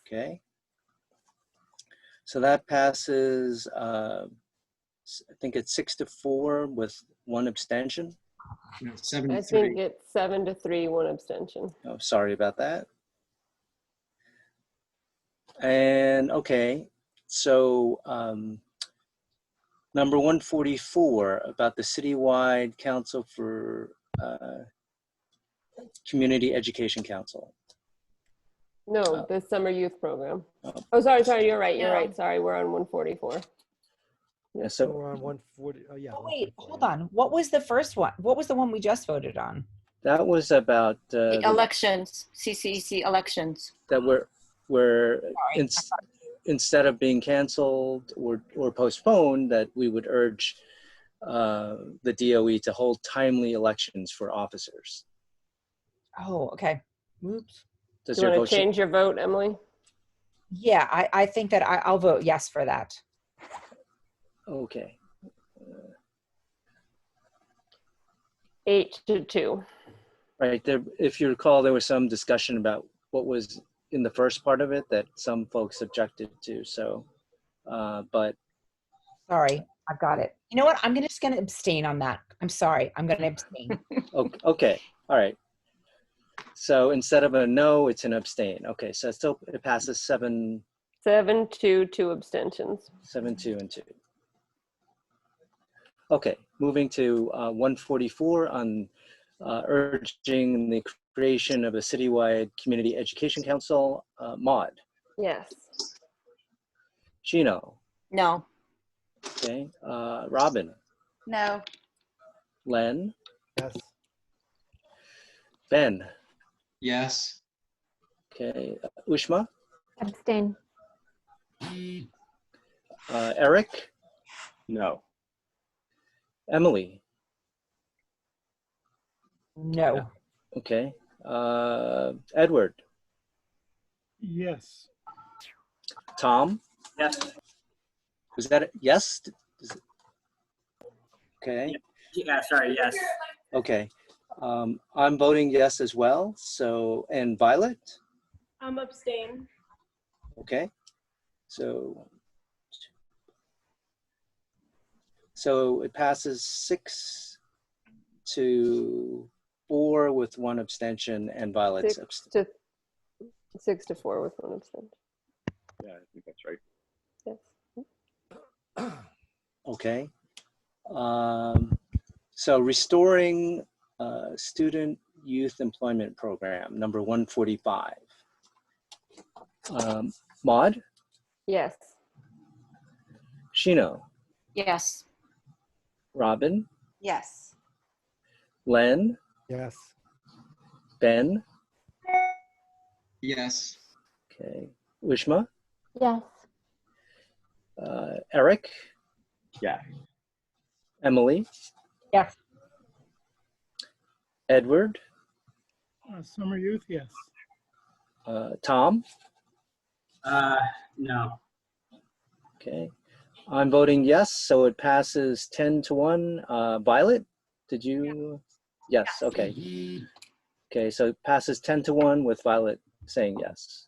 Okay. So that passes, I think it's 6-4 with one abstention. No, 7 I to 3. think it's 7-3, one abstention. Oh, sorry about that. And okay, so number 144 about the citywide council for community education council. No, the summer youth program. Oh, sorry, you're right, you're right. Sorry, we're on 144. Yeah, So so we're on 140. Oh, yeah. Oh, wait, hold on. What was the first one? What was the one we just voted on? that was about The elections, CCEC elections. that we're instead of being canceled or postponed, that we would urge the DOE to hold timely elections for officers. Oh, okay. Oops. Does Do you your want to vote change your vote, Emily? Yeah, I think that I'll vote yes for that. Okay. 8-2. Right there, if you recall, there was some discussion about what was in the first part of it that some folks objected to. So, but Sorry, I've got it. You know what? I'm just going to abstain on that. I'm sorry. I'm going to abstain. okay, all right. So instead of a no, it's an abstain. Okay, so it passes 7-2, 2 abstentions. 7-2 and 2. Okay, moving to 144 on urging the creation of a citywide community education council. Maud. Yes. Chino. No. Okay. Robin. No. Len. Yes. Ben. Yes. Okay. Ushma. Abstain. Eric. No. Emily. No. Okay. Edward. Yes. Tom. Yes. Was that a yes? Okay. Yeah, sorry, yes. Okay. I'm voting yes as well. So, and Violet? Abstain. Okay. So it passes 6-4 with one abstention and Violet's abstention. 6-4 with one abstention. Yeah, I think that's right. Yes. Okay. So restoring student youth employment program, number 145. Maud? Yes. Shino, Yes. Robin, Yes. Len, Yes. Ben, Yes. okay, Wishma, Yes. Eric, Yes. Emily, Yes. Edward, Summer youth, yes. Tom, No. okay. I'm voting yes, so it passes 10-1. Violet, did you? Yes, okay. Okay, so it passes 10-1 with Violet saying yes.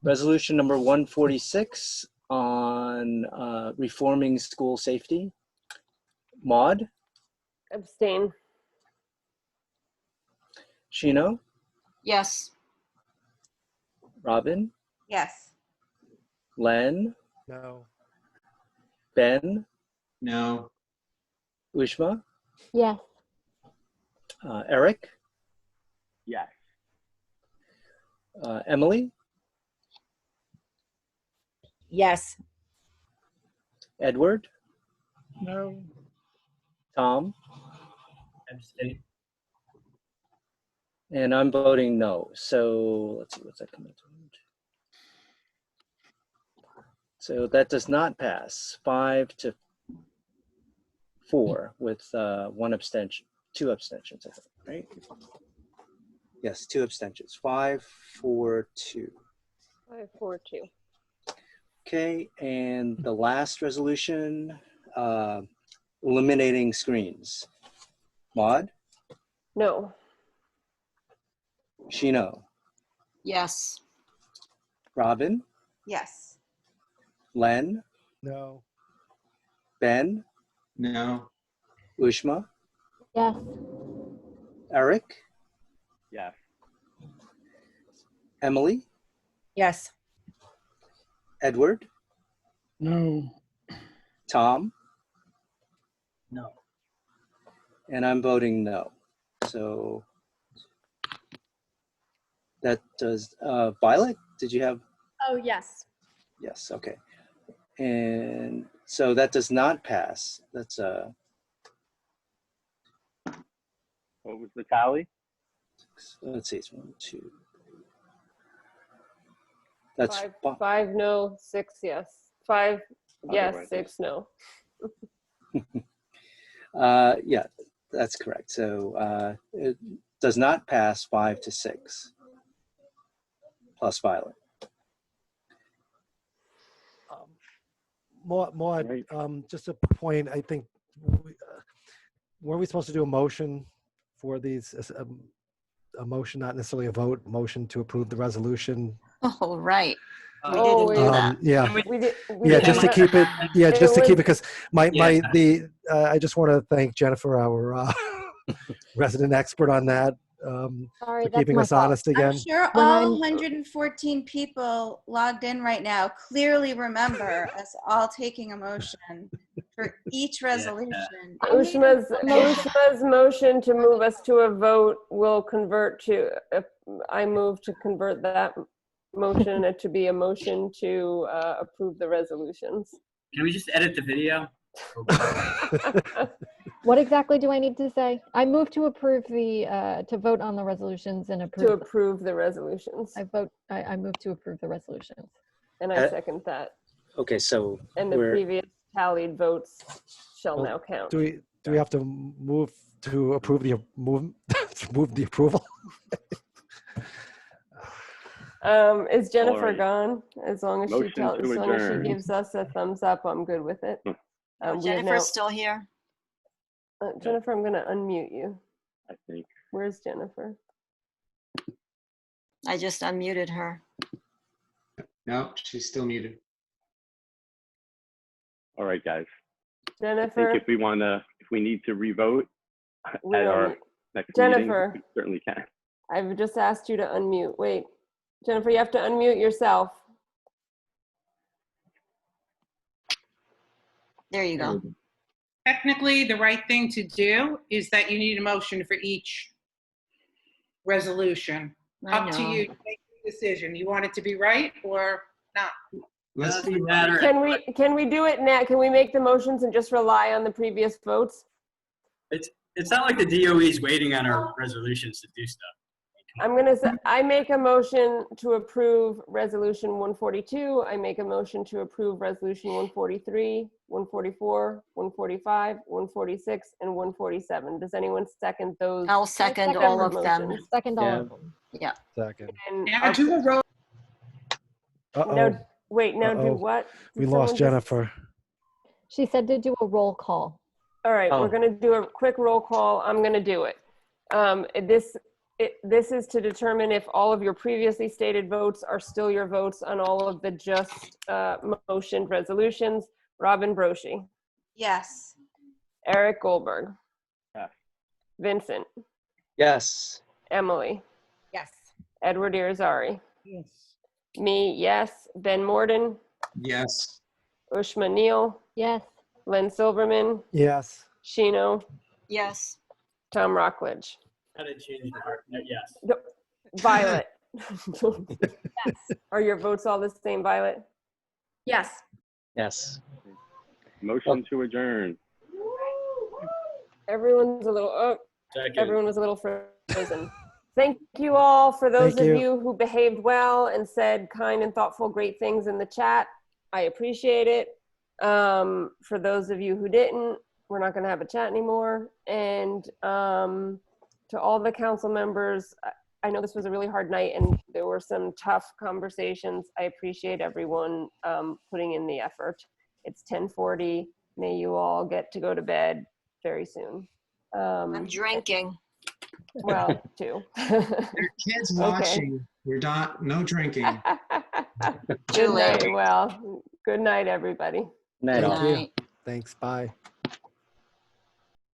Resolution number 146 on reforming school safety. Maud, Abstain. Shino, Yes. Robin, Yes. Len, No. Ben, No. Wishma, Yes. Eric, Yes. Emily, Yes. Edward, No. Tom, Abstain. and I'm voting no. So let's see, what's that coming to? So that does not pass, 5-4 with one abstention, 2 abstentions, I think, right? Yes, 2 abstentions, 5-4-2. 542. Okay, and the last resolution, eliminating screens. Maud, No. Shino, Yes. Robin, Yes. Len, No. Ben, No. Ushma, Yes. Eric, Yes. Emily, Yes. Edward, No. Tom, No. and I'm voting no. So that does, Violet, did you have? Oh, yes. Yes, okay. And so that does not pass. That's What was the tally? let's see, it's 1, 2, 3. That's Five no, 6 yes. 5 yes, right. 6 no. yeah, that's correct. So it does not pass 5-6 plus Violet. Maud, just a point, I think, were we supposed to do a motion for these, a motion, not necessarily a vote, motion to approve the resolution? Oh, right. We Oh, didn't do that. Yeah, we yeah, did just to not- keep it, yeah, just to keep it, because Yeah. I just want to thank Jennifer, our resident expert on that, Sorry, for that's keeping my us fault. honest again. I'm sure When all I'm- 114 people logged in right now clearly remember us all taking a motion for each resolution. Ushma's motion to move us to a vote will convert to, I move to convert that motion to be a motion to approve the resolutions. Can we just edit the video? What exactly do I need to say? I move to approve to vote on the resolutions and approve. To approve the resolutions. I move to approve the resolutions. And I second that. Okay, so And the previous tallied votes shall now count. Do we have to move to approve the move the approval? Is Jennifer Alright. gone? As long as Motion she tells, to as long as she adjourn. gives us a thumbs up, I'm good with it. Oh, We have Jennifer's now- still here. Jennifer, I'm going to unmute you. I think. Where's Jennifer? I just unmuted her. No, she's still muted. All right, guys. I Jennifer, think if we need to revote at we our don't- next Jennifer. meeting, we certainly can. I've just asked you to unmute. Wait, Jennifer, you have to unmute yourself. There you go. Technically, the right thing to do is that you need a motion for each resolution. I Up to know. you to make the decision. You want it to be right or not. Let's Doesn't matter. Can we do it now? Can we make the motions and just rely on the previous votes? It's not like the DOE is waiting on our resolutions to do stuff. I'm gonna say, I make a motion to approve resolution 142. I make a motion to approve resolution 143, 144, 145, 146, and 147. Does anyone second those? I'll second all of them. motions? Second all of them. Yeah. Second. And Now do a roll. Uh-oh. no, wait, now do Uh-oh. what? We Did lost someone just- Jennifer. She said to do a roll call. All right, Oh. we're gonna do a quick roll call. I'm gonna do it. This is to determine if all of your previously stated votes are still your votes on all of the just motioned resolutions. Robin Broshi, Yes. Eric Goldberg, Yes. Vincent, Yes. Emily, Yes. Edward Irizarry, Yes. me, yes, Ben Morden, Yes. Ushma Neal, Yes. Len Silverman, Yes. Shino, Yes. Tom Rockledge, How to change the heart? No, yes. Violet. Are your votes all the same, Violet? Yes. Yes. Motion to adjourn. Everyone's a little, oh, Second. everyone was a little frozen. Thank you all for those Thank of you. you who behaved well and said kind and thoughtful, great things in the chat. I appreciate it. For those of you who didn't, we're not going to have a chat anymore. And to all the council members, I know this was a really hard night and there were some tough conversations. I appreciate everyone putting in the effort. It's 10:40. May you all get to go to bed very soon. I'm drinking. Well, too. There are kids watching. We're not, no drinking. Good night. Well, good night, everybody. Night all. Thank you. Thanks. Bye.